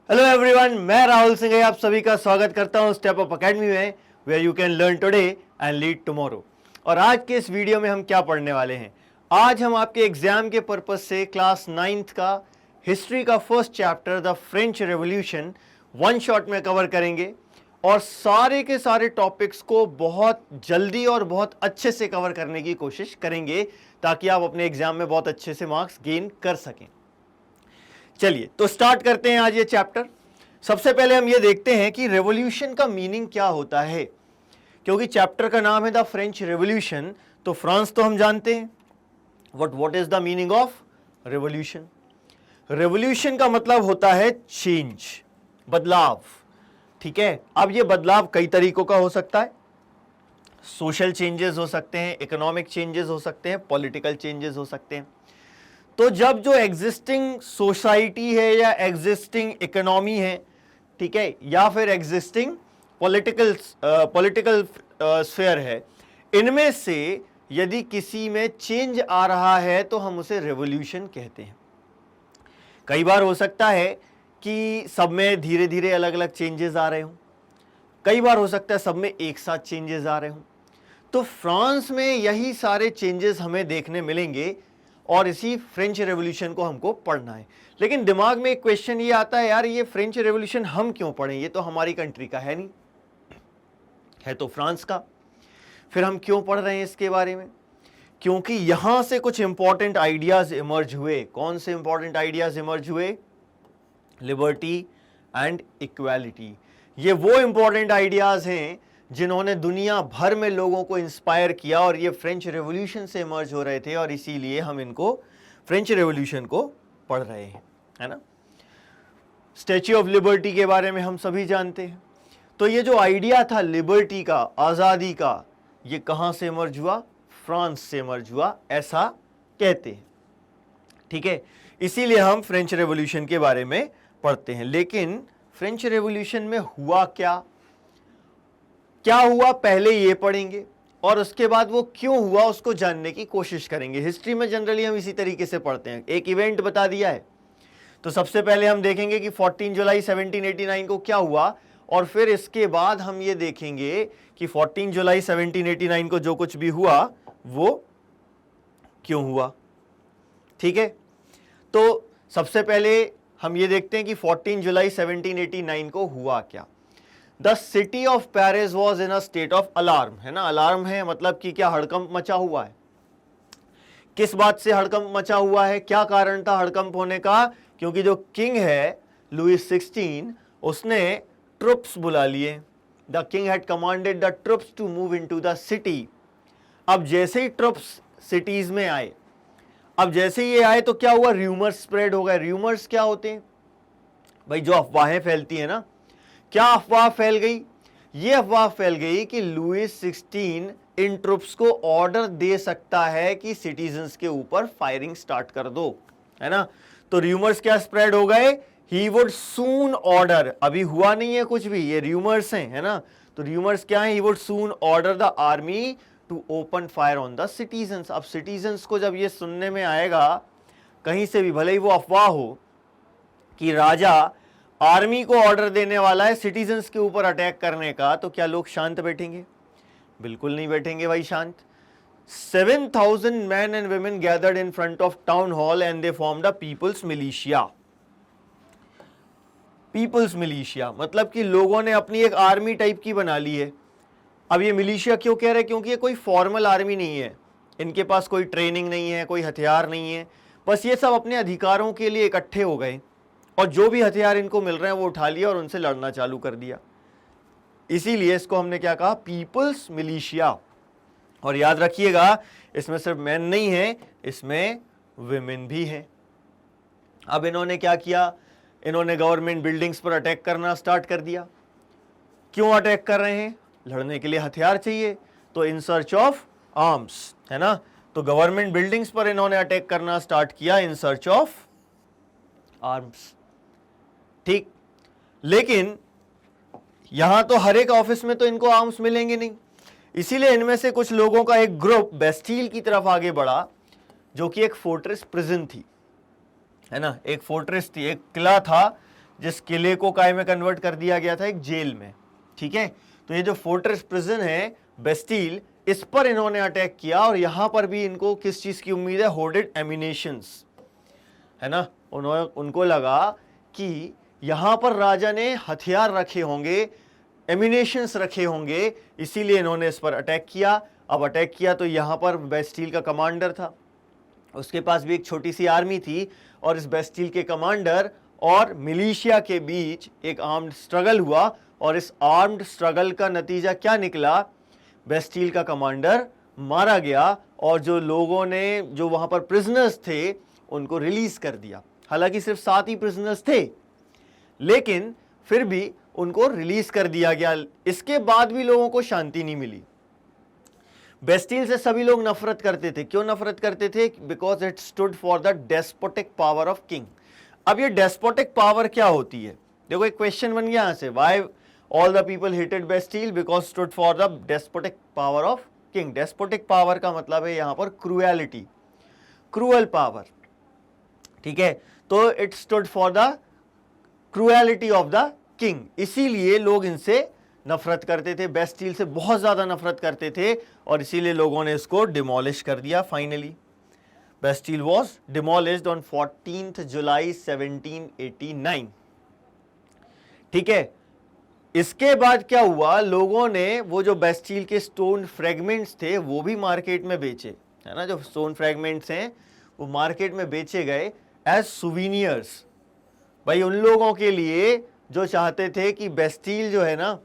Hello everyone, मैं राहुल सिंह आप सभी का स्वागत करता हूं स्टेप अप एकेडमी में, where you can learn today and lead tomorrow. और आज के इस वीडियो में हम क्या पढ़ने वाले हैं? आज हम आपके एग्जाम के पर्पस से क्लास 9th का हिस्ट्री का first chapter the French revolution one shot में कवर करेंगे और सारे के सारे टॉपिक्स को बहुत जल्दी और बहुत अच्छे से कवर करने की कोशिश करेंगे ताकि आप अपने एग्जाम में बहुत अच्छे से मार्क्स गेन कर सकें। चलिए तो स्टार्ट करते हैं आज ये चैप्टर। सबसे पहले हम ये देखते हैं कि रेवोल्यूशन का मीनिंग क्या होता है, क्योंकि चैप्टर का नाम है द फ्रेंच रेवोल्यूशन। तो फ्रांस तो हम जानते हैं, what is the meaning of revolution? Revolution का मतलब होता है चेंज, बदलाव। ठीक है, अब ये बदलाव कई तरीकों का हो सकता है। सोशल चेंजेस हो सकते हैं, इकोनॉमिक चेंजेस हो सकते हैं, पॉलिटिकल चेंजेस हो सकते हैं। तो जब जो एग्जिस्टिंग सोसाइटी है या एग्जिस्टिंग इकोनॉमी है, ठीक है, या फिर एग्जिस्टिंग पॉलिटिकल स्फीयर है, इनमें से यदि किसी में चेंज आ रहा है तो हम उसे रेवोल्यूशन कहते हैं। कई बार हो सकता है कि सब में धीरे धीरे अलग अलग चेंजेस आ रहे हों, कई बार हो सकता है सब में एक साथ चेंजेस आ रहे हों। तो फ्रांस में यही सारे चेंजेस हमें देखने मिलेंगे और इसी फ्रेंच रेवोल्यूशन को हमको पढ़ना है। लेकिन दिमाग में एक क्वेश्चन ये आता है, यार ये फ्रेंच रेवोल्यूशन हम क्यों पढ़ें? ये तो हमारी कंट्री का है नहीं, है तो फ्रांस का। फिर हम क्यों पढ़ रहे हैं इसके बारे में? क्योंकि यहां से कुछ इंपॉर्टेंट आइडियाज इमर्ज हुए। कौन से इंपॉर्टेंट आइडियाज इमर्ज हुए? Liberty and equality. ये वो इंपॉर्टेंट आइडियाज हैं जिन्होंने दुनिया भर में लोगों को इंस्पायर किया और ये फ्रेंच रेवोल्यूशन से इमर्ज हो रहे थे और इसीलिए हम इनको फ्रेंच रेवोल्यूशन को पढ़ रहे हैं, है ना। स्टैच्यू ऑफ लिबर्टी के बारे में हम सभी जानते हैं। तो ये जो आइडिया था लिबर्टी का, आज़ादी का, ये कहाँ से इमर्ज हुआ? फ्रांस से इमर्ज हुआ, ऐसा कहते हैं। ठीक है, इसीलिए हम फ्रेंच रेवोल्यूशन के बारे में पढ़ते हैं। लेकिन फ्रेंच रेवोल्यूशन में हुआ क्या हुआ, पहले ये पढ़ेंगे और उसके बाद वो क्यों हुआ उसको जानने की कोशिश करेंगे। हिस्ट्री में जनरली हम इसी तरीके से पढ़ते हैं, एक इवेंट बता दिया है तो सबसे पहले हम देखेंगे कि 14 जुलाई 1789 को क्या हुआ और फिर इसके बाद हम ये देखेंगे कि 14 जुलाई 1789 को जो कुछ भी हुआ वो क्यों हुआ। ठीक है, तो सबसे पहले हम ये देखते हैं कि 14 जुलाई 1789 को हुआ क्या। The city of Paris was in a state of alarm, है ना। अलार्म है मतलब कि क्या, हड़कंप मचा हुआ है। किस बात से हड़कंप मचा हुआ है? क्या कारण था हड़कंप होने का? क्योंकि जो किंग है लुईस 16, उसने ट्रुप्स बुला लिए। The king had commanded the troops to move into the city. अब जैसे ही ट्रुप्स सिटीज में आए, अब जैसे ही ये आए तो क्या हुआ? र्यूमर्स स्प्रेड हो गए। र्यूमर्स क्या होते हैं भाई? जो अफवाहें फैलती है ना। क्या अफवाह फैल गई? ये अफवाह फैल गई कि लुईस 16 इन ट्रुप्स को ऑर्डर दे सकता है कि सिटीजन्स के ऊपर फायरिंग स्टार्ट कर दो, है ना। तो र्यूमर्स क्या स्प्रेड हो गए? ही वुड सून ऑर्डर। अभी हुआ नहीं है कुछ भी, ये र्यूमर्स हैं, है ना। तो र्यूमर्स क्या है? He would soon order the army to open fire on the citizens. अब सिटीजन्स को जब ये सुनने में आएगा कहीं से भी, भले ही वो अफवाह हो कि राजा आर्मी को ऑर्डर देने वाला है सिटीजन्स के ऊपर अटैक करने का, तो क्या लोग शांत बैठेंगे? बिल्कुल नहीं बैठेंगे भाई शांत। 7,000 men and women gathered in front of town hall and they formed a people's militia. People's militia मतलब कि लोगों ने अपनी एक आर्मी टाइप की बना ली है। अब ये मिलिशिया क्यों कह रहे हैं? क्योंकि ये कोई फॉर्मल आर्मी नहीं है, इनके पास कोई ट्रेनिंग नहीं है, कोई हथियार नहीं है, बस ये सब अपने अधिकारों के लिए इकट्ठे हो गए और जो भी हथियार इनको मिल रहे हैं वो उठा लिया और उनसे लड़ना चालू कर दिया। इसीलिए इसको हमने क्या कहा? People's militia. और याद रखिएगा इसमें सिर्फ मैन नहीं है, इसमें विमेन भी हैं। अब इन्होंने क्या किया? इन्होंने गवर्नमेंट बिल्डिंग्स पर अटैक करना स्टार्ट कर दिया। क्यों अटैक कर रहे हैं? लड़ने के लिए हथियार चाहिए, तो इन सर्च ऑफ आर्म्स, है ना। तो गवर्नमेंट बिल्डिंग्स पर इन्होंने अटैक करना स्टार्ट किया इन सर्च ऑफ आर्म्स। ठीक, लेकिन यहां तो हर एक ऑफिस में तो इनको आर्म्स मिलेंगे नहीं, इसीलिए इनमें से कुछ लोगों का एक ग्रुप बेस्टील की तरफ आगे बढ़ा, जो कि एक फोर्ट्रेस प्रिजन थी, है ना। एक फोर्ट्रेस थी, एक किला था जिस किले को काय में कन्वर्ट कर दिया गया था एक जेल में। ठीक है, तो ये जो फोर्ट्रेस प्रिजन है बेस्टील, इस पर इन्होंने अटैक किया और यहां पर भी इनको किस चीज की उम्मीद है, होर्डेड एम्यूनेशंस, है ना। उनको लगा कि यहां पर राजा ने हथियार रखे होंगे, एम्यूनेशंस रखे होंगे, इसीलिए इन्होंने इस पर अटैक किया। अब अटैक किया तो यहां पर बेस्टील का कमांडर था, उसके पास भी एक छोटी सी आर्मी थी, और इस बेस्टील के कमांडर और मिलिशिया के बीच एक आर्म्ड स्ट्रगल हुआ, और इस आर्म्ड स्ट्रगल का नतीजा क्या निकला, बेस्टील का कमांडर मारा गया, और जो लोगों ने जो वहां पर प्रिजनर्स थे उनको रिलीज कर दिया। हालांकि सिर्फ 7 ही प्रिजनर्स थे, लेकिन फिर भी उनको रिलीज कर दिया गया। इसके बाद भी लोगों को शांति नहीं मिली। बेस्टील से सभी लोग नफरत करते थे। क्यों नफरत करते थे? Because it stood for the despotic power of king. अब ये डेस्पोटिक पावर क्या होती है? देखो एक क्वेश्चन बन गया यहां से, why all the people hated Bastille? Because stood for the despotic power of king. Despotic power का मतलब है यहां पर क्रूएलिटी, क्रूअल पावर। ठीक है, तो it stood for the cruelty of the king, इसीलिए लोग इनसे नफरत करते थे, बेस्टील से बहुत ज्यादा नफरत करते थे, और इसीलिए लोगों ने इसको डिमोलिश कर दिया। Finally Bastille was demolished on 14th July 1789। ठीक है, इसके बाद क्या हुआ, लोगों ने वो जो बेस्टील के स्टोन फ्रेगमेंट्स थे वो भी मार्केट में बेचे, है ना। जो स्टोन फ्रेगमेंट्स हैं वो मार्केट में बेचे गए एज सुवीनियर्स। भाई उन लोगों के लिए जो चाहते थे कि बेस्टील जो है ना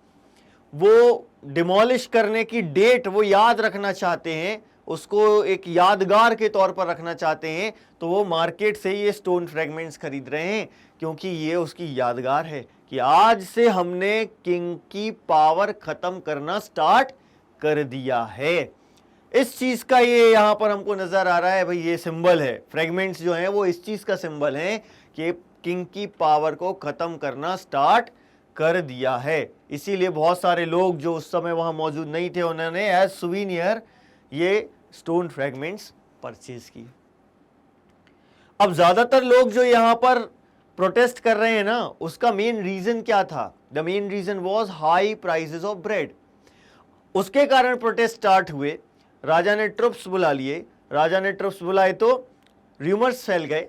वो डिमोलिश करने की डेट वो याद रखना चाहते हैं, उसको एक यादगार के तौर पर रखना चाहते हैं, तो वो मार्केट से ये स्टोन फ्रेगमेंट्स खरीद रहे हैं, क्योंकि ये उसकी यादगार है कि आज से हमने किंग की पावर खत्म करना स्टार्ट कर दिया है। इस चीज का ये यहां पर हमको नजर आ रहा है। भाई ये सिंबल है, फ्रेगमेंट्स जो हैं वो इस चीज का सिंबल है कि किंग की पावर को खत्म करना स्टार्ट कर दिया है। इसीलिए बहुत सारे लोग जो उस समय वहां मौजूद नहीं थे, उन्होंने एज सुवीनियर ये स्टोन फ्रेगमेंट्स परचेज की। अब ज्यादातर लोग जो यहां पर प्रोटेस्ट कर रहे हैं ना, उसका मेन रीजन क्या था? The main reason was high prices of bread. उसके कारण प्रोटेस्ट स्टार्ट हुए। राजा ने ट्रुप्स बुला लिए, राजा ने ट्रुप्स बुलाए तो र्यूमर्स फैल गए,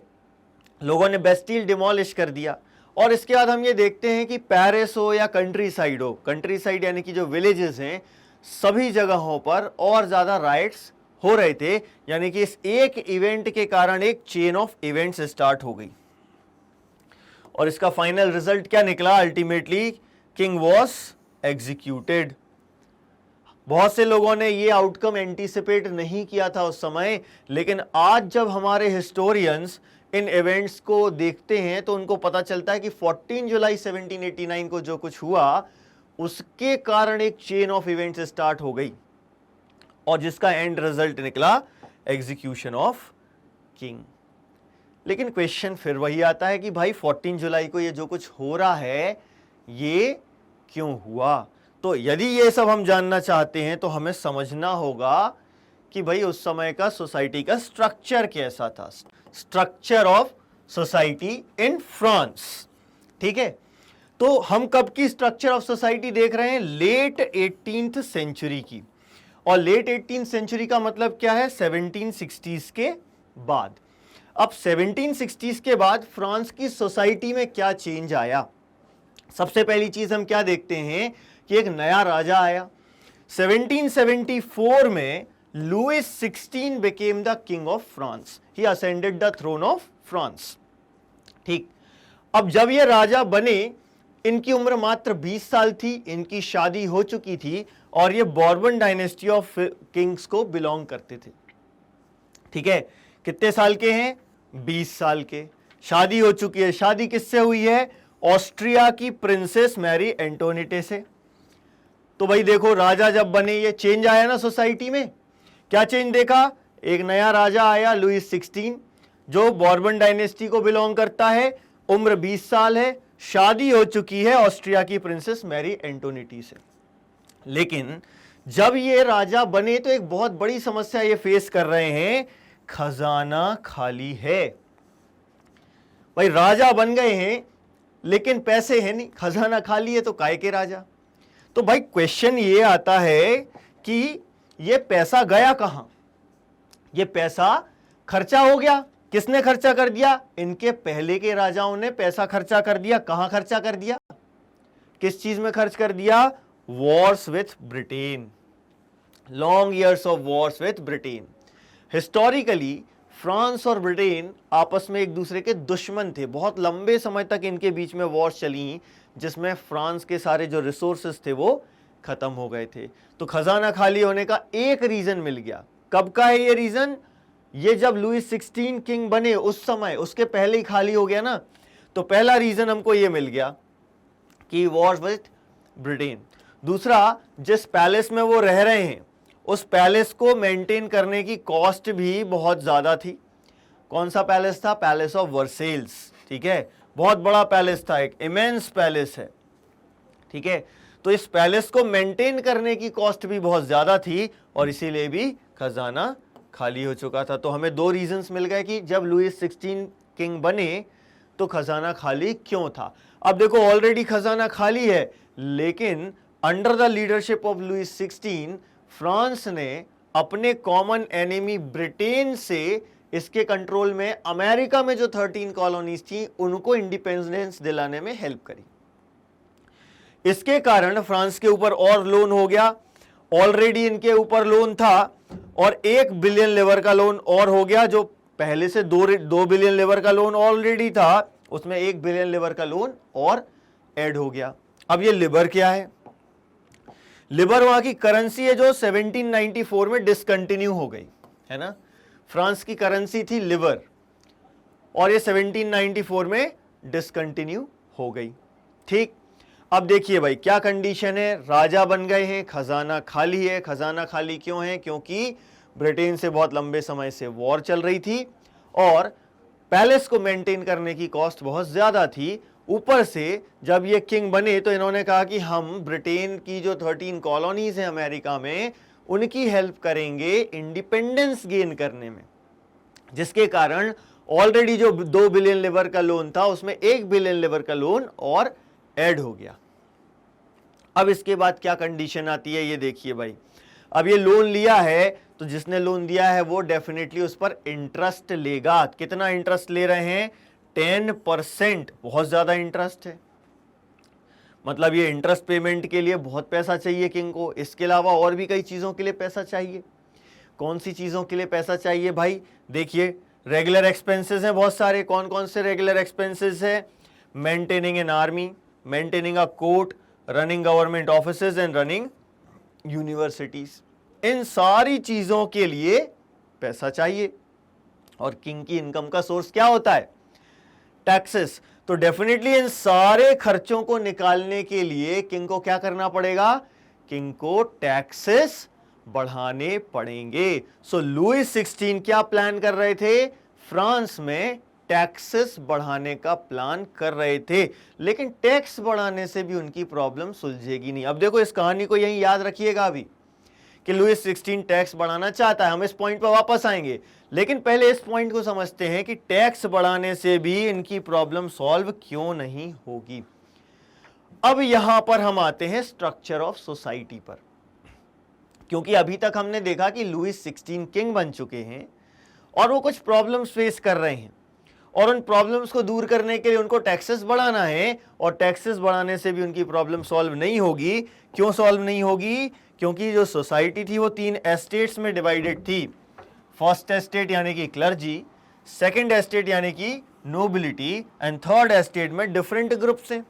लोगों ने बेस्टील डिमोलिश कर दिया। और इसके बाद हम ये देखते हैं कि पेरिस हो या कंट्री साइड हो, कंट्री साइड यानी कि जो विलेजेस हैं, सभी जगहों पर और ज्यादा राइट्स हो रहे थे। यानी कि इस एक इवेंट के कारण एक चेन ऑफ इवेंट्स स्टार्ट हो गई, और इसका फाइनल रिजल्ट क्या निकला? Ultimately king was executed. बहुत से लोगों ने ये आउटकम एंटीसिपेट नहीं किया था उस समय, लेकिन आज जब हमारे हिस्टोरियंस इन इवेंट्स को देखते हैं तो उनको पता चलता है कि 14 जुलाई 1789 को जो कुछ हुआ उसके कारण एक चेन ऑफ इवेंट्स स्टार्ट हो गई, और जिसका एंड रिजल्ट निकला एग्जीक्यूशन ऑफ किंग। लेकिन क्वेश्चन फिर वही आता है कि भाई 14 जुलाई को ये जो कुछ हो रहा है ये क्यों हुआ? तो यदि ये सब हम जानना चाहते हैं तो हमें समझना होगा कि भाई उस समय का सोसाइटी का स्ट्रक्चर कैसा था, structure of society in France. ठीक है, तो हम कब की स्ट्रक्चर ऑफ सोसाइटी देख रहे हैं? लेट 18th सेंचुरी की। और लेट 18th सेंचुरी का मतलब क्या है? 1760s के बाद। अब 1760s के बाद फ्रांस की सोसाइटी में क्या चेंज आया? सबसे पहली चीज हम क्या देखते हैं कि एक नया राजा आया। 1774 में Louis 16 became the king of France. He ascended the throne of France. ठीक, अब जब ये राजा बने, इनकी उम्र मात्र 20 साल थी, इनकी शादी हो चुकी थी, और ये बॉर्बन डायनेस्टी ऑफ किंग्स को बिलोंग करते थे। ठीक है, कितने साल के हैं? 20 साल के। शादी हो चुकी है। शादी किससे हुई है? ऑस्ट्रिया की प्रिंसेस मैरी एंटोनिटे से। तो भाई देखो, राजा जब बने ये चेंज आया ना सोसाइटी में। क्या चेंज देखा? एक नया राजा आया लुइस 16, जो बॉर्बन डायनेस्टी को बिलोंग करता है, उम्र 20 साल है, शादी हो चुकी है ऑस्ट्रिया की प्रिंसेस मैरी एंटोनिटी से। लेकिन जब ये राजा बने तो एक बहुत बड़ी समस्या ये फेस कर रहे हैं, खजाना खाली है। भाई राजा बन गए हैं, लेकिन पैसे है नहीं, खजाना खाली है, तो काय के राजा। तो भाई क्वेश्चन ये आता है कि ये पैसा गया कहां? ये पैसा खर्चा हो गया। किसने खर्चा कर दिया? इनके पहले के राजाओं ने पैसा खर्चा कर दिया। कहां खर्चा कर दिया? किस चीज में खर्च कर दिया? Wars with Britain, long years of Wars with Britain. Historically France और ब्रिटेन आपस में एक दूसरे के दुश्मन थे। बहुत लंबे समय तक इनके बीच में वॉर्स चली, जिसमें फ्रांस के सारे जो रिसोर्सेस थे वो खत्म हो गए थे। तो खजाना खाली होने का एक रीजन मिल गया। कब का है ये रीजन? ये जब लुईस 16 किंग बने उस समय, उसके पहले ही खाली हो गया ना। तो पहला रीजन हमको ये मिल गया कि वॉर विथ ब्रिटेन। दूसरा, जिस पैलेस में वो रह रहे हैं उस पैलेस को मेंटेन करने की कॉस्ट भी बहुत ज्यादा थी। कौन सा पैलेस था? Palace of Versailles. ठीक है, बहुत बड़ा पैलेस था, एक इमेंस पैलेस है। ठीक है, तो इस पैलेस को मेंटेन करने की कॉस्ट भी बहुत ज्यादा थी और इसीलिए भी खजाना खाली हो चुका था। तो हमें दो रीजंस मिल गए कि जब लुईस 16 किंग बने तो खजाना खाली क्यों था। अब देखो, ऑलरेडी खजाना खाली है, लेकिन under the leadership of Louis 16 France ने अपने कॉमन एनिमी ब्रिटेन से इसके कंट्रोल में अमेरिका में जो 13 कॉलोनीज थी उनको इंडिपेंडेंस दिलाने में हेल्प करी। इसके कारण फ्रांस के ऊपर और लोन हो गया। ऑलरेडी इनके ऊपर लोन था और 1 बिलियन लीवर का लोन और हो गया। जो पहले से 2 बिलियन लीवर का लोन ऑलरेडी था, उसमें 1 बिलियन लीवर का लोन और ऐड हो गया। अब ये लीवर क्या है? लीवर वहां की करेंसी है जो 1794 में डिसकंटिन्यू हो गई है ना। फ्रांस की करेंसी थी लीवर और ये 1794 में डिसकंटिन्यू हो गई। ठीक, अब देखिए भाई क्या कंडीशन है। राजा बन गए हैं, खजाना खाली है। खजाना खाली क्यों है? क्योंकि ब्रिटेन से बहुत लंबे समय से वॉर चल रही थी और पैलेस को मेंटेन करने की कॉस्ट बहुत ज्यादा थी। ऊपर से जब ये किंग बने तो इन्होंने कहा कि हम ब्रिटेन की जो 13 कॉलोनीज हैं अमेरिका में, उनकी हेल्प करेंगे इंडिपेंडेंस गेन करने में, जिसके कारण ऑलरेडी जो 2 बिलियन लीवर का लोन था उसमें 1 बिलियन लीवर का लोन और ऐड हो गया। अब इसके बाद क्या कंडीशन आती है ये देखिए भाई। अब ये लोन लिया है तो जिसने लोन दिया है वो डेफिनेटली उस पर इंटरेस्ट लेगा। कितना इंटरेस्ट ले रहे हैं? 10%। बहुत ज्यादा इंटरेस्ट है, मतलब ये इंटरेस्ट पेमेंट के लिए बहुत पैसा चाहिए किंग को। इसके अलावा और भी कई चीजों के लिए पैसा चाहिए। कौन सी चीजों के लिए पैसा चाहिए भाई? देखिए, रेगुलर एक्सपेंसेस हैं बहुत सारे। कौन कौन से रेगुलर एक्सपेंसेस है? Maintaining an army, maintaining a court, running government offices and running universities. इन सारी चीजों के लिए पैसा चाहिए। और किंग की इनकम का सोर्स क्या होता है? टैक्सेस। तो डेफिनेटली इन सारे खर्चों को निकालने के लिए किंग को क्या करना पड़ेगा? किंग को टैक्सेस बढ़ाने पड़ेंगे। सो लुईस 16 क्या प्लान कर रहे थे? फ्रांस में टैक्सेस बढ़ाने का प्लान कर रहे थे, लेकिन टैक्स बढ़ाने से भी उनकी प्रॉब्लम सुलझेगी नहीं। अब देखो, इस कहानी को यहीं याद रखिएगा अभी कि लुईस 16 टैक्स बढ़ाना चाहता है। हम इस पॉइंट पर वापस आएंगे, लेकिन पहले इस पॉइंट को समझते हैं कि टैक्स बढ़ाने से भी इनकी प्रॉब्लम सॉल्व क्यों नहीं होगी। अब यहां पर हम आते हैं स्ट्रक्चर ऑफ सोसाइटी पर, क्योंकि अभी तक हमने देखा कि लुईस 16 किंग बन चुके हैं और वो कुछ प्रॉब्लम्स फेस कर रहे हैं और उन प्रॉब्लम्स को दूर करने के लिए उनको टैक्सेस बढ़ाना है और टैक्सेस बढ़ाने से भी उनकी प्रॉब्लम सॉल्व नहीं होगी। क्यों सॉल्व नहीं होगी? क्योंकि जो सोसाइटी थी वो 3 एस्टेट्स में डिवाइडेड थी। फर्स्ट एस्टेट यानी कि क्लर्जी, सेकंड एस्टेट यानी कि नोबिलिटी एंड थर्ड एस्टेट में डिफरेंट ग्रुप्स हैं।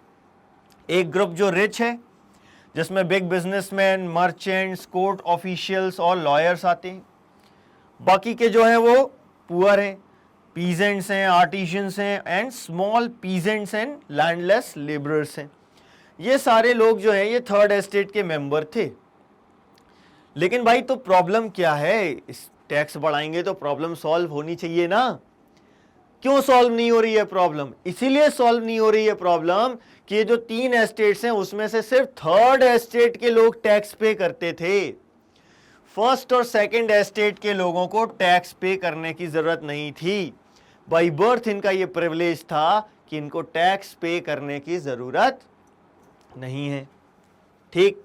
एक ग्रुप जो रिच है, जिसमें big businessman, merchants, court officials और लॉयर्स आते हैं। बाकी के जो है वो पुअर हैं, पीजेंट्स हैं, आर्टिशियंस हैं and small peasants and landless labourers हैं। ये सारे लोग जो हैं ये थर्ड एस्टेट के मेंबर थे। लेकिन भाई तो प्रॉब्लम क्या है? इस टैक्स बढ़ाएंगे तो प्रॉब्लम सॉल्व होनी चाहिए ना। क्यों सॉल्व नहीं हो रही है प्रॉब्लम? इसीलिए सॉल्व नहीं हो रही है प्रॉब्लम कि ये जो 3 एस्टेट्स हैं उसमें से सिर्फ थर्ड एस्टेट के लोग टैक्स पे करते थे। फर्स्ट और सेकंड एस्टेट के लोगों को टैक्स पे करने की जरूरत नहीं थी। बाय बर्थ इनका ये प्रिविलेज था कि इनको टैक्स पे करने की जरूरत नहीं है। ठीक,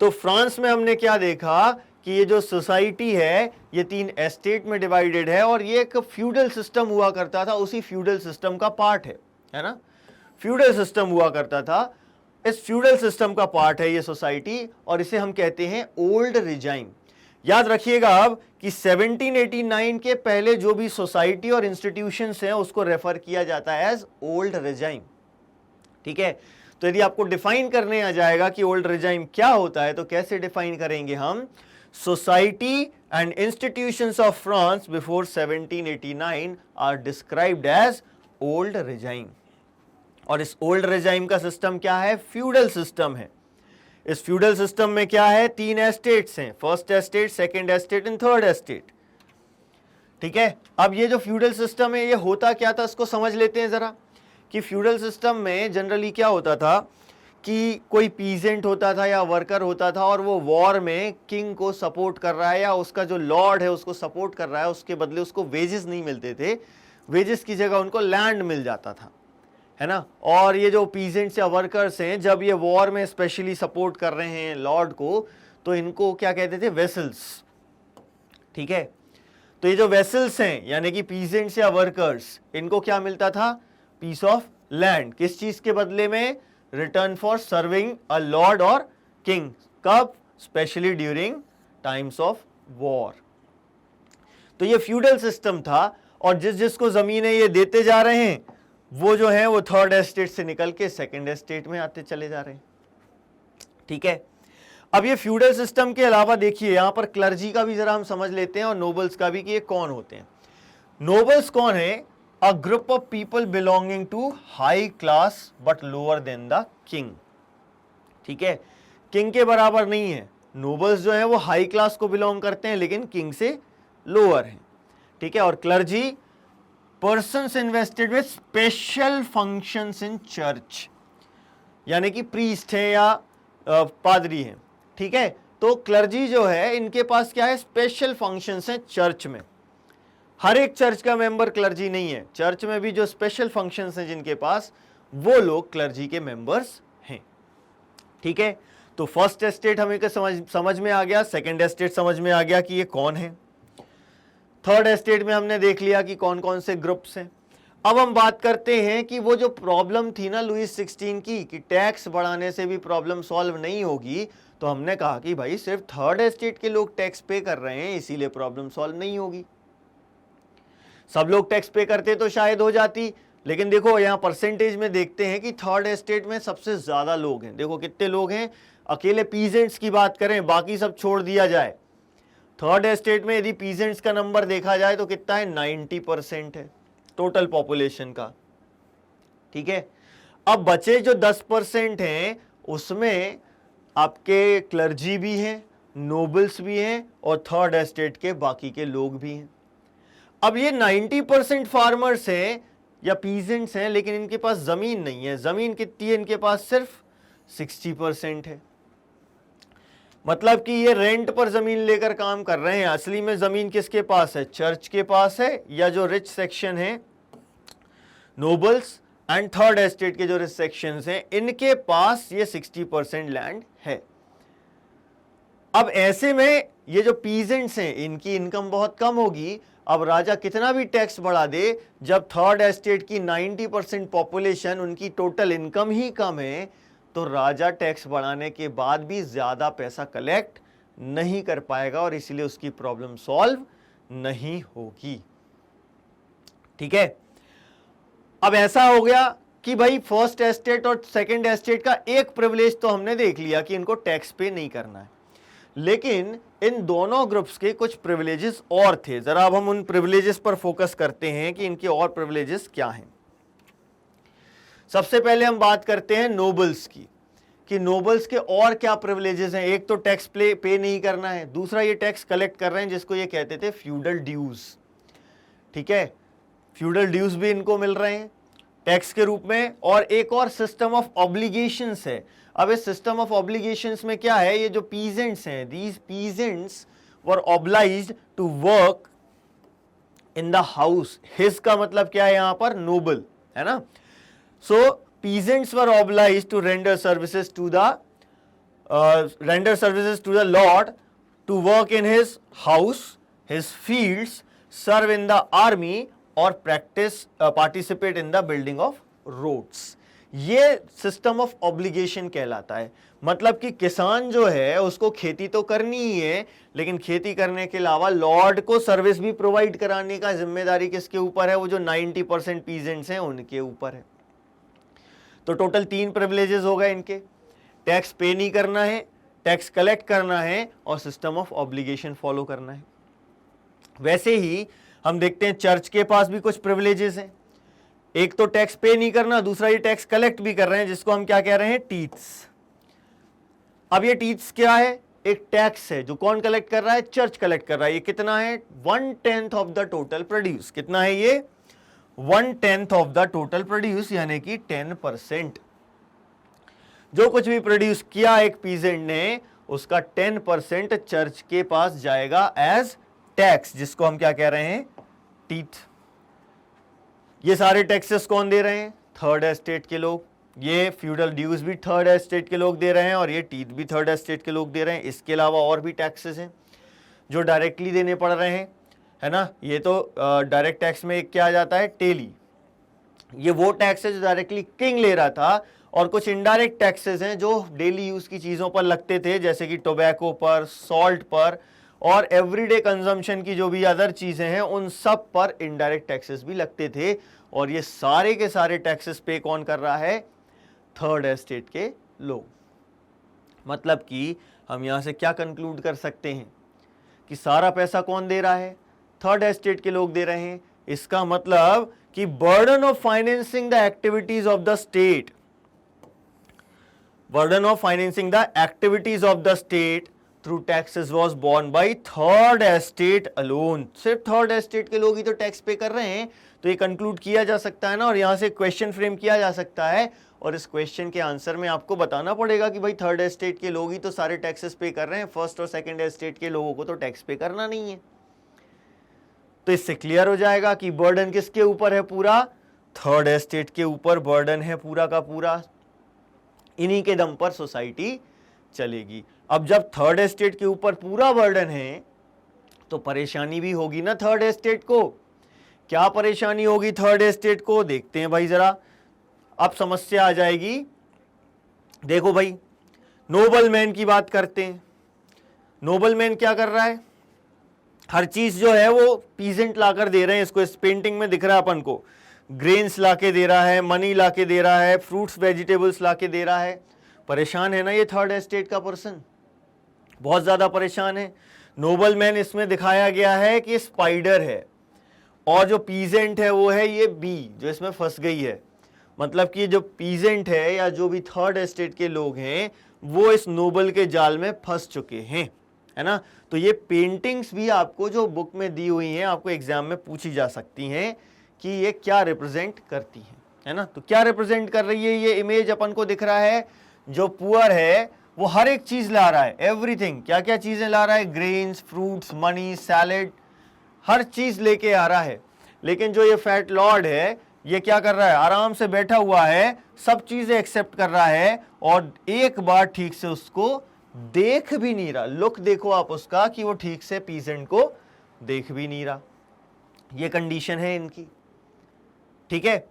तो फ्रांस में हमने क्या देखा कि ये जो सोसाइटी है ये 3 एस्टेट में डिवाइडेड है और ये एक फ्यूडल सिस्टम हुआ करता था, उसी फ्यूडल सिस्टम का पार्ट है ना, फ्यूडल सिस्टम हुआ करता था, इस फ्यूडल सिस्टम का पार्ट है ये सोसाइटी और इसे हम कहते हैं ओल्ड रिजाइम। याद रखिएगा अब कि 1789 के पहले जो भी सोसाइटी और इंस्टीट्यूशंस हैं उसको रेफर किया जाता है एज ओल्ड रिजाइम। ठीक है, तो यदि आपको डिफाइन करने आ जाएगा कि ओल्ड रिजाइम क्या होता है तो कैसे डिफाइन करेंगे हम, society and institutions of France before 1789 are described as old regime. और इस ओल्ड रिजाइम का सिस्टम क्या है, फ्यूडल सिस्टम है। इस फ्यूडल सिस्टम में क्या है, 3 एस्टेट्स हैं, first estate, second estate and third estate. ठीक है, अब ये जो फ्यूडल सिस्टम है ये होता क्या था इसको समझ लेते हैं जरा, कि फ्यूडल सिस्टम में जनरली क्या होता था कि कोई पीजेंट होता था या वर्कर होता था और वो वॉर में किंग को सपोर्ट कर रहा है या उसका जो लॉर्ड है उसको सपोर्ट कर रहा है, उसके बदले उसको वेजेस नहीं मिलते थे, वेजेस की जगह उनको लैंड मिल जाता था, है ना। और ये जो पीजेंट्स या वर्कर्स हैं जब ये वॉर में स्पेशली सपोर्ट कर रहे हैं लॉर्ड को तो इनको क्या कहते थे, वेसल्स। ठीक है, तो ये जो वेसल्स हैं यानी कि पीजेंट्स या वर्कर्स, इनको क्या मिलता था, पीस ऑफ लैंड, किस चीज के बदले में, return for serving a Lord और किंग। कब, specially during times of war. तो ये फ्यूडल सिस्टम था और जिस जिसको जमीनें ये देते जा रहे हैं वो जो है वो थर्ड एस्टेट से निकल के सेकंड एस्टेट में आते चले जा रहे हैं। ठीक है, अब ये फ्यूडल सिस्टम के अलावा देखिए यहां पर क्लर्जी का भी जरा हम समझ लेते हैं और नोबल्स का भी कि ये कौन होते हैं। नोबल्स कौन है, a group of people belonging to high class but lower than the king. ठीक है, किंग के बराबर नहीं है, नोबल्स जो है वो हाई क्लास को बिलोंग करते हैं लेकिन किंग से लोअर है। ठीक है, और clergy persons invested with special functions in church, यानी कि प्रीस्ट है या पादरी है। ठीक है, तो क्लर्जी जो है इनके पास क्या है, स्पेशल फंक्शंस हैं चर्च में। हर एक चर्च का मेंबर क्लर्जी नहीं है, चर्च में भी जो स्पेशल फंक्शंस हैं जिनके पास, वो लोग क्लर्जी के मेंबर्स हैं। ठीक है, तो फर्स्ट एस्टेट हमें समझ में आ गया, सेकंड एस्टेट समझ में आ गया कि ये कौन है, थर्ड एस्टेट में हमने देख लिया कि कौन कौन से ग्रुप्स हैं। अब हम बात करते हैं कि वो जो प्रॉब्लम थी ना लुईस 16 की कि टैक्स बढ़ाने से भी प्रॉब्लम सॉल्व नहीं होगी, तो हमने कहा कि भाई सिर्फ थर्ड एस्टेट के लोग टैक्स पे कर रहे हैं इसीलिए प्रॉब्लम सॉल्व नहीं होगी। सब लोग टैक्स पे करते तो शायद हो जाती, लेकिन देखो यहां परसेंटेज में देखते हैं कि थर्ड एस्टेट में सबसे ज्यादा लोग हैं। देखो कितने लोग हैं, अकेले पीजेंट्स की बात करें, बाकी सब छोड़ दिया जाए, थर्ड एस्टेट में यदि पीजेंट्स का नंबर देखा जाए तो कितना है, 90% है टोटल पॉपुलेशन का। ठीक है, अब बचे जो 10% हैं उसमें आपके क्लर्जी भी हैं, नोबल्स भी हैं और थर्ड एस्टेट के बाकी के लोग भी हैं। अब ये 90% फार्मर्स हैं या पीजेंट्स हैं लेकिन इनके पास जमीन नहीं है। जमीन कितनी है इनके पास, सिर्फ 60% है। मतलब कि ये रेंट पर जमीन लेकर काम कर रहे हैं। असली में जमीन किसके पास है, चर्च के पास है, या जो रिच सेक्शन है नोबल्स एंड थर्ड एस्टेट के जो रिच सेक्शंस हैं इनके पास ये 60% लैंड है। अब ऐसे में ये जो पीजेंट्स हैं इनकी इनकम बहुत कम होगी। अब राजा कितना भी टैक्स बढ़ा दे, जब थर्ड एस्टेट की 90% पॉपुलेशन, उनकी टोटल इनकम ही कम है, तो राजा टैक्स बढ़ाने के बाद भी ज्यादा पैसा कलेक्ट नहीं कर पाएगा और इसलिए उसकी प्रॉब्लम सॉल्व नहीं होगी। ठीक है, अब ऐसा हो गया कि भाई फर्स्ट एस्टेट और सेकंड एस्टेट का एक प्रिविलेज तो हमने देख लिया कि इनको टैक्स पे नहीं करना है, लेकिन इन दोनों ग्रुप्स के कुछ प्रिविलेजेस और थे। जरा अब हम उन प्रिविलेजेस पर फोकस करते हैं कि इनके और प्रिविलेजेस क्या हैं। सबसे पहले हम बात करते हैं नोबल्स की, कि नोबल्स के और क्या प्रिविलेजेस हैं। एक तो टैक्स पे नहीं करना है, दूसरा ये टैक्स कलेक्ट कर रहे हैं जिसको ये कहते थे फ्यूडल ड्यूज। ठीक है, फ्यूडल ड्यूज भी इनको मिल रहे हैं टैक्स के रूप में। और एक और सिस्टम ऑफ ऑब्लिगेशंस है। अब इस सिस्टम ऑफ ऑब्लिगेशंस में क्या है, ये जो पीजेंट्स हैं, these peasants were obliged to work in the house. His का मतलब क्या है यहां पर, नोबल, है ना। So peasants were obliged to render services to the lord, to work in his house, his fields, serve in the army और participate in the building of roads. ये सिस्टम ऑफ ऑब्लिगेशन कहलाता है। मतलब कि किसान जो है उसको खेती तो करनी ही है, लेकिन खेती करने के अलावा लॉर्ड को सर्विस भी प्रोवाइड कराने का जिम्मेदारी किसके ऊपर है? वो जो 90% पीजेंट्स हैं उनके ऊपर है। तो टोटल 3 प्रिविलेजेस हो गए इनके। टैक्स पे नहीं करना है, टैक्स कलेक्ट करना है और सिस्टम ऑफ ऑब्लिगेशन फॉलो करना है। वैसे ही हम देखते हैं चर्च के पास भी कुछ प्रिविलेजेस हैं। एक तो टैक्स पे नहीं करना, दूसरा ये टैक्स कलेक्ट भी कर रहे हैं, जिसको हम क्या कह रहे हैं? टीथ्स। अब ये टीथ्स क्या है? एक टैक्स है जो कौन कलेक्ट कर रहा है? चर्च कलेक्ट कर रहा है। ये कितना है? 1/10 ऑफ द टोटल प्रोड्यूस। कितना है ये? 1/10 ऑफ द टोटल प्रोड्यूस, यानी कि 10%। जो कुछ भी प्रोड्यूस किया एक पीजेंट ने, उसका 10% चर्च के पास जाएगा एज टैक्स, जिसको हम क्या कह रहे हैं? टीथ। ये सारे टैक्सेस कौन दे रहे हैं? थर्ड एस्टेट के लोग। ये फ्यूडल ड्यूज भी थर्ड एस्टेट के लोग दे रहे हैं और ये टीथ भी थर्ड एस्टेट के लोग दे रहे हैं। इसके अलावा और भी टैक्सेस हैं जो डायरेक्टली देने पड़ रहे हैं, है ना। ये तो डायरेक्ट टैक्स में क्या आ जाता है? टेली। ये वो टैक्स है जो डायरेक्टली किंग ले रहा था, और कुछ इनडायरेक्ट टैक्सेस हैं जो डेली यूज की चीजों पर लगते थे, जैसे कि टोबैको पर, सॉल्ट पर और एवरीडे कंजम्पशन की जो भी अदर चीजें हैं उन सब पर इनडायरेक्ट टैक्सेस भी लगते थे। और ये सारे के सारे टैक्सेस पे कौन कर रहा है? थर्ड एस्टेट के लोग। मतलब कि हम यहां से क्या कंक्लूड कर सकते हैं कि सारा पैसा कौन दे रहा है? थर्ड एस्टेट के लोग दे रहे हैं। इसका मतलब कि burden of financing the activities of the state, burden of financing the activities of the state through taxes was borne by third estate alone। सिर्फ थर्ड एस्टेट के लोग ही तो टैक्स पे कर रहे हैं, तो ये कंक्लूड किया जा सकता है ना, और यहां से क्वेश्चन फ्रेम किया जा सकता है। और इस क्वेश्चन के आंसर में आपको बताना पड़ेगा कि भाई थर्ड एस्टेट के लोग ही तो सारे टैक्सेस पे कर रहे हैं, फर्स्ट और सेकंड एस्टेट के लोगों को तो टैक्स पे करना नहीं है। तो इससे क्लियर हो जाएगा कि बर्डन किसके ऊपर है? पूरा थर्ड एस्टेट के ऊपर बर्डन है पूरा का पूरा। इन्हीं के दम पर सोसाइटी चलेगी। अब जब थर्ड एस्टेट के ऊपर पूरा बर्डन है तो परेशानी भी होगी ना थर्ड एस्टेट को। क्या परेशानी होगी थर्ड एस्टेट को? देखते हैं भाई जरा। अब समस्या आ जाएगी। देखो भाई, नोबल मैन की बात करते हैं। नोबल मैन क्या कर रहा है? हर चीज जो है वो पीजेंट लाकर दे रहे हैं। इसको इस पेंटिंग में दिख रहा है अपन को। ग्रेन्स लाके दे रहा है, मनी लाके दे रहा है, फ्रूट्स वेजिटेबल्स लाके दे रहा है। परेशान है ना ये थर्ड एस्टेट का पर्सन, बहुत ज्यादा परेशान है। नोबल मैन इसमें दिखाया गया है कि स्पाइडर है, और जो पीजेंट है वो है ये बी जो इसमें फंस गई है। मतलब कि जो पीजेंट है या जो भी थर्ड एस्टेट के लोग हैं वो इस नोबल के जाल में फंस चुके हैं, है ना। तो ये पेंटिंग्स भी आपको जो बुक में दी हुई हैं, आपको एग्जाम में पूछी जा सकती हैं कि ये क्या रिप्रेजेंट करती है ना। तो क्या रिप्रेजेंट कर रही है ये इमेज? अपन को दिख रहा है जो पुअर है वो हर एक चीज ला रहा है, एवरीथिंग। क्या क्या चीजें ला रहा है? ग्रेन्स, फ्रूट्स, मनी, सैलेड, हर चीज लेके आ रहा है। लेकिन जो ये फैट लॉर्ड है ये क्या कर रहा है? आराम से बैठा हुआ है, सब चीजें एक्सेप्ट कर रहा है और एक बार ठीक से उसको देख भी नहीं रहा। लुक देखो आप उसका कि वो ठीक से पीजेंट को देख भी नहीं रहा। ये कंडीशन है इनकी, ठीक है।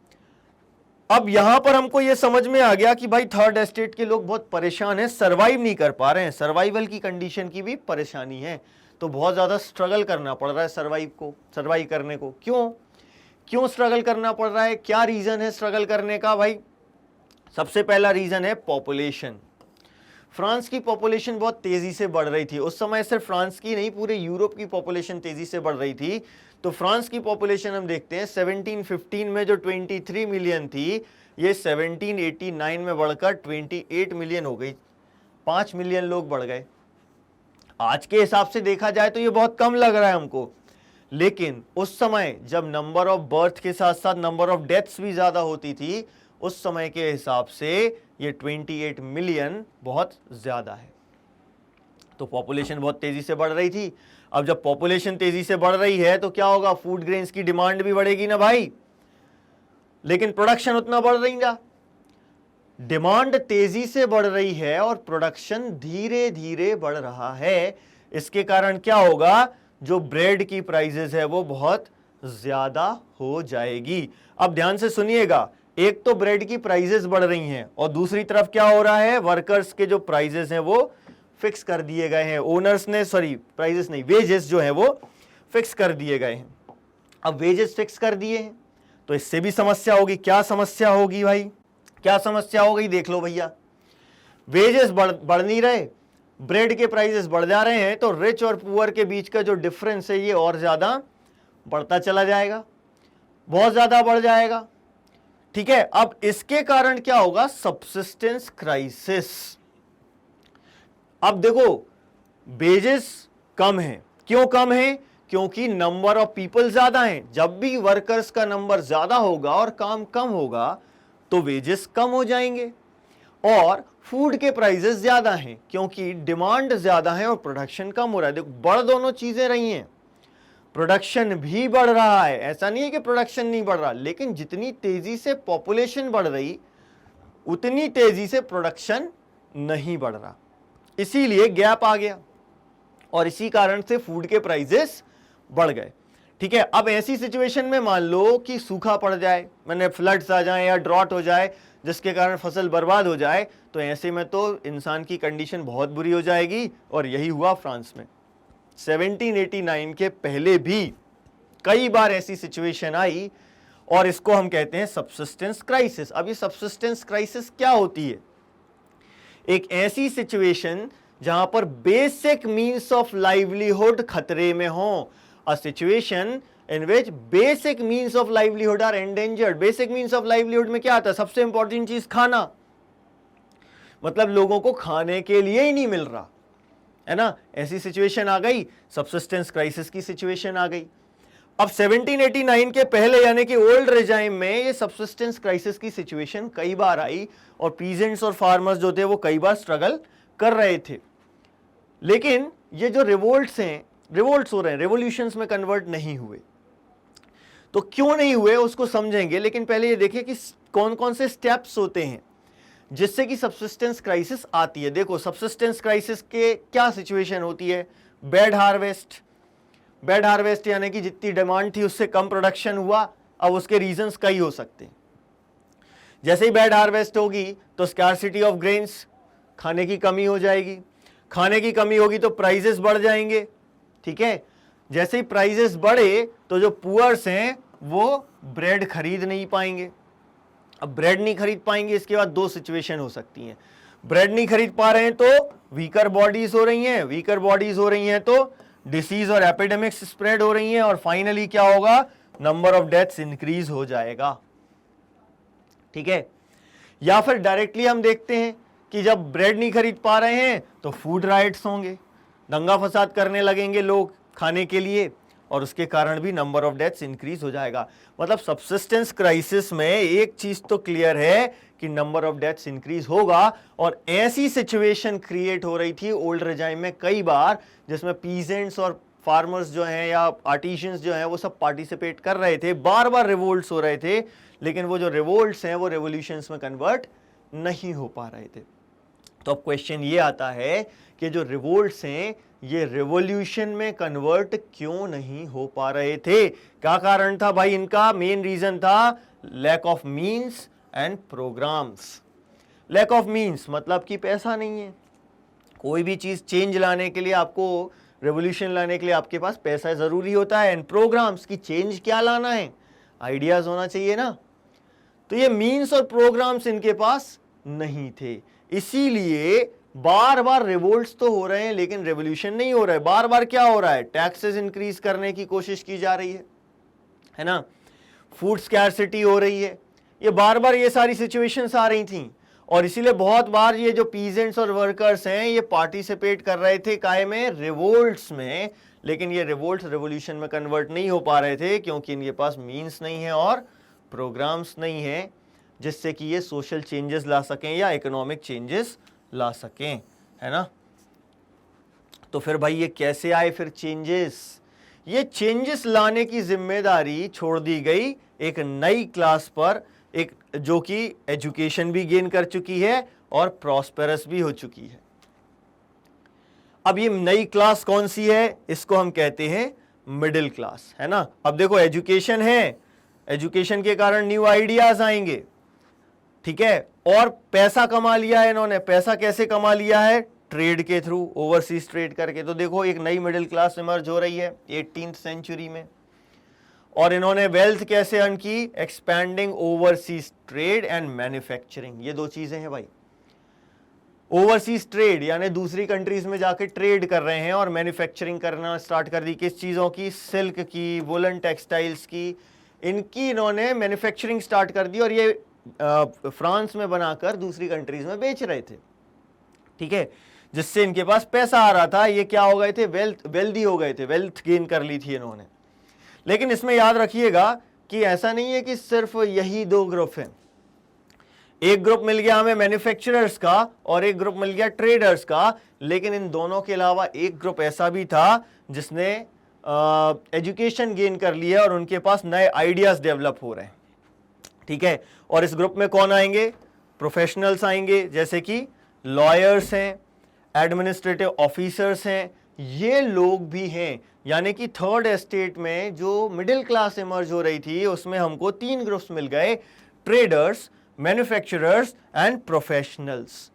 अब यहां पर हमको यह समझ में आ गया कि भाई थर्ड एस्टेट के लोग बहुत परेशान हैं, सरवाइव नहीं कर पा रहे हैं, सर्वाइवल की कंडीशन की भी परेशानी है। तो बहुत ज्यादा स्ट्रगल करना पड़ रहा है सर्वाइव करने को। क्यों स्ट्रगल करना पड़ रहा है? क्या रीजन है स्ट्रगल करने का? भाई सबसे पहला रीजन है पॉपुलेशन। फ्रांस की पॉपुलेशन बहुत तेजी से बढ़ रही थी उस समय। सिर्फ फ्रांस की नहीं, पूरे यूरोप की पॉपुलेशन तेजी से बढ़ रही थी। तो फ्रांस की पॉपुलेशन हम देखते हैं 1715 में जो 23 मिलियन थी, ये 1789 में बढ़कर 28 मिलियन हो गई। 5 मिलियन लोग बढ़ गए। आज के हिसाब से देखा जाए तो ये बहुत कम लग रहा है हमको, लेकिन उस समय जब नंबर ऑफ बर्थ के साथ साथ नंबर ऑफ डेथ्स भी ज्यादा होती थी, उस समय के हिसाब से ये 28 मिलियन बहुत ज्यादा है। तो पॉपुलेशन बहुत तेजी से बढ़ रही थी। अब जब पॉपुलेशन तेजी से बढ़ रही है तो क्या होगा? फूड ग्रेन्स की डिमांड भी बढ़ेगी ना भाई। लेकिन प्रोडक्शन उतना बढ़ नहीं रहा। डिमांड तेजी से बढ़ रही है और प्रोडक्शन धीरे धीरे बढ़ रहा है। इसके कारण क्या होगा, जो ब्रेड की प्राइसेस है वो बहुत ज्यादा हो जाएगी। अब ध्यान से सुनिएगा, एक तो ब्रेड की प्राइसेस बढ़ रही हैं और दूसरी तरफ क्या हो रहा है, वर्कर्स के जो प्राइसेस हैं वो फिक्स कर दिए गए हैं। ओनर्स ने, सॉरी प्राइसेस नहीं, वेजेस जो है वो फिक्स कर दिए गए हैं। अब वेजेस फिक्स कर दिए हैं तो इससे भी समस्या होगी। क्या समस्या होगी भाई, क्या समस्या हो गई, देख लो भैया। वेजेस बढ़ नहीं रहे, ब्रेड के प्राइसेस बढ़ जा रहे हैं, तो रिच और पुअर के बीच का जो डिफरेंस है ये और ज्यादा बढ़ता चला जाएगा, बहुत ज्यादा बढ़ जाएगा। ठीक है, अब इसके कारण क्या होगा, सबसिस्टेंस क्राइसिस। अब देखो वेजेस कम है, क्यों कम है, क्योंकि नंबर ऑफ पीपल ज्यादा हैं। जब भी वर्कर्स का नंबर ज्यादा होगा और काम कम होगा तो वेजेस कम हो जाएंगे। और फूड के प्राइसेस ज्यादा हैं क्योंकि डिमांड ज्यादा है और प्रोडक्शन कम हो रहा है। देखो बढ़ दोनों चीजें रही हैं, प्रोडक्शन भी बढ़ रहा है, ऐसा नहीं है कि प्रोडक्शन नहीं बढ़ रहा, लेकिन जितनी तेजी से पॉपुलेशन बढ़ रही उतनी तेजी से प्रोडक्शन नहीं बढ़ रहा, इसीलिए गैप आ गया और इसी कारण से फूड के प्राइसेस बढ़ गए। ठीक है, अब ऐसी सिचुएशन में मान लो कि सूखा पड़ जाए, मैंने फ्लड्स आ जाए या ड्रॉट हो जाए जिसके कारण फसल बर्बाद हो जाए, तो ऐसे में तो इंसान की कंडीशन बहुत बुरी हो जाएगी। और यही हुआ फ्रांस में 1789 के पहले भी कई बार ऐसी सिचुएशन आई और इसको हम कहते हैं सबसिस्टेंस क्राइसिस। अब ये सबसिस्टेंस क्राइसिस क्या होती है, एक ऐसी सिचुएशन जहां पर बेसिक मीन्स ऑफ लाइवलीहुड खतरे में हो, a situation in which basic means of livelihood are endangered. Basic means of livelihood में क्या आता है, सबसे इंपॉर्टेंट चीज खाना, मतलब लोगों को खाने के लिए ही नहीं मिल रहा है ना, ऐसी सिचुएशन आ गई, सबसिस्टेंस क्राइसिस की सिचुएशन आ गई। अब 1789 के पहले यानी कि ओल्ड रेजाइम में ये सबसिस्टेंस क्राइसिस की सिचुएशन कई बार आई और पीजेंट्स और फार्मर्स जो थे वो कई बार स्ट्रगल कर रहे थे। लेकिन ये जो रिवोल्ट्स हैं, रिवोल्ट्स हो रहे हैं, रेवोल्यूशंस में कन्वर्ट नहीं हुए। तो क्यों नहीं हुए उसको समझेंगे, लेकिन पहले ये देखिए कि कौन कौन से स्टेप्स होते हैं जिससे कि सबसिस्टेंस क्राइसिस आती है। देखो सबसिस्टेंस क्राइसिस के क्या सिचुएशन होती है, बैड हार्वेस्ट, बैड हार्वेस्ट यानी कि जितनी डिमांड थी उससे कम प्रोडक्शन हुआ। अब उसके रीजंस कई हो सकते हैं, जैसे ही बैड हार्वेस्ट होगी तो स्कार्सिटी ऑफ ग्रेन्स, खाने की कमी हो जाएगी, खाने की कमी होगी तो प्राइजेस बढ़ जाएंगे। ठीक है, जैसे ही प्राइजेस बढ़े तो जो पुअर्स हैं वो ब्रेड खरीद नहीं पाएंगे। अब ब्रेड नहीं खरीद पाएंगे, इसके बाद दो सिचुएशन हो सकती हैं, ब्रेड नहीं खरीद पा रहे हैं तो वीकर बॉडीज हो रही हैं, वीकर बॉडीज हो रही हैं तो डिसीज और एपिडेमिक्स स्प्रेड हो रही हैं और फाइनली क्या होगा, नंबर ऑफ डेथ्स इंक्रीज हो जाएगा। ठीक है, या फिर डायरेक्टली हम देखते हैं कि जब ब्रेड नहीं खरीद पा रहे हैं तो फूड राइट्स होंगे, दंगा फसाद करने लगेंगे लोग खाने के लिए और उसके कारण भी नंबर ऑफ डेथ्स इंक्रीज हो जाएगा। मतलब सबसिस्टेंस क्राइसिस में एक चीज तो क्लियर है कि नंबर ऑफ डेथ्स इंक्रीज होगा। और ऐसी सिचुएशन क्रिएट हो रही थी ओल्ड रेजाइम में कई बार, जिसमें पीजेंट्स और फार्मर्स जो हैं या आर्टिशियंस जो हैं वो सब पार्टिसिपेट कर रहे थे, बार बार रिवोल्ट्स हो रहे थे, लेकिन वो जो रिवोल्ट्स हैं वो रेवोल्यूशंस में कन्वर्ट नहीं हो पा रहे थे। तो अब क्वेश्चन ये आता है कि जो रिवोल्ट्स हैं ये रिवॉल्यूशन में कन्वर्ट क्यों नहीं हो पा रहे थे, क्या कारण था भाई इनका, मेन रीजन था lack of means and programmes. Lack of means मतलब कि पैसा नहीं है, कोई भी चीज चेंज लाने के लिए, आपको रेवोल्यूशन लाने के लिए आपके पास पैसा जरूरी होता है, एंड प्रोग्राम्स की चेंज क्या लाना है, आइडियाज होना चाहिए ना। तो ये मींस और प्रोग्राम्स इनके पास नहीं थे, इसीलिए बार बार रिवोल्ट्स तो हो रहे हैं लेकिन रेवोल्यूशन नहीं हो रहा है। बार बार क्या हो रहा है, टैक्सेस इंक्रीज करने की कोशिश की जा रही है ना, फूड स्कैर्सिटी हो रही है, ये बार बार ये सारी सिचुएशंस आ रही थी। और इसीलिए बहुत बार ये जो पीजेंट्स और वर्कर्स हैं ये पार्टिसिपेट कर रहे थे काहे में, रिवोल्ट्स में, लेकिन ये रिवोल्ट्स रेवोल्यूशन में कन्वर्ट नहीं हो पा रहे थे क्योंकि इनके पास मीन्स नहीं है और प्रोग्राम्स नहीं है जिससे कि ये सोशल चेंजेस ला सकें या इकोनॉमिक चेंजेस ला सकें, है ना। तो फिर भाई ये कैसे आए फिर चेंजेस, ये चेंजेस लाने की जिम्मेदारी छोड़ दी गई एक नई क्लास पर एक जो कि एजुकेशन भी गेन कर चुकी है और प्रॉस्पेरस भी हो चुकी है। अब ये नई क्लास कौन सी है? इसको हम कहते हैं मिडिल क्लास, है ना। अब देखो एजुकेशन है, एजुकेशन के कारण न्यू आइडियाज आएंगे, ठीक है। और पैसा कमा लिया है इन्होंने। पैसा कैसे कमा लिया है? ट्रेड के थ्रू, ओवरसीज ट्रेड करके। तो देखो एक नई मिडिल क्लास इमर्ज हो रही है 18th सेंचुरी में। और इन्होंने वेल्थ कैसे अर्न की? Expanding overseas trade and manufacturing. ये दो चीजें हैं भाई। ओवरसीज ट्रेड यानी दूसरी कंट्रीज में जाके ट्रेड कर रहे हैं और मैन्युफैक्चरिंग करना स्टार्ट कर दी। किस चीजों की? सिल्क की, वुलन टेक्सटाइल्स की, इनकी इन्होंने मैन्युफैक्चरिंग स्टार्ट कर दी और ये फ्रांस में बनाकर दूसरी कंट्रीज में बेच रहे थे, ठीक है, जिससे इनके पास पैसा आ रहा था। ये क्या हो गए थे? वेल्दी हो गए थे, वेल्थ गेन कर ली थी इन्होंने। लेकिन इसमें याद रखिएगा कि ऐसा नहीं है कि सिर्फ यही दो ग्रुप हैं। एक ग्रुप मिल गया हमें मैन्युफैक्चरर्स का और एक ग्रुप मिल गया ट्रेडर्स का। लेकिन इन दोनों के अलावा एक ग्रुप ऐसा भी था जिसने एजुकेशन गेन कर लिया और उनके पास नए आइडियाज डेवलप हो रहे हैं, ठीक है। और इस ग्रुप में कौन आएंगे? प्रोफेशनल्स आएंगे, जैसे कि लॉयर्स हैं, एडमिनिस्ट्रेटिव ऑफिसर्स हैं, ये लोग भी हैं। यानी कि थर्ड एस्टेट में जो मिडिल क्लास इमर्ज हो रही थी उसमें हमको तीन ग्रुप्स मिल गए, ट्रेडर्स, मैन्युफैक्चरर्स एंड प्रोफेशनल्स।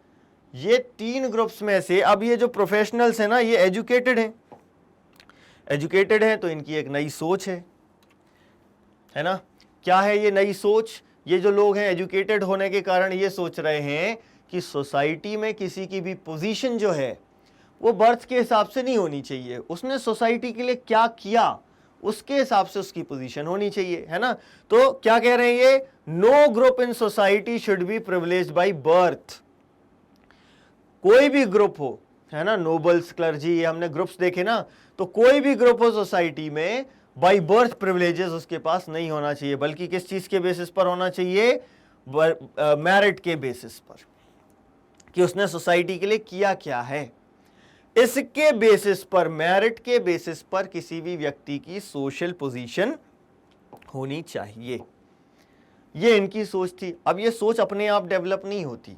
ये तीन ग्रुप्स में से अब ये जो प्रोफेशनल्स हैं ना, ये एजुकेटेड हैं। एजुकेटेड हैं तो इनकी एक नई सोच है ना। क्या है ये नई सोच? ये जो लोग हैं एजुकेटेड होने के कारण ये सोच रहे हैं कि सोसाइटी में किसी की भी पोजीशन जो है वो बर्थ के हिसाब से नहीं होनी चाहिए। उसने सोसाइटी के लिए क्या किया उसके हिसाब से उसकी पोजीशन होनी चाहिए, है ना। तो क्या कह रहे हैं ये? No group in society should be privileged by birth. कोई भी ग्रुप हो, है ना, नोबल्स, क्लर्जी, हमने ग्रुप्स देखे ना, तो कोई भी ग्रुप हो सोसाइटी में बाय बर्थ प्रिविलेजेस उसके पास नहीं होना चाहिए, बल्कि किस चीज के बेसिस पर होना चाहिए? मेरिट के बेसिस पर, कि उसने सोसाइटी के लिए किया क्या है। इसके बेसिस पर, मेरिट के बेसिस पर किसी भी व्यक्ति की सोशल पोजीशन होनी चाहिए। ये इनकी सोच थी। अब ये सोच अपने आप डेवलप नहीं होती।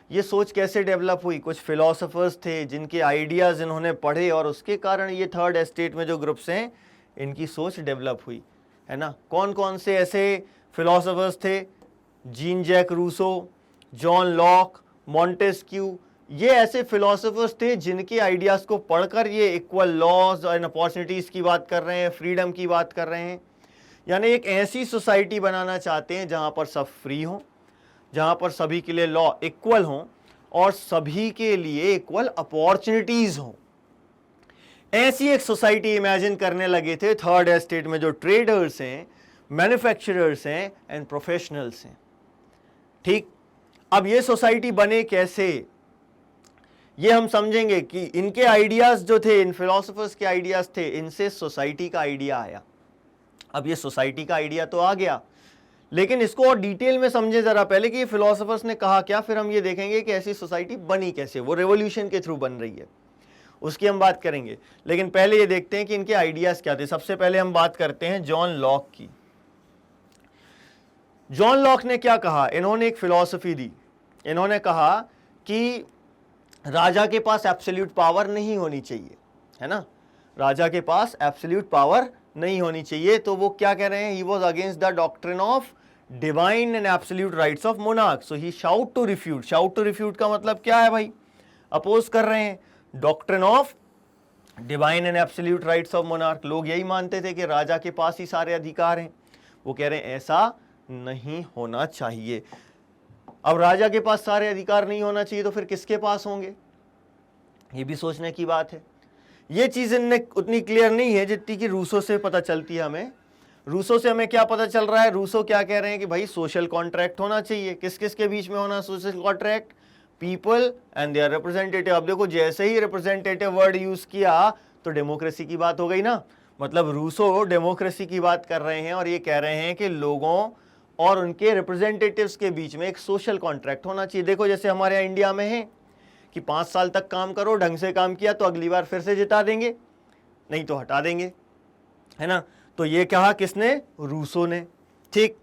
ये सोच कैसे डेवलप हुई? कुछ फिलोसोफर्स थे जिनके आइडियाज इन्होंने पढ़े और उसके कारण ये थर्ड एस्टेट में जो ग्रुप्स हैं इनकी सोच डेवलप हुई, है ना। कौन कौन से ऐसे फिलोसोफर्स थे? Jean Jacques Rousseau, John Locke, Montesquieu, ये ऐसे फिलोसोफर्स थे जिनके आइडियाज को पढ़कर ये इक्वल लॉज एंड अपॉर्चुनिटीज की बात कर रहे हैं, फ्रीडम की बात कर रहे हैं। यानी एक ऐसी सोसाइटी बनाना चाहते हैं जहां पर सब फ्री हो, जहां पर सभी के लिए लॉ इक्वल हो और सभी के लिए इक्वल अपॉर्चुनिटीज हो। ऐसी एक सोसाइटी इमेजिन करने लगे थे थर्ड एस्टेट में जो ट्रेडर्स हैं, मैन्युफैक्चरर्स हैं एंड प्रोफेशनल्स हैं, ठीक। अब ये सोसाइटी बने कैसे, ये हम समझेंगे कि इनके आइडियाज जो थे, इन फिलोसोफर्स के आइडियाज थे, इनसे सोसाइटी का आइडिया आया। अब ये सोसाइटी का आइडिया तो आ गया, लेकिन इसको और डिटेल में समझे जरा पहले कि ये फिलोसोफर्स ने कहा क्या, फिर हम ये देखेंगे कि ऐसी सोसाइटी बनी कैसे। वो रेवोल्यूशन के थ्रू बन रही है, उसकी हम बात करेंगे। लेकिन पहले ये देखते हैं कि इनके आइडियाज क्या थे। सबसे पहले हम बात करते हैं जॉन लॉक की। जॉन लॉक ने क्या कहा? इन्होंने एक फिलॉसफी दी। इन्होंने कहा कि राजा के पास एब्सोल्यूट पावर नहीं होनी चाहिए, है ना, राजा के पास एब्सोल्यूट पावर नहीं होनी चाहिए। तो वो क्या कह रहे हैं? He was against the doctrine of divine and absolute rights of monarch, so he sought to refute. Sought to refute का मतलब क्या है भाई? अपोज कर रहे हैं doctrine of divine and absolute rights of monarch. लोग यही मानते थे कि राजा के पास ही सारे अधिकार हैं। वो कह रहे हैं ऐसा नहीं होना चाहिए। अब राजा के पास सारे अधिकार नहीं होना चाहिए तो फिर किसके पास होंगे? ये भी सोचने की बात है। ये चीज इनने उतनी क्लियर नहीं है जितनी कि रूसो से पता चलती है हमें। रूसो से हमें क्या पता चल रहा है? रूसो क्या कह रहे हैं कि भाई सोशल कॉन्ट्रैक्ट होना चाहिए। किस किस के बीच में होना social contract? People and their representative. अब देखो जैसे ही रिप्रेजेंटेटिव वर्ड यूज किया तो डेमोक्रेसी की बात हो गई ना। मतलब रूसो डेमोक्रेसी की बात कर रहे हैं और ये कह रहे हैं कि लोगों और उनके रिप्रेजेंटेटिव्स के बीच में एक सोशल कॉन्ट्रैक्ट होना चाहिए। देखो जैसे हमारे यहाँ इंडिया में है कि 5 साल तक काम करो, ढंग से काम किया तो अगली बार फिर से जिता देंगे, नहीं तो हटा देंगे, है ना। तो ये कहा किसने? रूसो ने, ठीक।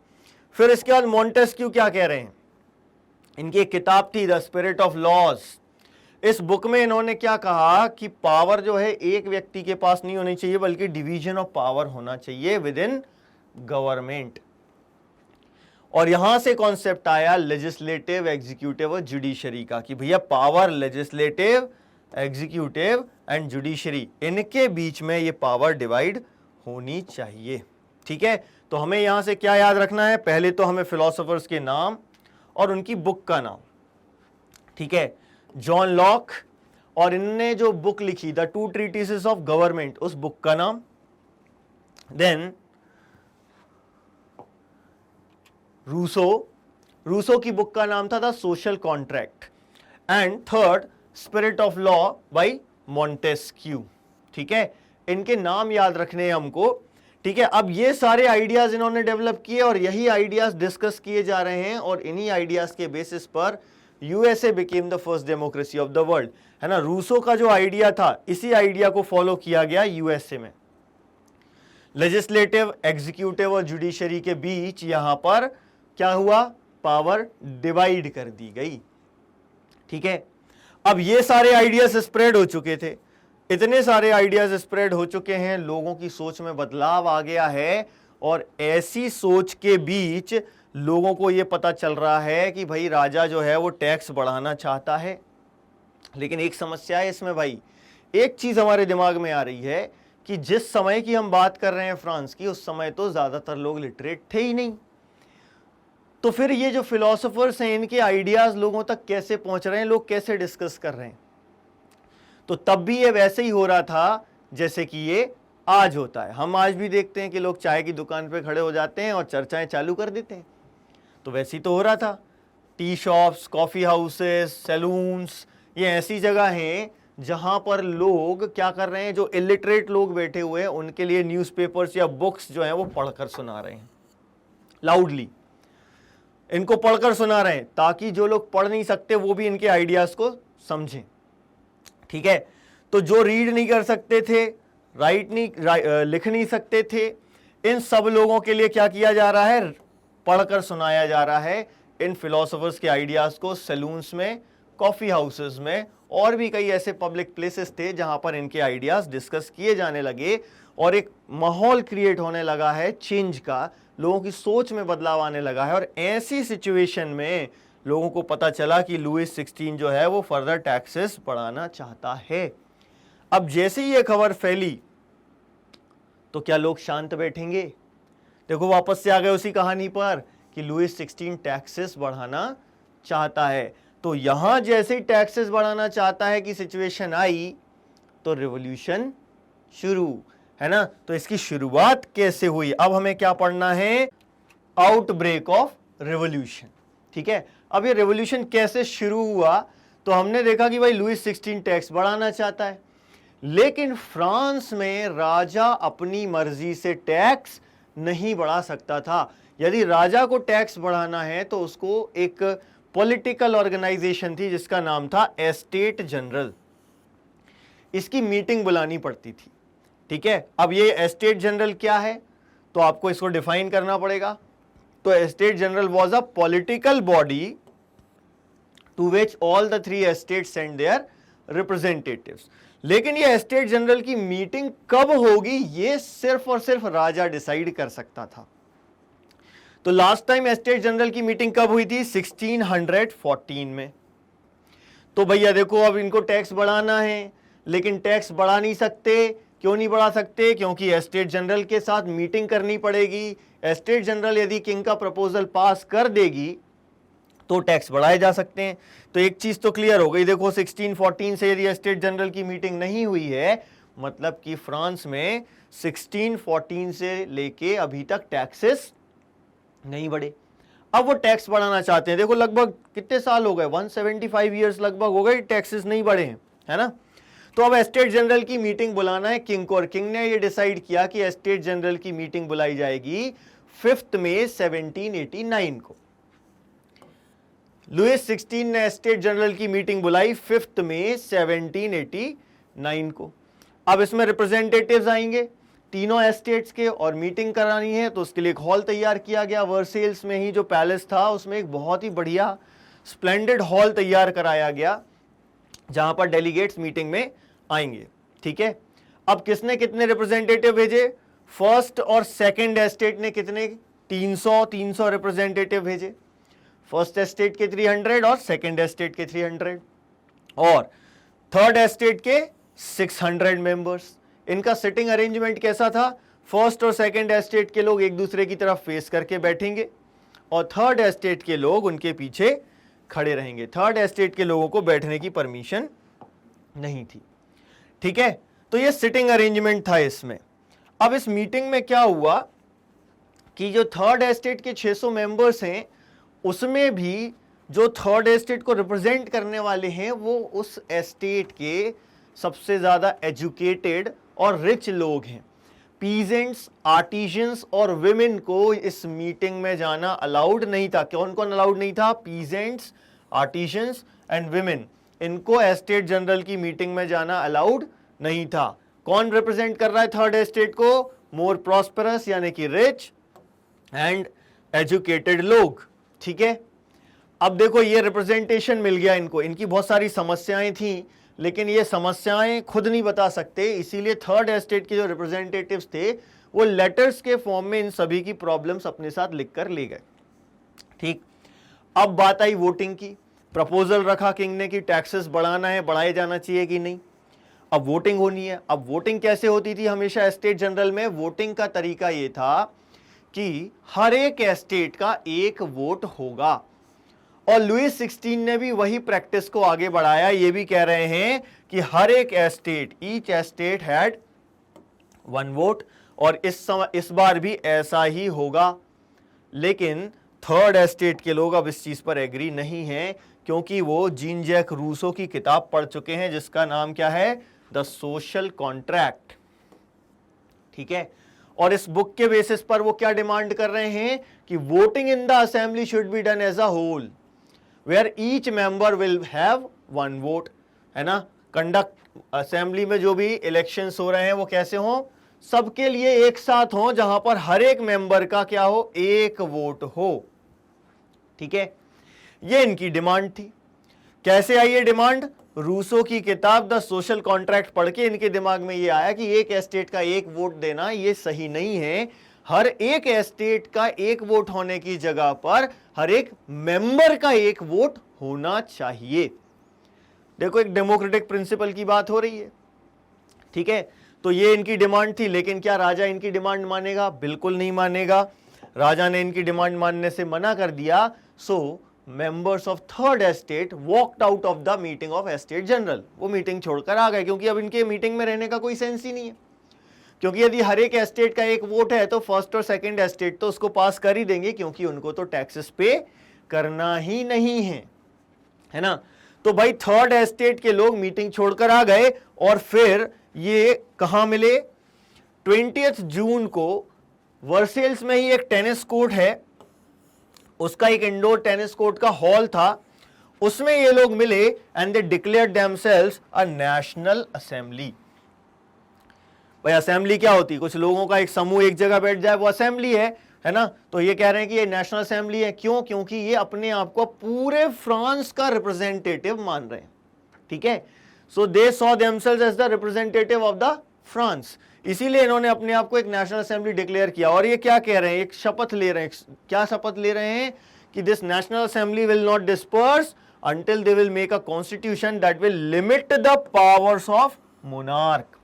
फिर इसके बाद मॉन्टेस्क्यू क्या कह रहे हैं, इनकी एक किताब थी द स्पिरिट ऑफ लॉज। इस बुक में इन्होंने क्या कहा कि पावर जो है एक व्यक्ति के पास नहीं होनी चाहिए, बल्कि डिवीजन ऑफ पावर होना चाहिए विद इन गवर्नमेंट। और यहां से कॉन्सेप्ट आया लेजिस्लेटिव, एग्जीक्यूटिव और जुडिशरी का, कि भैया power legislative, executive and judiciary, इनके बीच में ये पावर डिवाइड होनी चाहिए। ठीक है, तो हमें यहां से क्या याद रखना है, पहले तो हमें फिलोसोफर्स के नाम और उनकी बुक का नाम। ठीक है, जॉन लॉक, और इनने जो बुक लिखी द टू ट्रीटिसेस ऑफ गवर्नमेंट, उस बुक का नाम। देन रूसो की बुक का नाम था the social contract. And third spirit of law by Montesquieu. ठीक है, इनके नाम याद रखने हैं हमको। ठीक है, अब ये सारे आइडियाज इन्होंने डेवलप किए और यही आइडियाज डिस्कस किए जा रहे हैं, और इन्हीं आइडियाज के बेसिस पर USA became the first democracy of the world, है ना। रूसो का जो आइडिया था, इसी आइडिया को फॉलो किया गया यूएसए में। लेजिस्लेटिव, एग्जीक्यूटिव और जुडिशरी के बीच यहां पर क्या हुआ, पावर डिवाइड कर दी गई। ठीक है, अब ये सारे आइडियाज स्प्रेड हो चुके थे, इतने सारे आइडियाज स्प्रेड हो चुके हैं, लोगों की सोच में बदलाव आ गया है, और ऐसी सोच के बीच लोगों को यह पता चल रहा है कि भाई राजा जो है वो टैक्स बढ़ाना चाहता है। लेकिन एक समस्या है इसमें भाई, एक चीज हमारे दिमाग में आ रही है कि जिस समय की हम बात कर रहे हैं फ्रांस की, उस समय तो ज्यादातर लोग लिटरेट थे ही नहीं। तो फिर ये जो फिलोसोफर्स हैं, इनके आइडियाज लोगों तक कैसे पहुंच रहे हैं, लोग कैसे डिस्कस कर रहे हैं। तो तब भी ये वैसे ही हो रहा था जैसे कि ये आज होता है। हम आज भी देखते हैं कि लोग चाय की दुकान पे खड़े हो जाते हैं और चर्चाएं चालू कर देते हैं, तो वैसे ही तो हो रहा था। T shops, coffee houses, saloons, ये ऐसी जगह हैं जहां पर लोग क्या कर रहे हैं, जो इलिटरेट लोग बैठे हुए हैं उनके लिए न्यूज़पेपर्स या बुक्स जो हैं वो पढ़कर सुना रहे हैं, लाउडली इनको पढ़कर सुना रहे हैं, ताकि जो लोग पढ़ नहीं सकते वो भी इनके आइडियाज को समझें। ठीक है, तो जो रीड नहीं कर सकते थे, लिख नहीं सकते थे, इन सब लोगों के लिए क्या किया जा रहा है, पढ़कर सुनाया जा रहा है इन फिलोसोफर्स के आइडियाज को। सैलून्स में, कॉफी हाउसेस में और भी कई ऐसे पब्लिक प्लेसेस थे जहां पर इनके आइडियाज डिस्कस किए जाने लगे, और एक माहौल क्रिएट होने लगा है चेंज का, लोगों की सोच में बदलाव आने लगा है। और ऐसी सिचुएशन में लोगों को पता चला कि लुईस 16 जो है वो फर्दर टैक्सेस बढ़ाना चाहता है। अब जैसे ही ये खबर फैली तो क्या लोग शांत बैठेंगे? देखो वापस से आ गए उसी कहानी पर कि लुईस 16 टैक्सेस बढ़ाना चाहता है। तो यहां जैसे ही टैक्सेस बढ़ाना चाहता है कि सिचुएशन आई, तो रिवॉल्यूशन शुरू, है ना। तो इसकी शुरुआत कैसे हुई, अब हमें क्या पढ़ना है, आउटब्रेक ऑफ रिवॉल्यूशन। ठीक है, अब ये रिवॉल्यूशन कैसे शुरू हुआ, तो हमने देखा कि भाई लुईस 16 टैक्स बढ़ाना चाहता है, लेकिन फ्रांस में राजा अपनी मर्जी से टैक्स नहीं बढ़ा सकता था। यदि राजा को टैक्स बढ़ाना है तो उसको एक पॉलिटिकल ऑर्गेनाइजेशन थी जिसका नाम था एस्टेट जनरल, इसकी मीटिंग बुलानी पड़ती थी। ठीक है, अब ये एस्टेट जनरल क्या है, तो आपको इसको डिफाइन करना पड़ेगा। तो estate general was a political body to which all the 3 estates send their representatives. लेकिन ये एस्टेट जनरल की मीटिंग कब होगी, ये सिर्फ और सिर्फ राजा डिसाइड कर सकता था। तो लास्ट टाइम एस्टेट जनरल की मीटिंग कब हुई थी, 1614 में। तो भैया देखो, अब इनको टैक्स बढ़ाना है, लेकिन टैक्स बढ़ा नहीं सकते। क्यों नहीं बढ़ा सकते, क्योंकि एस्टेट जनरल के साथ मीटिंग करनी पड़ेगी। एस्टेट जनरल यदि किंग का प्रपोजल पास कर देगी तो टैक्स बढ़ाए जा सकते हैं। तो एक चीज तो क्लियर हो गई, देखो 1614 से यदि एस्टेट जनरल की मीटिंग नहीं हुई है, मतलब कि फ्रांस में 1614 से लेके अभी तक टैक्सेस नहीं बढ़े। अब वो टैक्स बढ़ाना चाहते हैं। देखो लगभग कितने साल हो गए, 175 ईयर्स लगभग हो गए, टैक्सेस नहीं बढ़े हैं, है ना। तो अब एस्टेट जनरल की मीटिंग बुलाना है किंग को, और किंग ने ये डिसाइड किया कि एस्टेट जनरल की मीटिंग बुलाई जाएगी 5 मई 1789 को। लुईस 16 ने एस्टेट जनरल की मीटिंग बुलाई 5 मई 1789 को। अब इसमें रिप्रेजेंटेटिव्स आएंगे, तीनों एस्टेट्स के और मीटिंग करानी है, तो उसके लिए एक हॉल तैयार किया गया। वर्सेल्स में ही जो पैलेस था उसमें एक बहुत ही बढ़िया स्प्लेंडेड हॉल तैयार कराया गया जहां पर डेलीगेट्स मीटिंग में आएंगे। ठीक है, अब किसने कितने रिप्रेजेंटेटिव भेजे? फर्स्ट और सेकंड एस्टेट ने कितने? 300 रिप्रेजेंटेटिव भेजे। फर्स्ट एस्टेट के 300 और सेकंड एस्टेट के 300 और थर्ड एस्टेट के 600 मेंबर्स। इनका सिटिंग अरेंजमेंट कैसा था? फर्स्ट और सेकंड एस्टेट के लोग एक दूसरे की तरफ फेस करके बैठेंगे और थर्ड एस्टेट के लोग उनके पीछे खड़े रहेंगे। थर्ड एस्टेट के लोगों को बैठने की परमिशन नहीं थी। ठीक है, तो ये सिटिंग अरेंजमेंट था इसमें। अब इस मीटिंग में क्या हुआ कि जो थर्ड एस्टेट के 600 मेंबर्स हैं उसमें भी जो थर्ड एस्टेट को रिप्रेजेंट करने वाले हैं वो उस एस्टेट के सबसे ज्यादा एजुकेटेड और रिच लोग हैं। पीजेंट्स, आर्टिजन्स और विमेन को इस मीटिंग में जाना अलाउड नहीं था। कौन कौन अलाउड नहीं था? Peasants, artisans and women. इनको एस्टेट जनरल की मीटिंग में जाना अलाउड नहीं था। कौन रिप्रेजेंट कर रहा है थर्ड एस्टेट को? मोर प्रॉस्पेरस यानी कि रिच एंड एजुकेटेड लोग। ठीक है, अब देखो ये रिप्रेजेंटेशन मिल गया इनको। इनकी बहुत सारी समस्याएं थी लेकिन ये समस्याएं खुद नहीं बता सकते, इसीलिए थर्ड एस्टेट के जो रिप्रेजेंटेटिव्स थे वो लेटर्स के फॉर्म में इन सभी की प्रॉब्लम्स अपने साथ लिखकर ले गए। ठीक, अब बात आई वोटिंग की। प्रपोजल रखा किंग ने कि टैक्सेस बढ़ाना है, बढ़ाए जाना चाहिए कि नहीं। अब वोटिंग होनी है। अब वोटिंग कैसे होती थी हमेशा एस्टेट जनरल में? वोटिंग का तरीका ये था कि हर एक एस्टेट का एक वोट होगा और लुईस 16 ने भी वही प्रैक्टिस को आगे बढ़ाया। ये भी कह रहे हैं कि हर एक estate, each estate had one vote और इस बार भी ऐसा ही होगा। लेकिन थर्ड एस्टेट के लोग अब इस चीज पर एग्री नहीं हैं क्योंकि वो जीन जैक रूसो की किताब पढ़ चुके हैं जिसका नाम क्या है? The social contract. ठीक है, और इस बुक के बेसिस पर वो क्या डिमांड कर रहे हैं कि voting in the assembly should be done as a whole where each member will have one vote. है ना, कंडक्ट असेंबली में जो भी इलेक्शंस हो रहे हैं वो कैसे हो? सबके लिए एक साथ हो, जहां पर हर एक मेंबर का क्या हो? एक वोट हो। ठीक है, ये इनकी डिमांड थी। कैसे आई ये डिमांड? रूसो की किताब द सोशल कॉन्ट्रैक्ट पढ़ के इनके दिमाग में ये आया कि एक एस्टेट का एक वोट देना ये सही नहीं है। हर एक एस्टेट का एक वोट होने की जगह पर हर एक मेंबर का एक वोट होना चाहिए। देखो, एक डेमोक्रेटिक प्रिंसिपल की बात हो रही है। ठीक है, तो ये इनकी डिमांड थी। लेकिन क्या राजा इनकी डिमांड मानेगा? बिल्कुल नहीं मानेगा। राजा ने इनकी डिमांड मानने से मना कर दिया। So members of third estate walked out of the meeting of estate general. वो मीटिंग छोड़कर आ गए क्योंकि अब इनके मीटिंग में रहने का कोई सेंस ही नहीं है। क्योंकि यदि हर एक एस्टेट का एक वोट है तो फर्स्ट और सेकंड एस्टेट तो उसको पास कर ही देंगे क्योंकि उनको तो टैक्सेस पे करना ही नहीं है ना। तो भाई थर्ड एस्टेट के लोग मीटिंग छोड़कर आ गए और फिर ये कहां मिले? 20 जून को वर्सेल्स में ही एक टेनिस कोर्ट है, उसका एक इंडोर टेनिस कोर्ट का हॉल था, उसमें ये लोग मिले and they declared themselves a national assembly. भाई असेंबली क्या होती? कुछ लोगों का एक समूह एक जगह बैठ जाए, वो असेंबली है ना। तो ये कह रहे हैं कि ये नेशनल असेंबली है। क्यों? क्योंकि ये अपने आप को पूरे फ्रांस का रिप्रेजेंटेटिव मान रहे हैं। ठीक है, so they saw themselves as the representative of the France. इसीलिए इन्होंने अपने आप को एक नेशनल असेंबली डिक्लेयर किया। और ये क्या कह रहे हैं? एक शपथ ले रहे हैं। क्या शपथ ले रहे हैं? कि this national assembly will not disperse until they will make a constitution that will limit the powers of monarch।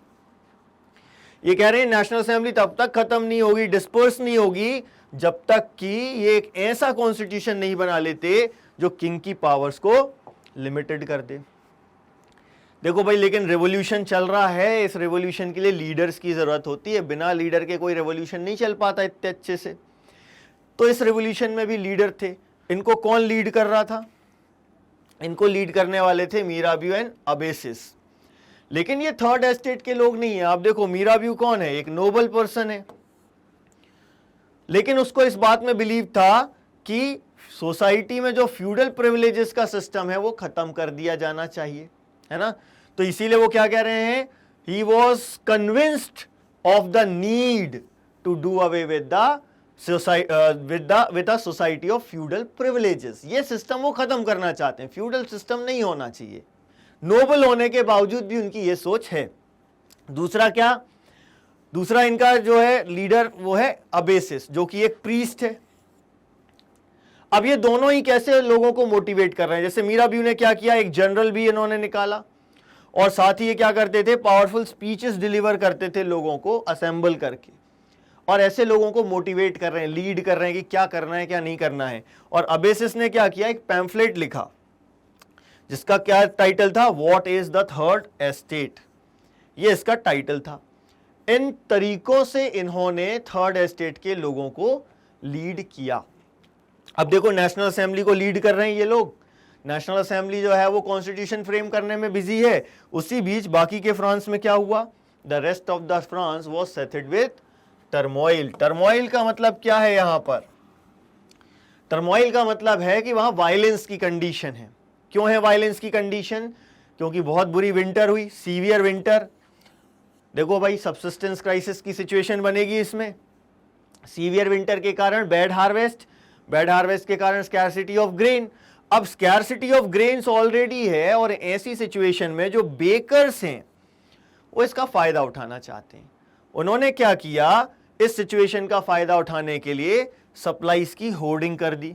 ये कह रहे हैं नेशनल असेंबली तब तक खत्म नहीं होगी, डिस्पर्स नहीं होगी, जब तक कि ये एक ऐसा कॉन्स्टिट्यूशन नहीं बना लेते जो किंग की पावर्स को लिमिटेड कर दे। देखो भाई, लेकिन रेवोल्यूशन चल रहा है, इस रेवोल्यूशन के लिए लीडर्स की जरूरत होती है। बिना लीडर के कोई रेवोल्यूशन नहीं चल पाता इतने अच्छे से। तो इस रेवोल्यूशन में भी लीडर थे। इनको कौन लीड कर रहा था? इनको लीड करने वाले थे मीराबियो एंड अबेसिस। लेकिन ये थर्ड एस्टेट के लोग नहीं है। आप देखो, मीराबियो कौन है? एक नोबल पर्सन है, लेकिन उसको इस बात में बिलीव था कि सोसाइटी में जो फ्यूडल प्रिविलेजेस का सिस्टम है वो खत्म कर दिया जाना चाहिए, है ना। तो इसीलिए वो क्या कह रहे हैं? He was convinced of the need to do away with the society of feudal privileges. ये सिस्टम वो खत्म करना चाहते हैं, फ्यूडल सिस्टम नहीं होना चाहिए। नोबल होने के बावजूद भी उनकी ये सोच है। दूसरा क्या, दूसरा इनका जो है लीडर वो है अबेसिस, जो कि एक प्रीस्ट है। अब ये दोनों ही कैसे लोगों को मोटिवेट कर रहे हैं, जैसे मीराबियो ने क्या किया, एक जनरल भी इन्होंने निकाला और साथ ही ये क्या करते थे, पावरफुल स्पीचेस डिलीवर करते थे लोगों को असेंबल करके, और ऐसे लोगों को मोटिवेट कर रहे हैं, लीड कर रहे हैं कि क्या करना है क्या नहीं करना है। और अबेसिस ने क्या किया, एक पैम्फलेट लिखा जिसका क्या टाइटल था, what is the third estate, ये इसका टाइटल था। इन तरीकों से इन्होंने थर्ड एस्टेट के लोगों को लीड किया। अब देखो नेशनल असेंबली को लीड कर रहे हैं ये लोग, नेशनल असेंबली जो है वो कॉन्स्टिट्यूशन फ्रेम करने में बिजी है। उसी बीच बाकी के फ्रांस में क्या हुआ, the rest of the France was settled with turmoil. Turmoil का मतलब क्या है, यहां पर टर्मोइल का मतलब है कि वहां वायलेंस की कंडीशन है। क्यों है वायलेंस की कंडीशन, क्योंकि बहुत बुरी विंटर हुई, सीवियर विंटर। देखो भाई सबसिस्टेंस क्राइसिस की सिचुएशन बनेगी इसमें, सीवियर विंटर के कारण बैड हार्वेस्ट, बैड हार्वेस्ट के कारण स्कैरसिटी ऑफ ग्रेन। अब स्कैरसिटी ऑफ ग्रेन्स ऑलरेडी है, और ऐसी सिचुएशन में जो बेकर्स हैं वो इसका फायदा उठाना चाहते हैं। उन्होंने क्या किया, इस सिचुएशन का फायदा उठाने के लिए सप्लाईज की होर्डिंग कर दी।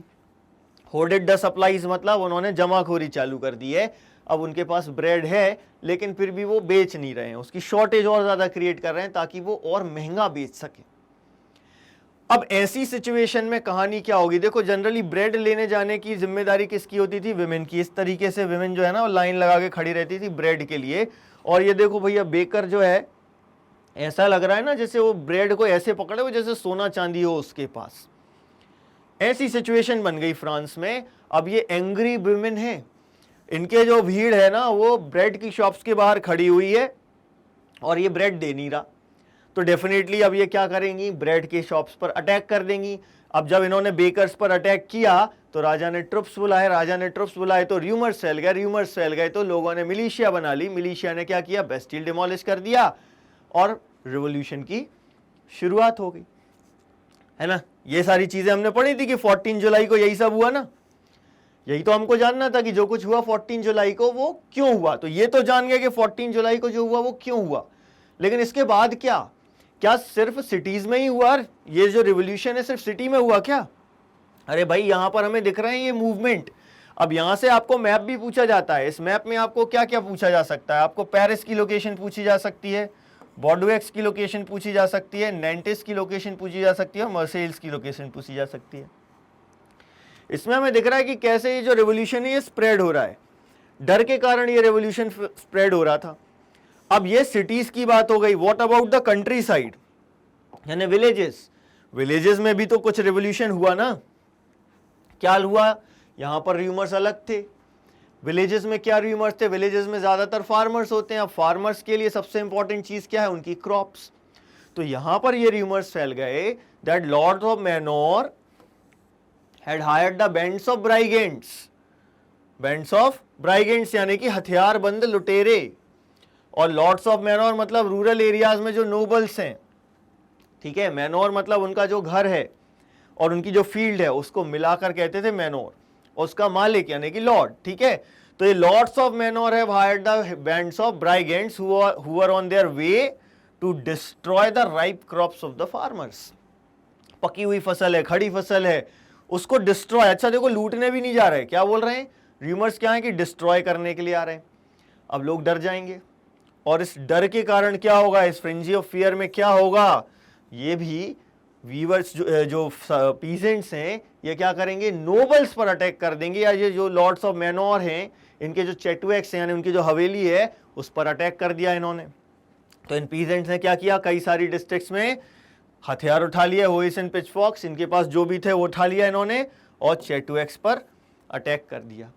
होर्डेड द सप्लाईज मतलब उन्होंने जमाखोरी चालू कर दी है। अब उनके पास ब्रेड है लेकिन फिर भी वो बेच नहीं रहे हैं, उसकी शॉर्टेज और ज्यादा क्रिएट कर रहे हैं ताकि वो और महंगा बेच सके। अब ऐसी सिचुएशन में कहानी क्या होगी, देखो जनरली ब्रेड लेने जाने की जिम्मेदारी किसकी होती थी, विमेन की। इस तरीके से विमेन जो है ना वो लाइन लगा के खड़ी रहती थी ब्रेड के लिए। और ये देखो भैया बेकर जो है, ऐसा लग रहा है ना जैसे वो ब्रेड को ऐसे पकड़े हो जैसे सोना चांदी हो उसके पास। ऐसी सिचुएशन बन गई फ्रांस में। अब ये एंग्री विमेन है, इनके जो भीड़ है ना वो ब्रेड की शॉप्स के बाहर खड़ी हुई है और ये ब्रेड दे नहीं रहा, तो डेफिनेटली अब ये क्या करेंगी, ब्रेड के शॉप्स पर अटैक कर देंगी। अब जब इन्होंने बेकर्स पर अटैक किया तो राजा ने ट्रुप्स बुलाए, राजा ने ट्रुप्स बुलाए तो र्यूमर्स फैल गए, र्यूमर्स फैल गए तो लोगों ने मिलिशिया बना ली। मिलिशिया ने क्या किया, बेस्टिल डिमोलिश कर दिया और रिवॉल्यूशन की शुरुआत हो गई, है ना। ये सारी चीजें हमने पढ़ी थी कि 14 जुलाई को यही सब हुआ ना। यही तो हमको जानना था कि जो कुछ हुआ 14 जुलाई को वो क्यों हुआ। तो ये तो जान गए कि 14 जुलाई को जो हुआ वो क्यों हुआ, लेकिन इसके बाद क्या सिर्फ सिटीज में ही हुआ? ये जो रिवॉल्यूशन है सिर्फ सिटी में हुआ क्या? अरे भाई यहां पर हमें दिख रहे हैं ये मूवमेंट। अब यहां से आपको मैप भी पूछा जाता है, इस मैप में आपको क्या क्या पूछा जा सकता है, आपको पेरिस की लोकेशन पूछी जा सकती है, बॉर्डोएक्स की लोकेशन पूछी जा सकती है, नेंटिस की लोकेशन पूछी जा सकती है और मार्सेल्स की लोकेशन पूछी जा सकती है। इसमें हमें दिख रहा है कि कैसे ये जो रेवोल्यूशन है ये स्प्रेड हो रहा है, डर के कारण ये रेवोल्यूशन स्प्रेड हो रहा था। अब ये सिटीज की बात हो गई। What about the country side, यानी विलेजेस? विलेजेस में भी तो कुछ रेवोल्यूशन हुआ ना। क्या हुआ, यहां पर र्यूमर्स अलग थे। विलेजेस में क्या र्यूमर्स थे, विलेजेस में ज्यादातर फार्मर्स होते हैं। अब फार्मर्स के लिए सबसे इंपॉर्टेंट चीज क्या है, उनकी क्रॉप्स। तो यहां पर ये र्यूमर्स फैल गए that lords of manor had hired the bands of brigands, bands of brigands यानी कि हथियारबंद लुटेरे। और लॉर्ड्स ऑफ मैनोर मतलब रूरल एरियाज में जो नोबल्स हैं, ठीक है। मैनोर मतलब उनका जो घर है और उनकी जो फील्ड है उसको मिलाकर कहते थे मैनोर, और उसका मालिक यानी कि लॉर्ड, ठीक है। तो ये lords of manor have hired the bands of brigands who are on their way to destroy the ripe crops of the farmers. पकी हुई फसल है, खड़ी फसल है, उसको डिस्ट्रॉय, अच्छा देखो लूटने भी नहीं जा रहे, क्या बोल रहे हैं र्यूमर्स, क्या है कि डिस्ट्रॉय करने के लिए आ रहे हैं। अब लोग डर जाएंगे और इस डर के कारण क्या होगा, इस फ्रेंजी ऑफ फियर में क्या होगा, ये भी वीवर्स जो पीजेंट्स हैं ये क्या करेंगे, नोबल्स पर अटैक कर देंगे, या ये जो लॉर्ड्स ऑफ मैनोर हैं इनके जो चेटुएक्स हैं यानी उनकी जो हवेली है उस पर अटैक कर दिया इन्होंने। तो इन पीजेंट्स ने क्या किया, कई सारी डिस्ट्रिक्ट्स में हथियार उठा लिया, होइस एंड पिचफॉक्स, इनके पास जो भी थे वो उठा लिया इन्होंने और चेटुएक्स पर अटैक कर दिया।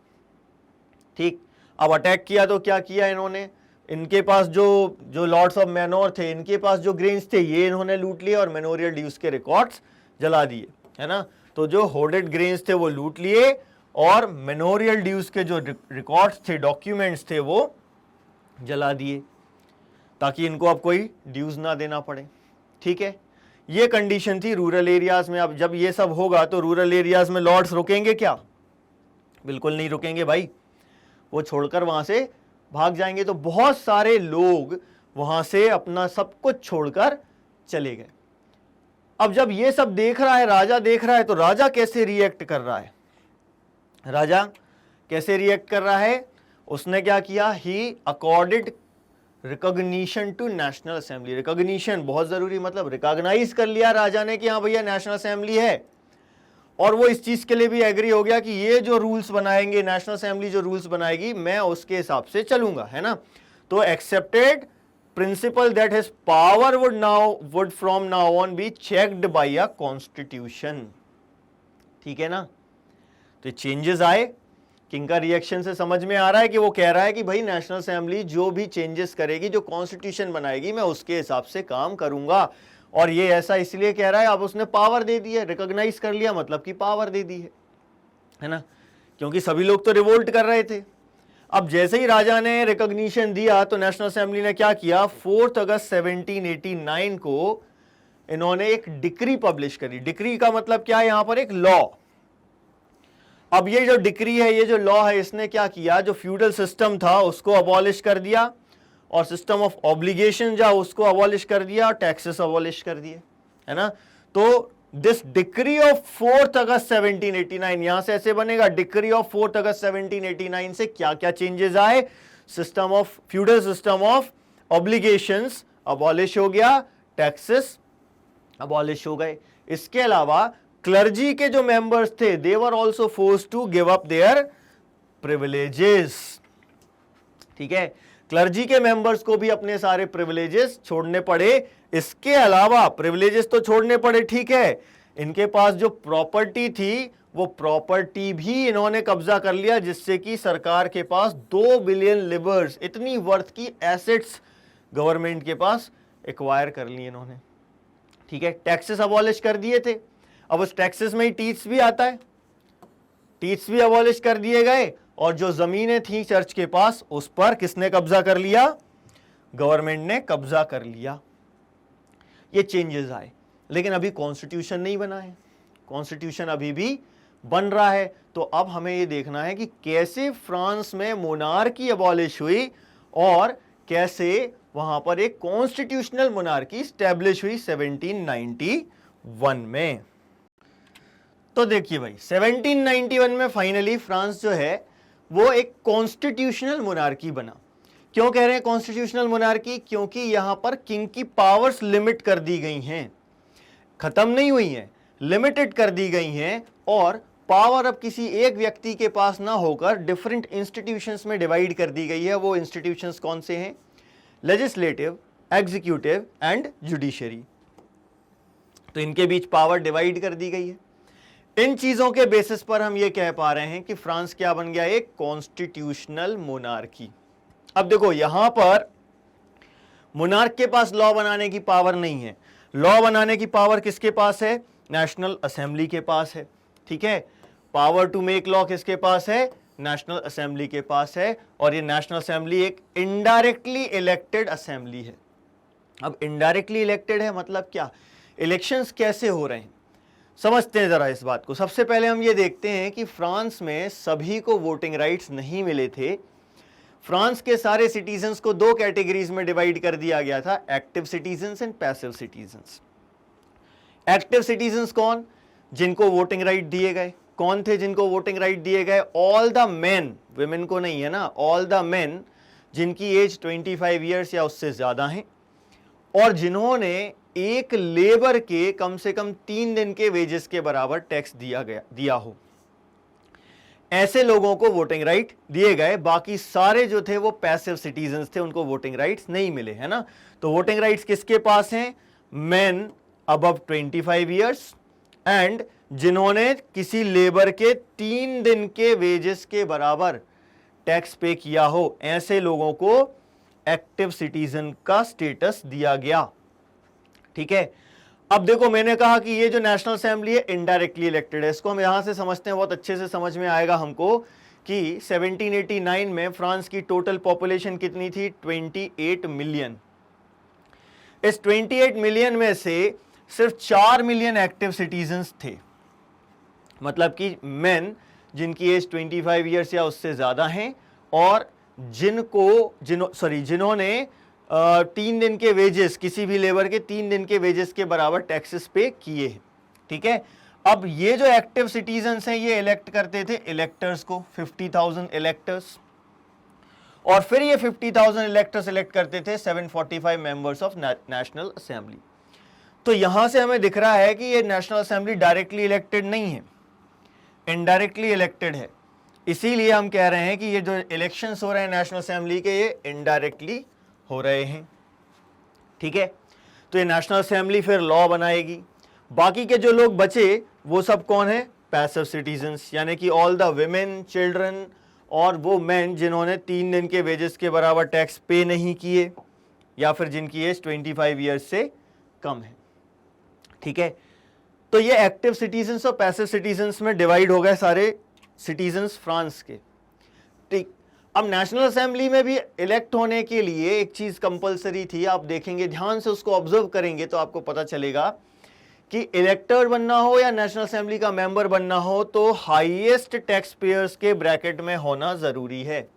ठीक, अब अटैक किया तो क्या किया इन्होंने, इनके पास जो लॉर्ड्स ऑफ मैनोर थे इनके पास जो ग्रेन्स थे ये इन्होंने लूट लिए और मैनोरियल ड्यूज के रिकॉर्ड्स जला दिए, है ना। तो जो होर्डेड ग्रेन्स थे वो लूट लिए और मैनोरियल ड्यूज के जो रिकॉर्ड्स थे, डॉक्यूमेंट्स थे वो जला दिए ताकि इनको अब कोई ड्यूज ना देना पड़े। ठीक है, ये कंडीशन थी रूरल एरियाज में। अब जब ये सब होगा तो रूरल एरियाज में लॉर्ड्स रुकेंगे क्या? बिल्कुल नहीं रुकेंगे भाई, वो छोड़कर वहां से भाग जाएंगे। तो बहुत सारे लोग वहां से अपना सब कुछ छोड़कर चले गए। अब जब ये सब देख रहा है, राजा देख रहा है, तो राजा कैसे रिएक्ट कर रहा है? राजा कैसे रिएक्ट कर रहा है? उसने क्या किया? He accorded recognition to national assembly. Recognition बहुत जरूरी, मतलब रिकॉग्नाइज कर लिया राजा ने कि हाँ भैया नेशनल असेंबली है, और वो इस चीज के लिए भी एग्री हो गया कि ये जो रूल्स बनाएंगे, नेशनल असेंबली जो रूल्स बनाएगी, मैं उसके हिसाब से चलूंगा, है ना। तो accepted principal that his power wood from now on be checked by a constitution. ठीक है ना। तो चेंजेस आए। किंग का रिएक्शन से समझ में आ रहा है कि वो कह रहा है कि भाई नेशनल असेंबली जो भी चेंजेस करेगी, जो कॉन्स्टिट्यूशन बनाएगी, मैं उसके हिसाब से काम करूंगा। और ये ऐसा इसलिए कह रहा है, अब उसने पावर दे दी है, रिकॉग्नाइज कर लिया, मतलब कि पावर दे दी है ना, क्योंकि सभी लोग तो रिवोल्ट कर रहे थे। अब जैसे ही राजा ने रिकॉग्निशन दिया तो नेशनल असेंबली ने क्या किया? 4 अगस्त 1789 को इन्होंने एक डिक्री पब्लिश करी। डिक्री का मतलब क्या है? यहां पर एक लॉ। अब ये जो डिक्री है, ये जो लॉ है, इसने क्या किया? जो फ्यूडल सिस्टम था उसको अबॉलिश कर दिया, और सिस्टम ऑफ ऑब्लिगेशन जो उसको अबॉलिश कर दिया, और टैक्सेस अबॉलिश कर दिए, है ना। तो दिस डिक्री ऑफ 4 अगस्त 1789, यहां से ऐसे बनेगा, डिक्री ऑफ 4 अगस्त 1789 से क्या क्या चेंजेस आए? System of feudal system of obligations abolish हो गया, टैक्सेस अबॉलिश हो गए। इसके अलावा क्लर्जी के जो मेंबर्स थे, they were also forced to give up their privileges. ठीक है, क्लर्जी के मेंबर्स को भी अपने सारे प्रिविलेजेस छोड़ने पड़े। इसके अलावा प्रिविलेजेस तो छोड़ने पड़े, ठीक है, इनके पास जो प्रॉपर्टी थी वो प्रॉपर्टी भी इन्होंने कब्जा कर लिया, जिससे कि सरकार के पास 2 बिलियन लिबर्स, इतनी वर्थ की एसेट्स गवर्नमेंट के पास एक्वायर कर ली इन्होंने। ठीक है, टैक्सेस अबॉलिश कर दिए थे। अब उस टैक्सेस में ही टीट्स भी आता है, टीट्स भी अबॉलिश कर दिए गए, और जो जमीनें थी चर्च के पास, उस पर किसने कब्जा कर लिया? गवर्नमेंट ने कब्जा कर लिया। ये चेंजेस आए, लेकिन अभी कॉन्स्टिट्यूशन नहीं बना है, कॉन्स्टिट्यूशन अभी भी बन रहा है। तो अब हमें ये देखना है कि कैसे फ्रांस में मोनार्की अबॉलिश हुई और कैसे वहां पर एक कॉन्स्टिट्यूशनल मोनार्की स्टैब्लिश हुई 1791 में। तो देखिए भाई, 1791 में फाइनली फ्रांस जो है वो एक कॉन्स्टिट्यूशनल मोनार्की बना। क्यों कह रहे हैं कॉन्स्टिट्यूशनल मोनार्की? क्योंकि यहां पर किंग की पावर्स लिमिट कर दी गई हैं, खत्म नहीं हुई हैं, लिमिटेड कर दी गई हैं, और पावर अब किसी एक व्यक्ति के पास ना होकर डिफरेंट इंस्टीट्यूशंस में डिवाइड कर दी गई है। वो इंस्टीट्यूशंस कौन से हैं? Legislative, executive and judiciary. तो इनके बीच पावर डिवाइड कर दी गई है। इन चीजों के बेसिस पर हम ये कह पा रहे हैं कि फ्रांस क्या बन गया? एक कॉन्स्टिट्यूशनल मोनार्की। अब देखो, यहां पर मोनार्क के पास लॉ बनाने की पावर नहीं है। लॉ बनाने की पावर किसके पास है? नेशनल असेंबली के पास है। ठीक है, पावर टू मेक लॉ किसके पास है? नेशनल असेंबली के पास है। और ये नेशनल असेंबली एक इनडायरेक्टली इलेक्टेड असेंबली है। अब इनडायरेक्टली इलेक्टेड है मतलब क्या? इलेक्शंस कैसे हो रहे हैं समझते हैं जरा इस बात को। सबसे पहले हम ये देखते हैं कि फ्रांस में सभी को वोटिंग राइट्स नहीं मिले थे। फ्रांस के सारे सिटीजन्स को 2 कैटेगरीज में डिवाइड कर दिया गया था, active citizens and passive citizens. Active citizens कौन? जिनको वोटिंग राइट दिए गए। कौन थे जिनको वोटिंग राइट दिए गए? ऑल द मेन, विमेन को नहीं है ना, ऑल द मेन जिनकी एज 25 ईयर्स या उससे ज्यादा है, और जिन्होंने एक लेबर के कम से कम 3 दिन के वेजेस के बराबर टैक्स दिया हो, ऐसे लोगों को वोटिंग राइट दिए गए। बाकी सारे जो थे वो पैसिव सिटीजन्स थे, उनको वोटिंग राइट्स नहीं मिले, है ना। तो वोटिंग राइट्स किसके पास हैं? मेन अबव 25 ईयर्स एंड जिन्होंने किसी लेबर के 3 दिन के वेजेस के बराबर टैक्स पे किया हो, ऐसे लोगों को एक्टिव सिटीजन का स्टेटस दिया गया। ठीक है, अब देखो, मैंने कहा कि ये जो नेशनल असेंबली है इनडायरेक्टली इलेक्टेड है। इसको हम यहां से समझते हैं, बहुत अच्छे से समझ में आएगा हमको कि 1789 में फ्रांस की टोटल पॉपुलेशन कितनी थी? 28 मिलियन। इस 28 मिलियन में से सिर्फ 4 मिलियन एक्टिव सिटीजन्स थे, मतलब कि मेन जिनकी एज 25 ईयर्स या उससे ज्यादा हैं और जिन्होंने 3 दिन के वेजेस, किसी भी लेबर के 3 दिन के वेजेस के बराबर टैक्सेस पे किए हैं। ठीक है, अब ये जो एक्टिव सिटीजन्स हैं ये इलेक्ट करते थे इलेक्टर्स को, 50,000 इलेक्टर्स, और फिर ये 50,000 इलेक्टर्स इलेक्ट करते थे 745 मेंबर्स ऑफ नेशनल असेंबली। तो यहां से हमें दिख रहा है कि ये नेशनल असेंबली डायरेक्टली इलेक्टेड नहीं है, इनडायरेक्टली इलेक्टेड है। इसीलिए हम कह रहे हैं कि ये जो इलेक्शंस हो रहे हैं नेशनल असेंबली के, ये इनडायरेक्टली हो रहे हैं। ठीक है, तो ये नेशनल असेंबली फिर लॉ बनाएगी। बाकी के जो लोग बचे वो सब कौन है? पैसिव सिटीजन्स, यानी कि ऑल द विमेन, चिल्ड्रन और वो मैन जिन्होंने 3 दिन के वेजेस के बराबर टैक्स पे नहीं किए या फिर जिनकी एज 25 ईयर्स से कम है। ठीक है, तो ये एक्टिव सिटीजन्स और पैसिव सिटीजन्स में डिवाइड हो गए सारे सिटीजन्स फ्रांस के। ठीक, अब नेशनल असेंबली में भी इलेक्ट होने के लिए एक चीज कंपलसरी थी, आप देखेंगे ध्यान से, उसको ऑब्जर्व करेंगे तो आपको पता चलेगा कि इलेक्टर बनना हो या नेशनल असेंबली का मेंबर बनना हो तो हाईएस्ट टैक्स पेयर्स के ब्रैकेट में होना जरूरी है।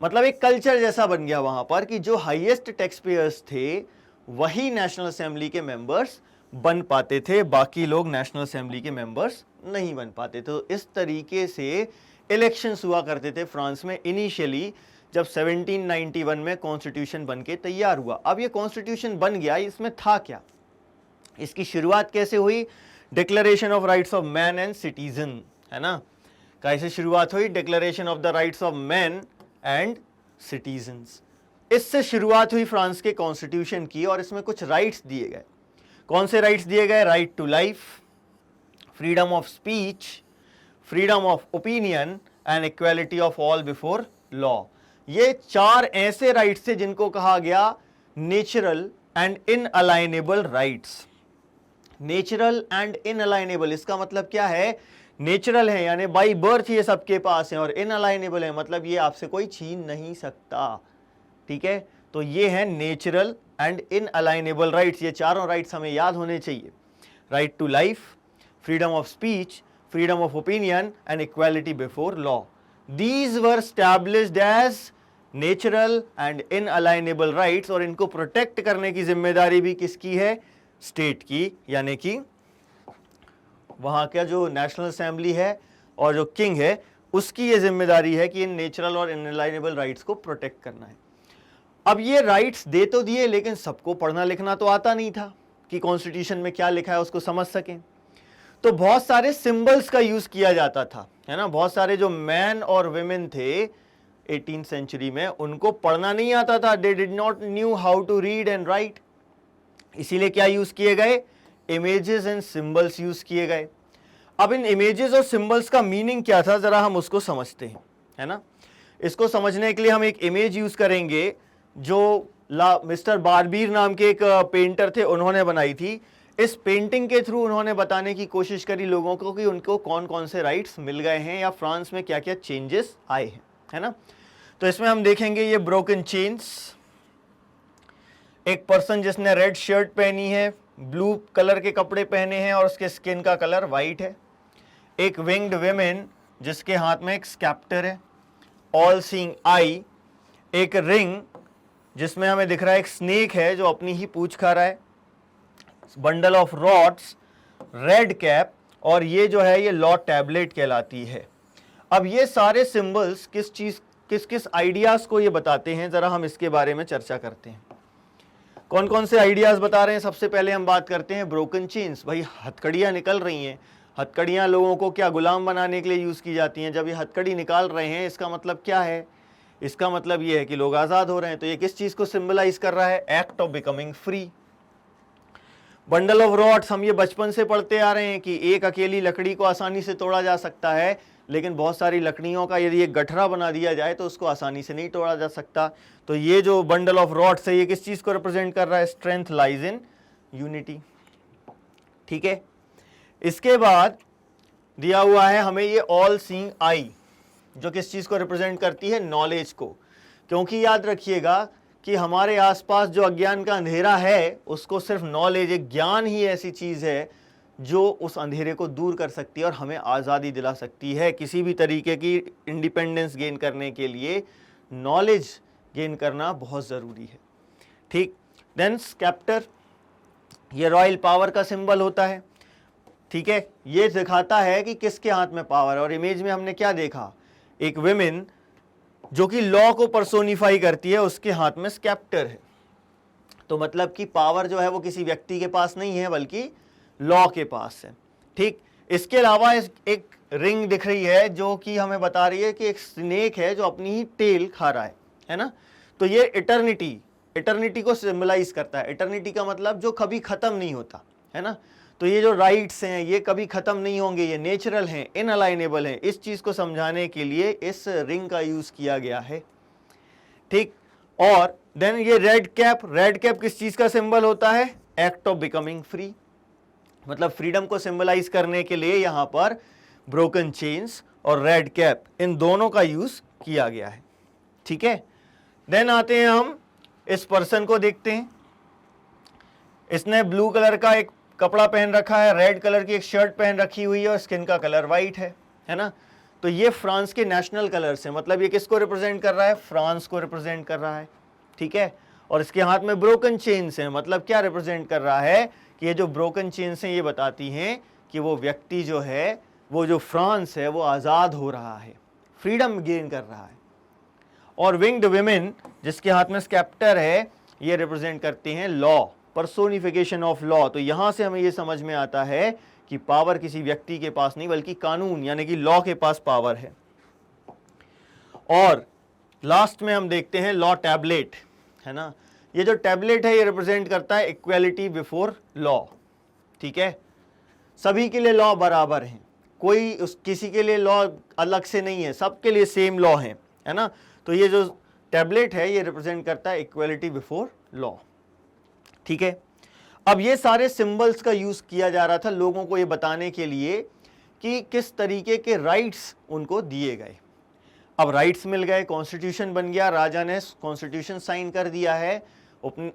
मतलब एक कल्चर जैसा बन गया वहां पर कि जो हाईएस्ट टैक्स पेयर्स थे वही नेशनल असेंबली के मेंबर्स बन पाते थे, बाकी लोग नेशनल असेंबली के मेंबर्स नहीं बन पाते। तो इस तरीके से इलेक्शंस हुआ करते थे फ्रांस में इनिशियली, जब 1791 में कॉन्स्टिट्यूशन बन के तैयार हुआ। अब ये कॉन्स्टिट्यूशन बन गया, इसमें था क्या, इसकी शुरुआत कैसे हुई? Declaration of rights of man and citizen, है ना। कैसे शुरुआत हुई? Declaration of the rights of man and citizens, इससे शुरुआत हुई फ्रांस के कॉन्स्टिट्यूशन की। और इसमें कुछ राइट्स दिए गए। कौन से राइट्स दिए गए? Right to life, freedom of speech, freedom of opinion and equality of all before law. ये 4 ऐसे राइट्स थे जिनको कहा गया natural and inalienable rights. Natural and inalienable, इसका मतलब क्या है? नेचुरल है यानी बाय बर्थ ये सबके पास है, और इनअलाइनेबल है मतलब ये आपसे कोई छीन नहीं सकता। ठीक है, तो ये है नेचुरल एंड इनअलाइनेबल राइट्स। ये चारों राइट्स हमें याद होने चाहिए। Right to life, freedom of speech, freedom of opinion and equality before law. These were established as natural and inalienable rights, और इनको प्रोटेक्ट करने की जिम्मेदारी भी किसकी है? स्टेट की, यानी कि वहां का जो नेशनल असेंबली है और जो किंग है उसकी ये जिम्मेदारी है कि इन नेचुरल और इनअलाइनेबल राइट्स को प्रोटेक्ट करना है। अब ये राइट्स दे तो दिए, लेकिन सबको पढ़ना लिखना तो आता नहीं था कि कॉन्स्टिट्यूशन में क्या लिखा है उसको समझ सकें। तो बहुत सारे सिंबल्स का यूज किया जाता था, है ना। बहुत सारे जो मैन और विमेन थे 18th सेंचुरी में, उनको पढ़ना नहीं आता था। They did not knew how to read and write. इसीलिए क्या यूज किए गए? इमेजेस एंड सिंबल्स यूज किए गए। अब इन इमेजेस और सिंबल्स का मीनिंग क्या था, जरा हम उसको समझते हैं, है ना। इसको समझने के लिए हम एक इमेज यूज करेंगे जो मिस्टर बारबीर नाम के एक पेंटर थे, उन्होंने बनाई थी। इस पेंटिंग के थ्रू उन्होंने बताने की कोशिश करी लोगों को कि उनको कौन कौन से राइट्स मिल गए हैं या फ्रांस में क्या क्या चेंजेस आए हैं, है ना। तो इसमें हम देखेंगे ये ब्रोकन चेन्स, एक पर्सन जिसने रेड शर्ट पहनी है, ब्लू कलर के कपड़े पहने हैं और उसके स्किन का कलर वाइट है। एक विंग्ड विमेन जिसके हाथ में एक स्कैप्टर है, ऑल सीइंग आई, एक रिंग जिसमें हमें दिख रहा है एक स्नेक है जो अपनी ही पूंछ खा रहा है, bundle of rods, red cap, और ये जो है ये लॉ टैबलेट कहलाती है। अब ये सारे सिंबल्स किस चीज, किस किस आइडियाज को ये बताते हैं, जरा हम इसके बारे में चर्चा करते हैं। कौन कौन से आइडियाज बता रहे हैं? सबसे पहले हम बात करते हैं ब्रोकन चेन्स। भाई हथकड़ियां निकल रही हैं। हथकड़ियां लोगों को क्या गुलाम बनाने के लिए यूज की जाती हैं। जब ये हथकड़ी निकाल रहे हैं इसका मतलब क्या है? इसका मतलब ये है कि लोग आजाद हो रहे हैं। तो ये किस चीज को सिंबलाइज कर रहा है? Act of becoming free. Bundle of rods, हम ये बचपन से पढ़ते आ रहे हैं कि एक अकेली लकड़ी को आसानी से तोड़ा जा सकता है, लेकिन बहुत सारी लकड़ियों का यदि एक गठरा बना दिया जाए तो उसको आसानी से नहीं तोड़ा जा सकता। तो ये जो बंडल ऑफ रॉड्स है ये किस चीज को रिप्रेजेंट कर रहा है? Strength lies in unity. ठीक है, इसके बाद दिया हुआ है हमें ये ऑल सीइंग आई, जो किस चीज को रिप्रेजेंट करती है? नॉलेज को। क्योंकि याद रखिएगा कि हमारे आसपास जो अज्ञान का अंधेरा है उसको सिर्फ नॉलेज, एक ज्ञान ही ऐसी चीज है जो उस अंधेरे को दूर कर सकती है और हमें आज़ादी दिला सकती है। किसी भी तरीके की इंडिपेंडेंस गेन करने के लिए नॉलेज गेन करना बहुत ज़रूरी है। ठीक, देन स्केप्टर, ये रॉयल पावर का सिंबल होता है। ठीक है, ये दिखाता है कि किसके हाथ में पावर है। और इमेज में हमने क्या देखा, एक विमेन जो कि लॉ को पर्सोनिफाई करती है, उसके हाथ में स्केप्टर है। तो मतलब कि पावर जो है वो किसी व्यक्ति के पास नहीं है बल्कि लॉ के पास है। ठीक, इसके अलावा एक रिंग दिख रही है जो कि हमें बता रही है कि एक स्नेक है जो अपनी ही टेल खा रहा है ना। तो ये इटर्निटी को सिंबलाइज करता है। इटर्निटी का मतलब जो कभी खत्म नहीं होता, है ना। तो ये जो राइट्स हैं ये कभी खत्म नहीं होंगे, ये नेचुरल हैं, इनअलाइनेबल हैं। इस चीज को समझाने के लिए इस रिंग का यूज किया गया है। ठीक, और देन ये रेड कैप किस चीज का सिंबल होता है, एक्ट ऑफ बिकमिंग फ्री, मतलब फ्रीडम को सिंबलाइज करने के लिए यहां पर ब्रोकन चेन्स और रेड कैप, इन दोनों का यूज किया गया है। ठीक है, देन आते हैं हम इस पर्सन को देखते हैं। इसने ब्लू कलर का एक कपड़ा पहन रखा है, रेड कलर की एक शर्ट पहन रखी हुई है और स्किन का कलर वाइट है ना। तो ये फ्रांस के नेशनल कलर्स हैं, मतलब ये किसको रिप्रेजेंट कर रहा है, फ्रांस को रिप्रेजेंट कर रहा है। ठीक है, और इसके हाथ में ब्रोकन चेन्स हैं, मतलब क्या रिप्रेजेंट कर रहा है कि ये जो ब्रोकन चेन्स हैं ये बताती हैं कि वो व्यक्ति जो है, वो जो फ्रांस है वो आज़ाद हो रहा है, फ्रीडम गेन कर रहा है। और विंग्ड विमेन जिसके हाथ में स्केप्टर है, ये रिप्रेजेंट करते हैं लॉ, पर्सोनिफिकेशन ऑफ लॉ। तो यहां से हमें ये समझ में आता है कि पावर किसी व्यक्ति के पास नहीं बल्कि कानून यानी कि लॉ के पास पावर है। और लास्ट में हम देखते हैं लॉ टैबलेट, है ना। ये जो टैबलेट है ये रिप्रेजेंट करता है इक्वालिटी बिफोर लॉ। ठीक है, सभी के लिए लॉ बराबर हैं, कोई किसी के लिए लॉ अलग से नहीं है, सबके लिए सेम लॉ है ना। तो ये जो टैबलेट है ये रिप्रेजेंट करता है इक्वालिटी बिफोर लॉ। ठीक है, अब ये सारे सिंबल्स का यूज किया जा रहा था लोगों को ये बताने के लिए कि किस तरीके के राइट्स उनको दिए गए। अब राइट्स मिल गए, कॉन्स्टिट्यूशन बन गया, राजा ने कॉन्स्टिट्यूशन साइन कर दिया है,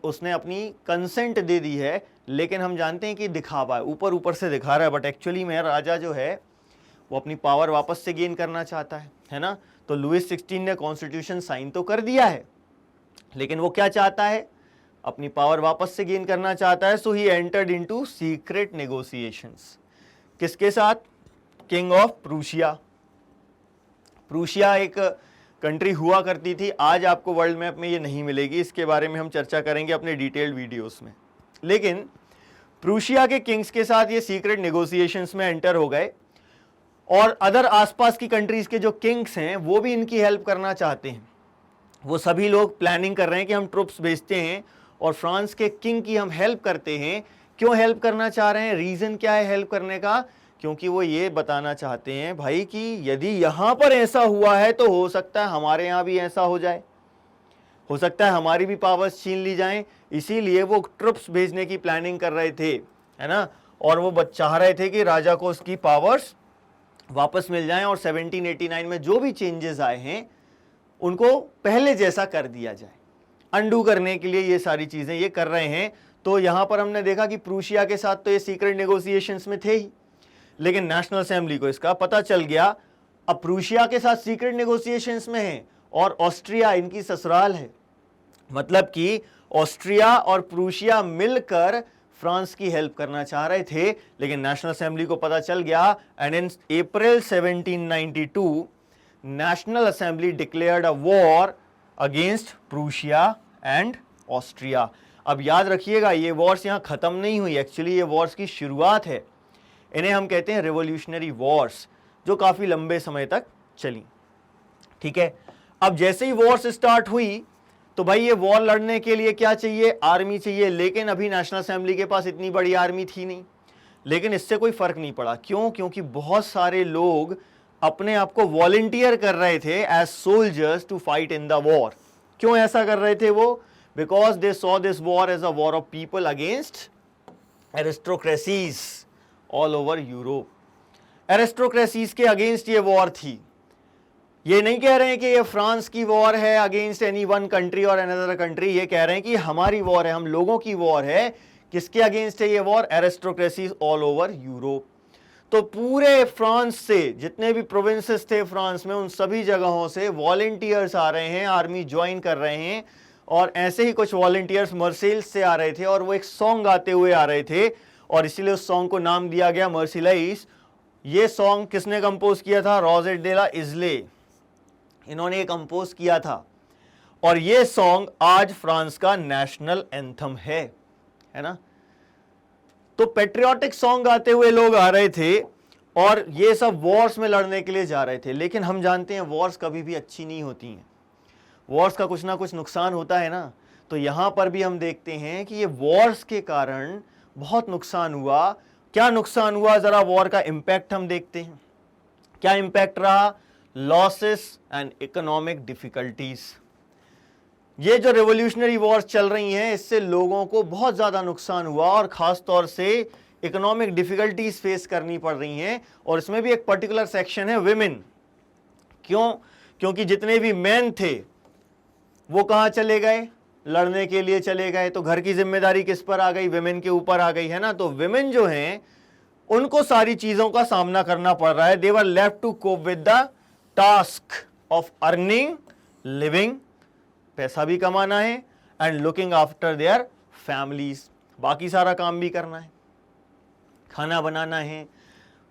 उसने अपनी कंसेंट दे दी है। लेकिन हम जानते हैं कि दिखावा है, ऊपर ऊपर से दिखा रहा है, बट एक्चुअली में राजा जो है वो अपनी पावर वापस से गेन करना चाहता है ना। तो लुइस 16 ने कॉन्स्टिट्यूशन साइन तो कर दिया है, लेकिन वो क्या चाहता है, अपनी पावर वापस से गेन करना चाहता है। So he entered into secret negotiations, किसके साथ, किंग ऑफ प्रूशिया। प्रूशिया एक कंट्री हुआ करती थी, आज आपको वर्ल्ड मैप में ये नहीं मिलेगी, इसके बारे में हम चर्चा करेंगे अपने डिटेल्ड वीडियोस में। लेकिन प्रूशिया के किंग्स के साथ ये सीक्रेट नेगोशिएशंस में एंटर हो गए और अदर आसपास की कंट्रीज के जो किंग्स हैं वो भी इनकी हेल्प करना चाहते हैं। वो सभी लोग प्लानिंग कर रहे हैं कि हम ट्रुप्स भेजते हैं और फ्रांस के किंग की हम हेल्प करते हैं। क्यों हेल्प करना चाह रहे हैं, रीजन क्या है हेल्प करने का, क्योंकि वो ये बताना चाहते हैं भाई कि यदि यहां पर ऐसा हुआ है तो हो सकता है हमारे यहां भी ऐसा हो जाए, हो सकता है हमारी भी पावर्स छीन ली जाएं। इसीलिए वो ट्रुप्स भेजने की प्लानिंग कर रहे थे, है ना। और वो चाह रहे थे कि राजा को उसकी पावर्स वापस मिल जाएं और 1789 में जो भी चेंजेस आए हैं उनको पहले जैसा कर दिया जाए। अंडू करने के लिए ये सारी चीजें ये कर रहे हैं। तो यहां पर हमने देखा कि प्रूशिया के साथ तो ये सीक्रेट नेगोशिएशंस में थे ही, लेकिन नेशनल असेंबली को इसका पता चल गया। अब प्रूशिया के साथ सीक्रेट नेगोशिएशंस में है और ऑस्ट्रिया इनकी ससुराल है, मतलब कि ऑस्ट्रिया और प्रूशिया मिलकर फ्रांस की हेल्प करना चाह रहे थे। लेकिन नेशनल असेंबली को पता चल गया and in April 1792 national assembly declared a war against Prussia and Austria. अब याद रखिएगा ये वॉर्स यहां खत्म नहीं हुई, एक्चुअली ये वॉर्स की शुरुआत है। इन्हें हम कहते हैं रिवॉल्यूशनरी वॉर्स, जो काफी लंबे समय तक चली। ठीक है, अब जैसे ही वॉर्स स्टार्ट हुई तो भाई ये वॉर लड़ने के लिए क्या चाहिए, आर्मी चाहिए। लेकिन अभी नेशनल असेंबली के पास इतनी बड़ी आर्मी थी नहीं, लेकिन इससे कोई फर्क नहीं पड़ा। क्यों, क्योंकि बहुत सारे लोग अपने आप को वॉलंटियर कर रहे थे as soldiers to fight in the war. क्यों ऐसा कर रहे थे वो, because they saw this war as a war of people against aristocracies all over Europe. Aristocracies के अगेंस्ट ये वॉर थी। ये नहीं कह रहे हैं कि ये फ्रांस की वॉर है अगेंस्ट एनी वन कंट्री और अनदर कंट्री, ये कह रहे हैं कि हमारी वॉर है, हम लोगों की वॉर है। किसके अगेंस्ट है ये war? Aristocracy all over Europe. तो पूरे फ्रांस से जितने भी प्रोविंसेस थे फ्रांस में, उन सभी जगहों से वॉलंटियर्स आ रहे हैं, आर्मी ज्वाइन कर रहे हैं। और ऐसे ही कुछ वॉलंटियर्स मर्सेल्स से आ रहे थे और वो एक सॉन्ग गाते हुए आ रहे थे, और इसीलिए उस सॉन्ग को नाम दिया गया मर्सिलाइस। ये सॉन्ग किसने कंपोज किया था? रोजेट दे ला इज़ले, इन्होंने ये कंपोज किया था। और ये सॉन्ग आज फ्रांस का नेशनल एंथम है ना। तो पेट्रियोटिक सॉन्ग गाते हुए लोग आ रहे थे और ये सब वॉर्स में लड़ने के लिए जा रहे थे। लेकिन हम जानते हैं वॉर्स कभी भी अच्छी नहीं होती हैं, वॉर्स का कुछ ना कुछ नुकसान होता है ना। तो यहां पर भी हम देखते हैं कि ये वॉर्स के कारण बहुत नुकसान हुआ। क्या नुकसान हुआ, जरा वॉर का इंपैक्ट हम देखते हैं। क्या इंपैक्ट रहा? Losses and economic difficulties. ये जो रेवोल्यूशनरी वॉर्स चल रही हैं, इससे लोगों को बहुत ज्यादा नुकसान हुआ और खास तौर से इकोनॉमिक डिफिकल्टीज फेस करनी पड़ रही हैं। और इसमें भी एक पर्टिकुलर सेक्शन है विमेन। क्यों? क्योंकि जितने भी मैन थे वो कहां चले गए? लड़ने के लिए चले गए। तो घर की जिम्मेदारी किस पर आ गई? विमेन के ऊपर आ गई, है ना। तो विमेन जो हैं उनको सारी चीजों का सामना करना पड़ रहा है। They were left to cope with the task of earning living, पैसा भी कमाना है, and looking after their families, बाकी सारा काम भी करना है, खाना बनाना है,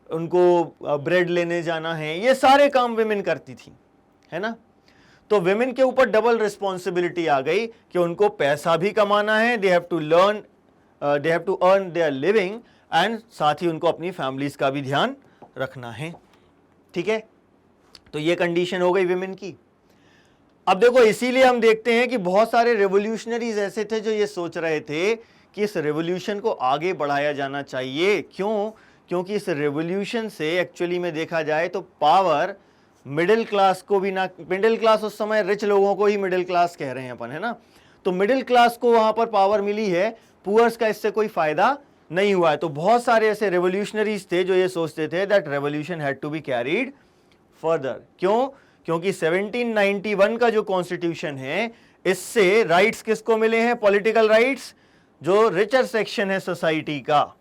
उनको ब्रेड लेने जाना है, ये सारे काम विमेन करती थी, है ना। तो विमेन के ऊपर डबल रिस्पॉन्सिबिलिटी आ गई कि उनको पैसा भी कमाना है, they have to earn their living, and साथ ही उनको अपनी फैमिलीज का भी ध्यान रखना है। ठीक है, तो ये कंडीशन हो गई विमेन की। अब देखो, इसीलिए हम देखते हैं कि बहुत सारे रेवोल्यूशनरीज ऐसे थे जो ये सोच रहे थे कि इस रेवोल्यूशन को आगे बढ़ाया जाना चाहिए। क्यों? क्योंकि इस रेवोल्यूशन से एक्चुअली में देखा जाए तो पावर मिडिल क्लास को भी ना, मिडिल क्लास उस समय रिच लोगों को ही मिडिल क्लास कह रहे हैं अपन, है ना। तो मिडिल क्लास को वहां पर पावर मिली है, पुअर्स का इससे कोई फायदा नहीं हुआ है। तो बहुत सारे ऐसे रेवोल्यूशनरीज थे जो ये सोचते थे that revolution had to be carried further. क्यों? क्योंकि 1791 का जो कॉन्स्टिट्यूशन है, इससे राइट्स किसको मिले हैं? Political rights. जो रिचर सेक्शन है सोसाइटी का,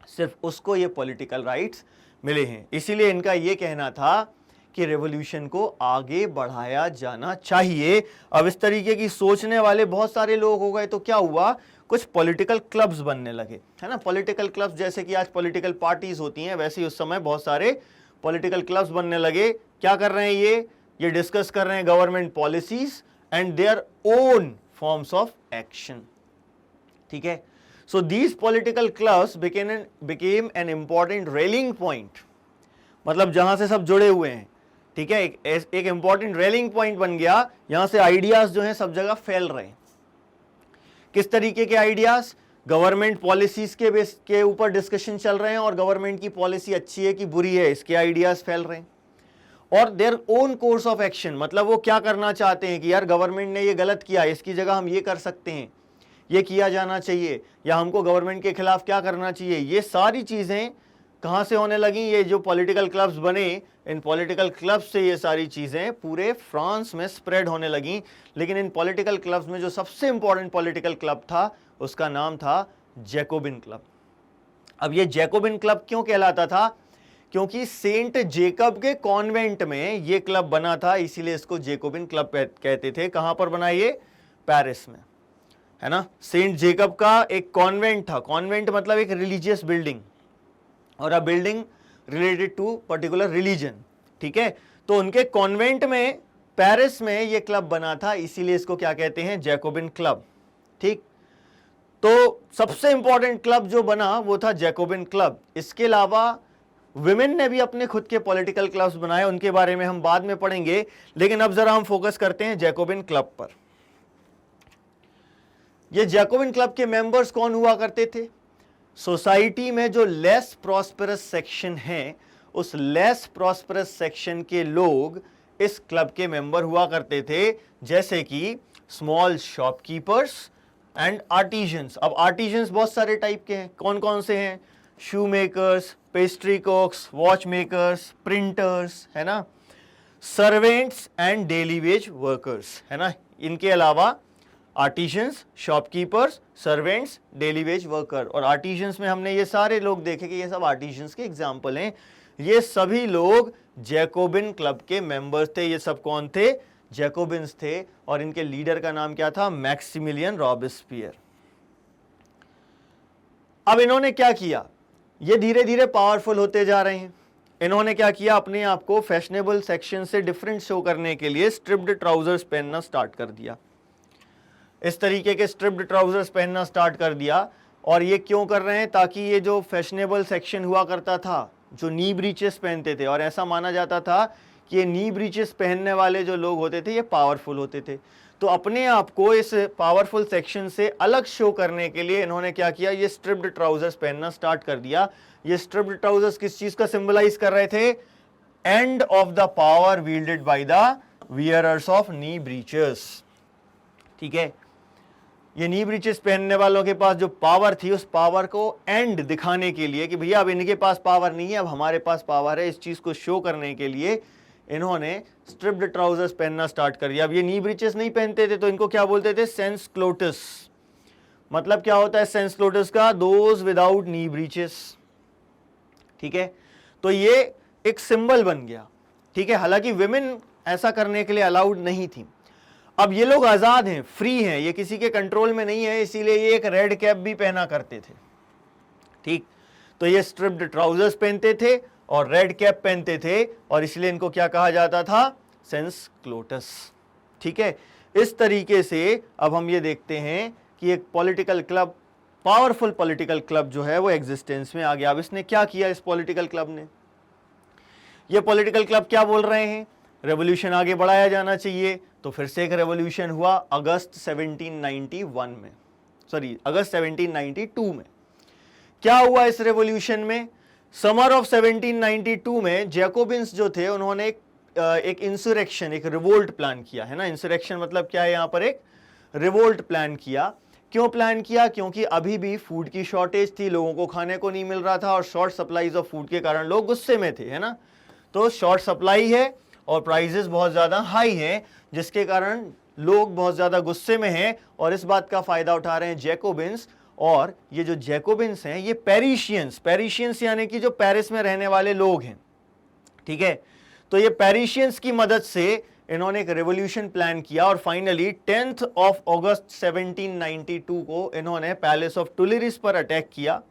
सिर्फ उसको ये पॉलिटिकल राइट्स मिले हैं। इसीलिए इनका ये कहना था कि रेवोल्यूशन को आगे बढ़ाया जाना चाहिए। अब इस तरीके की सोचने वाले बहुत सारे लोग हो गए, तो क्या हुआ? कुछ पॉलिटिकल क्लब्स बनने लगे, है ना। पॉलिटिकल क्लब्स जैसे कि आज पॉलिटिकल पार्टीज होती हैं, वैसे ही उस समय बहुत सारे पॉलिटिकल क्लब्स बनने लगे। क्या कर रहे हैं ये डिस्कस कर रहे हैं government policies and their own forms of action. ठीक है, so these political clubs became an important railing point, मतलब जहां से सब जुड़े हुए हैं। ठीक है, एक इंपॉर्टेंट रेलिंग पॉइंट बन गया, यहां से आइडियाज जो हैं सब जगह फैल रहे हैं। किस तरीके के आइडियाज? गवर्नमेंट पॉलिसीज के बेस के ऊपर डिस्कशन चल रहे हैं, और गवर्नमेंट की पॉलिसी अच्छी है कि बुरी है, इसके आइडियाज फैल रहे हैं। और their own course of action, मतलब वो क्या करना चाहते हैं कि यार गवर्नमेंट ने ये गलत किया, इसकी जगह हम ये कर सकते हैं, ये किया जाना चाहिए, या हमको गवर्नमेंट के खिलाफ क्या करना चाहिए। ये सारी चीजें कहां से होने लगी? ये जो पॉलिटिकल क्लब्स बने, इन पॉलिटिकल क्लब्स से ये सारी चीजें पूरे फ्रांस में स्प्रेड होने लगी। लेकिन इन पॉलिटिकल क्लब्स में जो सबसे इंपॉर्टेंट पॉलिटिकल क्लब था, उसका नाम था जैकोबिन क्लब। अब ये जैकोबिन क्लब क्यों कहलाता था? क्योंकि सेंट जेकब के कॉन्वेंट में ये क्लब बना था, इसीलिए इसको जैकोबिन क्लब कहते थे। कहां पर बना? ये पेरिस में, है ना। सेंट जेकब का एक कॉन्वेंट था। कॉन्वेंट मतलब एक रिलीजियस बिल्डिंग, और a building related to particular religion. ठीक है, तो उनके कॉन्वेंट में पेरिस में ये क्लब बना था, इसीलिए इसको क्या कहते हैं? Jacobin club. ठीक, तो सबसे इंपॉर्टेंट क्लब जो बना वो था जैकोबिन क्लब। इसके अलावा विमेन ने भी अपने खुद के पॉलिटिकल क्लब्स बनाए, उनके बारे में हम बाद में पढ़ेंगे। लेकिन अब जरा हम फोकस करते हैं जैकोबिन क्लब पर। ये जैकोबिन क्लब के मेंबर्स कौन हुआ करते थे? सोसाइटी में जो लेस प्रॉस्पेरस सेक्शन है, उस लेस प्रॉस्पेरस सेक्शन के लोग इस क्लब के मेंबर हुआ करते थे, जैसे कि स्मॉल शॉपकीपर्स एंड आर्टिजन्स। अब आर्टिजन्स बहुत सारे टाइप के हैं, कौन कौन से हैं? Shoe makers, pastry cooks, watch makers, printers, है ना। Servants and daily wage workers, है ना, इनके अलावा artisans, shopkeepers, servants, daily wage worker. और आर्टिजन्स में हमने ये सारे लोग देखे कि ये सब आर्टिजन्स के एग्जाम्पल हैं। ये सभी लोग जैकोबिन क्लब के मेंबर्स थे। ये सब कौन थे? जैकोबिन्स थे। और इनके लीडर का नाम क्या था? Maximilian Robespierre. अब इन्होंने क्या किया? ये धीरे धीरे पावरफुल होते जा रहे हैं। इन्होंने क्या किया? अपने आप को फैशनेबल सेक्शन से डिफरेंट शो करने के लिए स्ट्रिप्ड ट्राउजर्स पहनना स्टार्ट कर दिया। इस तरीके के स्ट्रिप्ड ट्राउजर्स पहनना स्टार्ट कर दिया। और ये क्यों कर रहे हैं? ताकि ये जो फैशनेबल सेक्शन हुआ करता था, जो नी ब्रीचेस पहनते थे, और ऐसा माना जाता था कि ये नी ब्रीचेस पहनने वाले जो लोग होते थे ये पावरफुल होते थे। तो अपने आप को इस पावरफुल सेक्शन से अलग शो करने के लिए इन्होंने क्या किया? ये स्ट्रिप्ड ट्राउजर्स पहनना स्टार्ट कर दिया। ये स्ट्रिप्ड ट्राउजर्स किस चीज का सिंबलाइज कर रहे थे? End of the power wielded by the wearers of knee breeches. ठीक है, ये नी ब्रीचेस पहनने वालों के पास जो पावर थी, उस पावर को एंड दिखाने के लिए कि भैया अब इनके पास पावर नहीं है, अब हमारे पास पावर है, इस चीज को शो करने के लिए इन्होंने स्ट्रिप्ड ट्राउजर्स पहनना स्टार्ट कर दिया। अब ये नी ब्रीचेस नहीं पहनते थे तो इनको क्या बोलते थे? सेंस क्लोटस। मतलब क्या होता है सेंस क्लोटस का? Those without knee breeches. ठीक है, तो ये एक सिंबल बन गया। ठीक है, हालांकि विमेन ऐसा करने के लिए अलाउड नहीं थी। अब ये लोग आजाद हैं, फ्री हैं, ये किसी के कंट्रोल में नहीं है, इसीलिए ये एक रेड कैप भी पहना करते थे। ठीक, तो ये स्ट्रिप्ड ट्राउजर्स पहनते थे और रेड कैप पहनते थे, और इसलिए इनको क्या कहा जाता था? सेंस क्लोटस। ठीक है, इस तरीके से अब हम ये देखते हैं कि एक political club, powerful political club जो है वो एग्जिस्टेंस में आ गया। अब इसने क्या किया? इस पॉलिटिकल क्लब ने, ये पॉलिटिकल क्लब क्या बोल रहे हैं? रेवोल्यूशन आगे बढ़ाया जाना चाहिए। तो फिर से एक रेवोल्यूशन हुआ अगस्त 1791 में, सॉरी अगस्त 1792 में। क्या हुआ इस रेवोल्यूशन में? समर ऑफ 1792 में जैकोबिन्स जो थे उन्होंने एक इंसुरेक्शन, एक रिवोल्ट प्लान किया, है ना। इंसुरेक्शन मतलब क्या है? यहां पर एक रिवोल्ट प्लान किया। क्यों प्लान किया? क्योंकि अभी भी फूड की शॉर्टेज थी, लोगों को खाने को नहीं मिल रहा था, और शॉर्ट सप्लाईज ऑफ फूड के कारण लोग गुस्से में थे, है ना। तो शॉर्ट सप्लाई है और प्राइजेस बहुत ज्यादा हाई है, जिसके कारण लोग बहुत ज्यादा गुस्से में हैं, और इस बात का फायदा उठा रहे हैं जैकोबिन्स। और ये जो जैकोबिन्स हैं ये पेरिशियंस यानी कि जो पेरिस में रहने वाले लोग हैं। ठीक है, तो ये पेरिशियंस की मदद से इन्होंने एक रेवोल्यूशन प्लान किया, और फाइनली 10 अगस्त 1792 को इन्होंने पैलेस ऑफ टुलेरिस पर अटैक किया,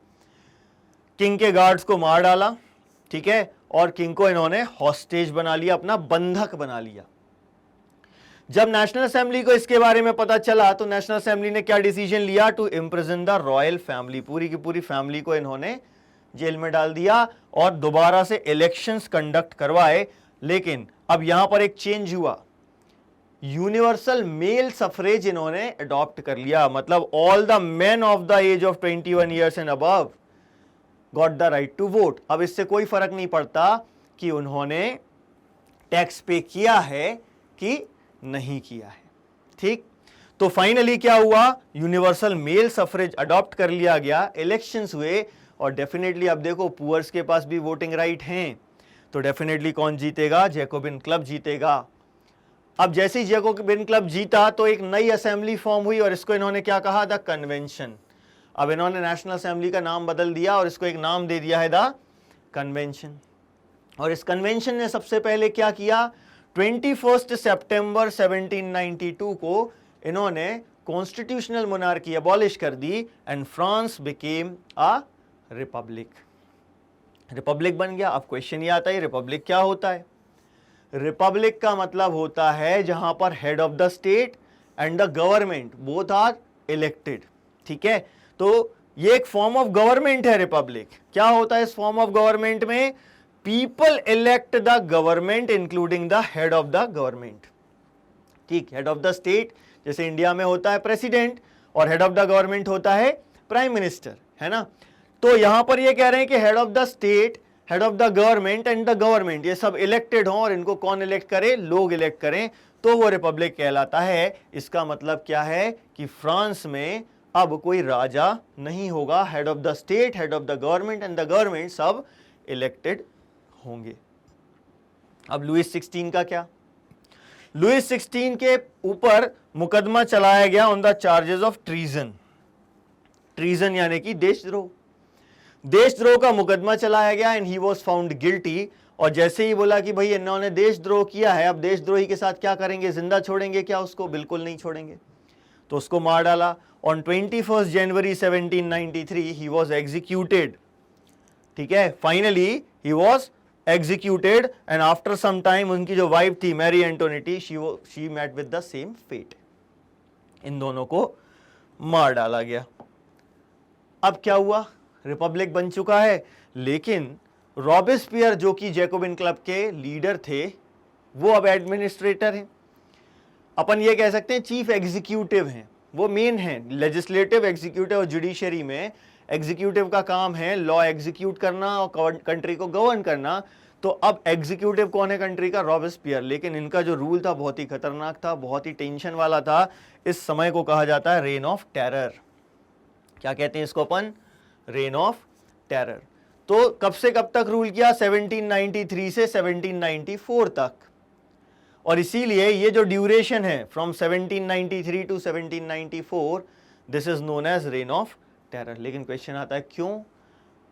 किंग के गार्ड्स को मार डाला। ठीक है, और किंग को इन्होंने हॉस्टेज बना लिया, अपना बंधक बना लिया। जब नेशनल असेंबली को इसके बारे में पता चला तो नेशनल असेंबली ने क्या डिसीजन लिया? To imprison the royal family. पूरी की पूरी फैमिली को इन्होंने जेल में डाल दिया और दोबारा से इलेक्शंस कंडक्ट करवाए। लेकिन अब यहां पर एक चेंज हुआ, यूनिवर्सल मेल सफरेज इन्होंने अडॉप्ट कर लिया। मतलब all the men of the age of 21 years and above got the right to vote. अब इससे कोई फर्क नहीं पड़ता कि उन्होंने टैक्स पे किया है कि नहीं किया है। ठीक, तो फाइनली क्या हुआ? यूनिवर्सल मेल सफरेज अडॉप्ट कर लिया गया, इलेक्शंस हुए, और डेफिनेटली अब देखो पुअर्स के पास भी वोटिंग राइट हैं, तो डेफिनेटली कौन जीतेगा? जैकोबिन क्लब जीतेगा। अब जैसे ही जैकोबिन क्लब जीता तो एक नई असेंबली फॉर्म हुई, और इसको इन्होंने क्या कहा? The convention. अब इन्होंने नेशनल असेंबली का नाम बदल दिया और इसको एक नाम दे दिया है द कन्वेंशन। और इस कन्वेंशन ने सबसे पहले क्या किया? 21 सितंबर 1792 को इन्होंने कॉन्स्टिट्यूशनल मोनार्की अबॉलिश कर दी, and France became a republic. Republic बन गया। अब क्वेश्चन ये आता है, रिपब्लिक क्या होता है? रिपब्लिक का मतलब होता है जहां पर head of the state and the government both are elected. ठीक है, तो ये एक फॉर्म ऑफ गवर्नमेंट है रिपब्लिक। क्या होता है इस फॉर्म ऑफ गवर्नमेंट में? People elect the government including the head of the government. ठीक, हेड ऑफ द स्टेट जैसे इंडिया में होता है प्रेसिडेंट, और हेड ऑफ द गवर्नमेंट होता है प्राइम मिनिस्टर, है ना। तो यहां पर ये कह रहे हैं कि head of the state, head of the government and the government ये सब इलेक्टेड हों, और इनको कौन इलेक्ट करे? लोग इलेक्ट करें, तो वो रिपब्लिक कहलाता है। इसका मतलब क्या है कि फ्रांस में अब कोई राजा नहीं होगा, head of the state, head of the government and the government सब इलेक्टेड होंगे। अब लुईस 16 का क्या? लुईस 16 के ऊपर मुकदमा चलाया गया on the charges of treason. Treason यानी कि देशद्रोह। देशद्रोह का मुकदमा चलाया गया and he was found guilty. और जैसे ही बोला कि भाई इन्होंने देशद्रोह किया है, अब देशद्रोही के साथ क्या करेंगे? जिंदा छोड़ेंगे क्या उसको? बिल्कुल नहीं छोड़ेंगे, तो उसको मार डाला। On 21 January 1793 he was executed. ठीक है, finally he was executed and after some time उनकी जो वाइफ थी Marie Antoinette, she met with the same fate. इन दोनों को मार डाला गया। अब क्या हुआ? रिपब्लिक बन चुका है, लेकिन रॉबेस्पियर जो कि जैकोबिन क्लब के लीडर थे, वो अब एडमिनिस्ट्रेटर हैं। अपन ये कह सकते हैं चीफ एग्जीक्यूटिव हैं, वो मेन हैं। लेजिस्लेटिव, एग्जीक्यूटिव और जुडिशरी में एग्जीक्यूटिव का काम है लॉ एग्जीक्यूट करना और कंट्री को गवर्न करना। तो अब एग्जीक्यूटिव कौन है कंट्री का? रॉबेस्पियर। लेकिन इनका जो रूल था बहुत ही खतरनाक था, बहुत ही टेंशन वाला था। इस समय को कहा जाता है रेन ऑफ टेरर। क्या कहते हैं इसको अपन? Rain of terror. तो कब से कब तक रूल किया? 1793 से 1794 तक। और इसीलिए ये जो ड्यूरेशन है from 1793 to 1794, this is known as reign of terror. लेकिन क्वेश्चन आता है क्यों?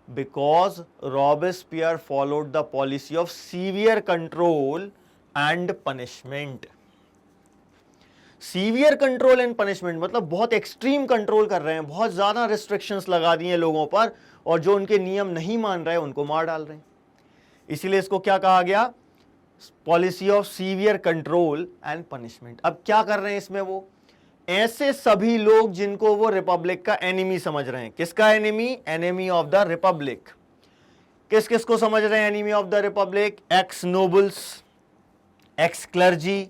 Because Robespierre followed the policy of severe control and punishment. Severe control and punishment मतलब बहुत एक्सट्रीम कंट्रोल कर रहे हैं, बहुत ज्यादा रिस्ट्रिक्शंस लगा दिए लोगों पर, और जो उनके नियम नहीं मान रहे उनको मार डाल रहे हैं। इसीलिए इसको क्या कहा गया? Policy of severe control and punishment. अब क्या कर रहे हैं इसमें? वो ऐसे सभी लोग जिनको वो रिपब्लिक का एनिमी समझ रहे हैं। किसका enemy? Enemy of the Republic. किस किस को समझ रहे हैं enemy of the Republic? X nobles, x clergy,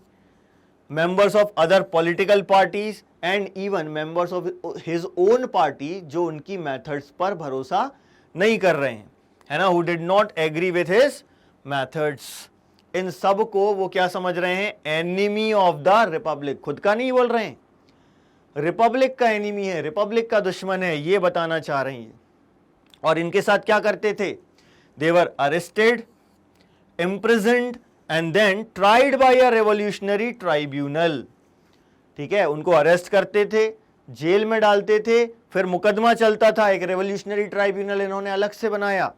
members of other political parties and even members of his own party जो उनकी methods पर भरोसा नहीं कर रहे हैं, है ना, who did not agree with his methods। इन सब को वो क्या समझ रहे हैं? Enemy of the Republic. खुद का नहीं बोल रहे हैं, रिपब्लिक का एनिमी है, रिपब्लिक का दुश्मन है, ये बताना चाह रहे हैं। और इनके साथ क्या करते थे? They were arrested, imprisoned and then tried by a revolutionary tribunal. ठीक है, उनको अरेस्ट करते थे, जेल में डालते थे, फिर मुकदमा चलता था। एक रेवोल्यूशनरी ट्राइब्यूनल इन्होंने अलग से बनाया,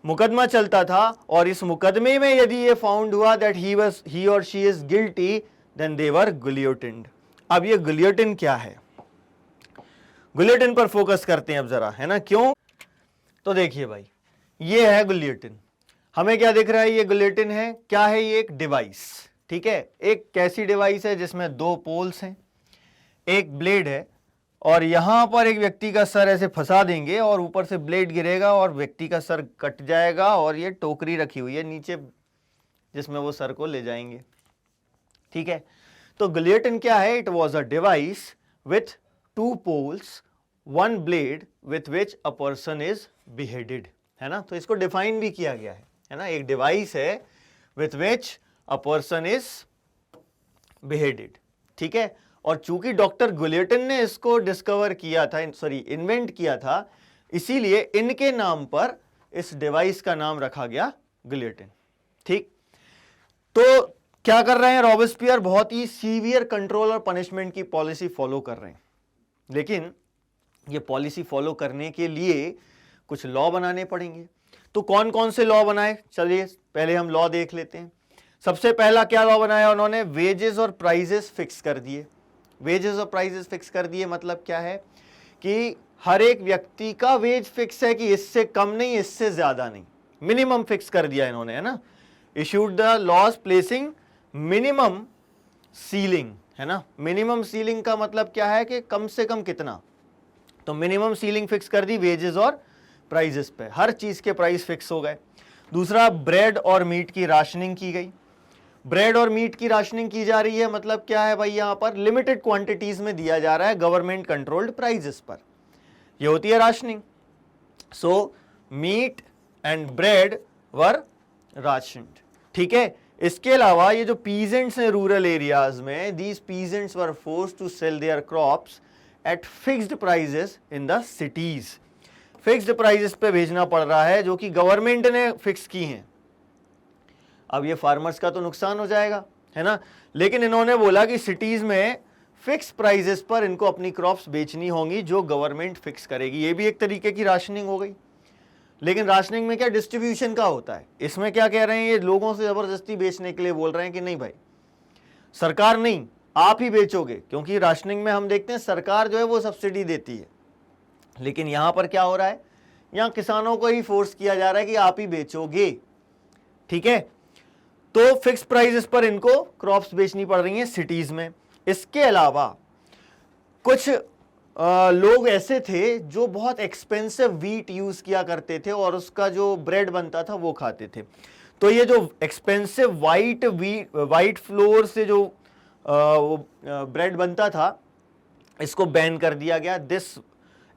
मुकदमा चलता था, और इस मुकदमे में यदि ये फाउंड हुआ दैट ही और she is guilty, then they were guillotined. अब ये गिलियोटिन क्या है? गिलियोटिन पर फोकस करते हैं अब जरा, है ना, क्यों? तो देखिए भाई, ये है गिलियोटिन। हमें क्या दिख रहा है? ये गिलियोटिन है। क्या है ये? एक डिवाइस। ठीक है, एक कैसी डिवाइस है जिसमें दो पोल्स हैं, एक ब्लेड है, और यहां पर एक व्यक्ति का सर ऐसे फंसा देंगे और ऊपर से ब्लेड गिरेगा और व्यक्ति का सर कट जाएगा, और ये टोकरी रखी हुई है नीचे जिसमें वो सर को ले जाएंगे। ठीक है, तो गिलियोटिन क्या है? It was a device with two poles, one blade with which a person is beheaded, है ना। तो इसको डिफाइन भी किया गया है ना, एक डिवाइस है with which a person is beheaded. ठीक है, और चूंकि डॉक्टर गिलियोटिन ने इसको डिस्कवर किया था, सॉरी इन्वेंट किया था, इसीलिए इनके नाम पर इस डिवाइस का नाम रखा गया गिलियोटिन। ठीक, तो क्या कर रहे हैं रॉबेस्पियर? बहुत ही सीवियर कंट्रोल और पनिशमेंट की पॉलिसी फॉलो कर रहे हैं। लेकिन ये पॉलिसी फॉलो करने के लिए कुछ लॉ बनाने पड़ेंगे। तो कौन कौन से लॉ बनाए? चलिए पहले हम लॉ देख लेते हैं। सबसे पहला क्या लॉ बनाया उन्होंने? वेजेस और प्राइजेस फिक्स कर दिए। वेजेस और प्राइजेस फिक्स कर दिए मतलब क्या है कि हर एक व्यक्ति का वेज फिक्स है कि इससे कम नहीं, इससे ज्यादा नहीं, मिनिमम फिक्स कर दिया इन्होंने, है ना। Issued the laws placing minimum ceiling, है ना। मिनिमम सीलिंग का मतलब क्या है कि कम से कम कितना, तो मिनिमम सीलिंग फिक्स कर दी वेजेस और प्राइजेस पे, हर चीज के प्राइस फिक्स हो गए। दूसरा, ब्रेड और मीट की राशनिंग की गई। ब्रेड और मीट की राशनिंग की जा रही है मतलब क्या है भाई? यहां पर लिमिटेड क्वांटिटीज में दिया जा रहा है गवर्नमेंट कंट्रोल्ड प्राइजेस पर, ये होती है rationing. So meat and bread were rationed. ठीक है, इसके अलावा ये जो पीजेंट्स हैं रूरल एरियाज में, these peasants were forced to sell their crops at fixed prices in the cities. Fixed prices पे भेजना पड़ रहा है जो कि गवर्नमेंट ने फिक्स की हैं। अब ये फार्मर्स का तो नुकसान हो जाएगा, है ना। लेकिन इन्होंने बोला कि सिटीज में फिक्स प्राइजेस पर इनको अपनी क्रॉप्स बेचनी होंगी जो गवर्नमेंट फिक्स करेगी। ये भी एक तरीके की राशनिंग हो गई। लेकिन राशनिंग में क्या डिस्ट्रीब्यूशन का होता है, इसमें क्या कह रहे हैं, ये लोगों से जबरदस्ती बेचने के लिए बोल रहे हैं कि नहीं भाई सरकार नहीं, आप ही बेचोगे, क्योंकि राशनिंग में हम देखते हैं सरकार जो है वो सब्सिडी देती है। लेकिन यहां पर क्या हो रहा है, यहां किसानों को ही फोर्स किया जा रहा है कि आप ही बेचोगे, ठीक है। तो फिक्स प्राइसेस पर इनको क्रॉप्स बेचनी पड़ रही हैं सिटीज में। इसके अलावा कुछ लोग ऐसे थे जो बहुत एक्सपेंसिव वीट यूज किया करते थे और उसका जो ब्रेड बनता था वो खाते थे। तो ये जो एक्सपेंसिव वाइट फ्लोर से जो ब्रेड बनता था इसको बैन कर दिया गया। This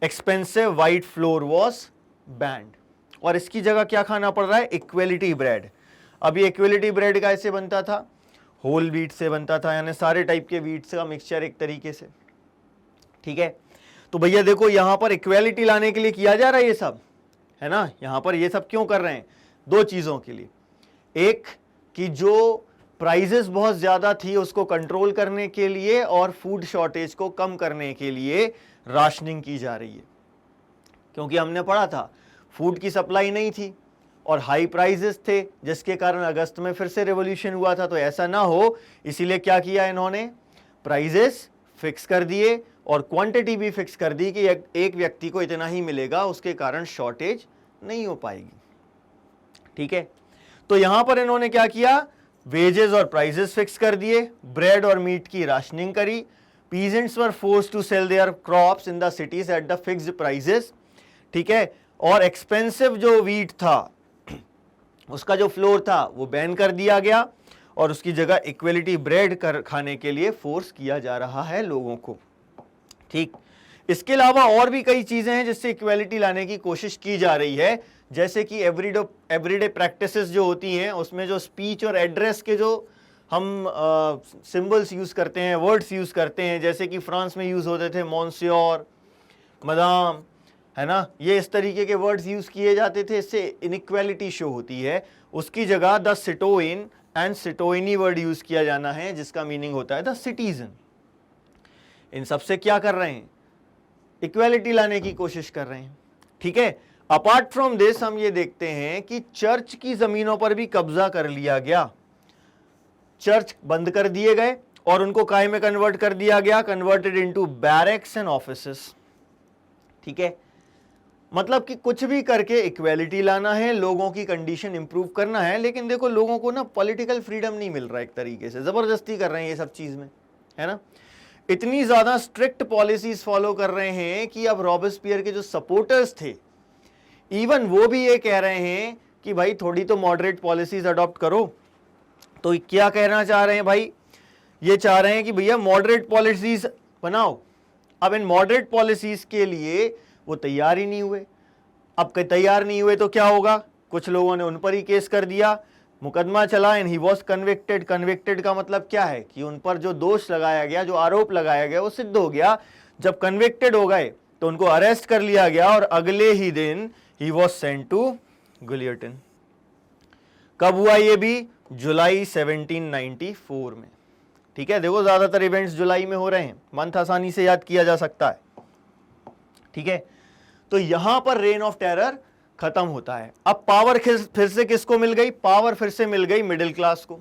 expensive white floor was banned, और इसकी जगह क्या खाना पड़ रहा है, इक्वलिटी ब्रेड। अब ये इक्वलिटी ब्रेड कैसे बनता था, होल व्हीट से बनता था, यानी सारे टाइप के व्हीट्स का मिक्सचर एक तरीके से, ठीक है। तो भैया देखो यहां पर इक्वलिटी लाने के लिए किया जा रहा है ये सब, है ना। यहां पर ये सब क्यों कर रहे हैं, दो चीजों के लिए। एक कि जो प्राइजेस बहुत ज्यादा थी उसको कंट्रोल करने के लिए और फूड शॉर्टेज को कम करने के लिए राशनिंग की जा रही है, क्योंकि हमने पढ़ा था फूड की सप्लाई नहीं थी और हाई प्राइजेस थे, जिसके कारण अगस्त में फिर से रेवोल्यूशन हुआ था। तो ऐसा ना हो इसीलिए क्या किया इन्होंने, प्राइजेस फिक्स कर दिए और क्वांटिटी भी फिक्स कर दी कि एक व्यक्ति को इतना ही मिलेगा, उसके कारण शॉर्टेज नहीं हो पाएगी, ठीक है। तो यहां पर इन्होंने क्या किया, वेजेस और प्राइजेस फिक्स कर दिए, ब्रेड और मीट की राशनिंग करी, peasants were forced to sell their crops in the cities at the fixed prices, ठीक है। और एक्सपेंसिव जो व्हीट था उसका जो फ्लोर था वो बैन कर दिया गया और उसकी जगह इक्वलिटी ब्रेड खाने के लिए फोर्स किया जा रहा है लोगों को, ठीक। इसके अलावा और भी कई चीजें हैं जिससे इक्वलिटी लाने की कोशिश की जा रही है, जैसे कि एवरीडे प्रैक्टिसेस जो होती हैं उसमें जो स्पीच और एड्रेस के जो हम सिंबल्स यूज करते हैं, वर्ड्स यूज करते हैं, जैसे कि फ्रांस में यूज होते थे मॉन्सियोर, मदाम, है ना, ये इस तरीके के वर्ड्स यूज किए जाते थे, इससे इनइक्वालिटी शो होती है। उसकी जगह द सिटोइन एंड सिटोइनी वर्ड यूज किया जाना है, जिसका मीनिंग होता है द सिटीजन। इन सबसे क्या कर रहे हैं, इक्वालिटी लाने की कोशिश कर रहे हैं, ठीक है। अपार्ट फ्रॉम दिस हम ये देखते हैं कि चर्च की जमीनों पर भी कब्जा कर लिया गया, चर्च बंद कर दिए गए और उनको काय में कन्वर्ट कर दिया गया, converted into barracks and offices, ठीक है। मतलब कि कुछ भी करके इक्वालिटी लाना है, लोगों की कंडीशन इंप्रूव करना है। लेकिन देखो लोगों को ना पॉलिटिकल फ्रीडम नहीं मिल रहा, एक तरीके से जबरदस्ती कर रहे हैं ये सब चीज में, है ना। इतनी ज्यादा स्ट्रिक्ट पॉलिसीज फॉलो कर रहे हैं कि अब रॉबेस्पियर के जो सपोर्टर्स थे इवन वो भी ये कह रहे हैं कि भाई थोड़ी तो मॉडरेट पॉलिसीज अडॉप्ट करो। तो क्या कहना चाह रहे हैं भाई, ये चाह रहे हैं कि भैया मॉडरेट पॉलिसीज बनाओ। अब इन मॉडरेट पॉलिसीज के लिए वो तैयार ही नहीं हुए। अब तैयार नहीं हुए तो क्या होगा, कुछ लोगों ने उन पर ही केस कर दिया, मुकदमा चला and he was convicted. Convicted का मतलब क्या है कि उन पर जो दोष लगाया गया, जो आरोप लगाया गया वो सिद्ध हो गया। जब कन्विक्टेड हो गए तो उनको अरेस्ट कर लिया गया और अगले ही दिन ही वॉज सेंट टू गुलियटिन। कब हुआ ये भी, जुलाई 1794 में, ठीक है। देखो ज्यादातर इवेंट्स जुलाई में हो रहे हैं, मंथ आसानी से याद किया जा सकता है, ठीक है। तो यहां पर रेन ऑफ टेरर खत्म होता है। अब पावर फिर से किसको मिल गई, पावर फिर से मिल गई मिडिल क्लास को।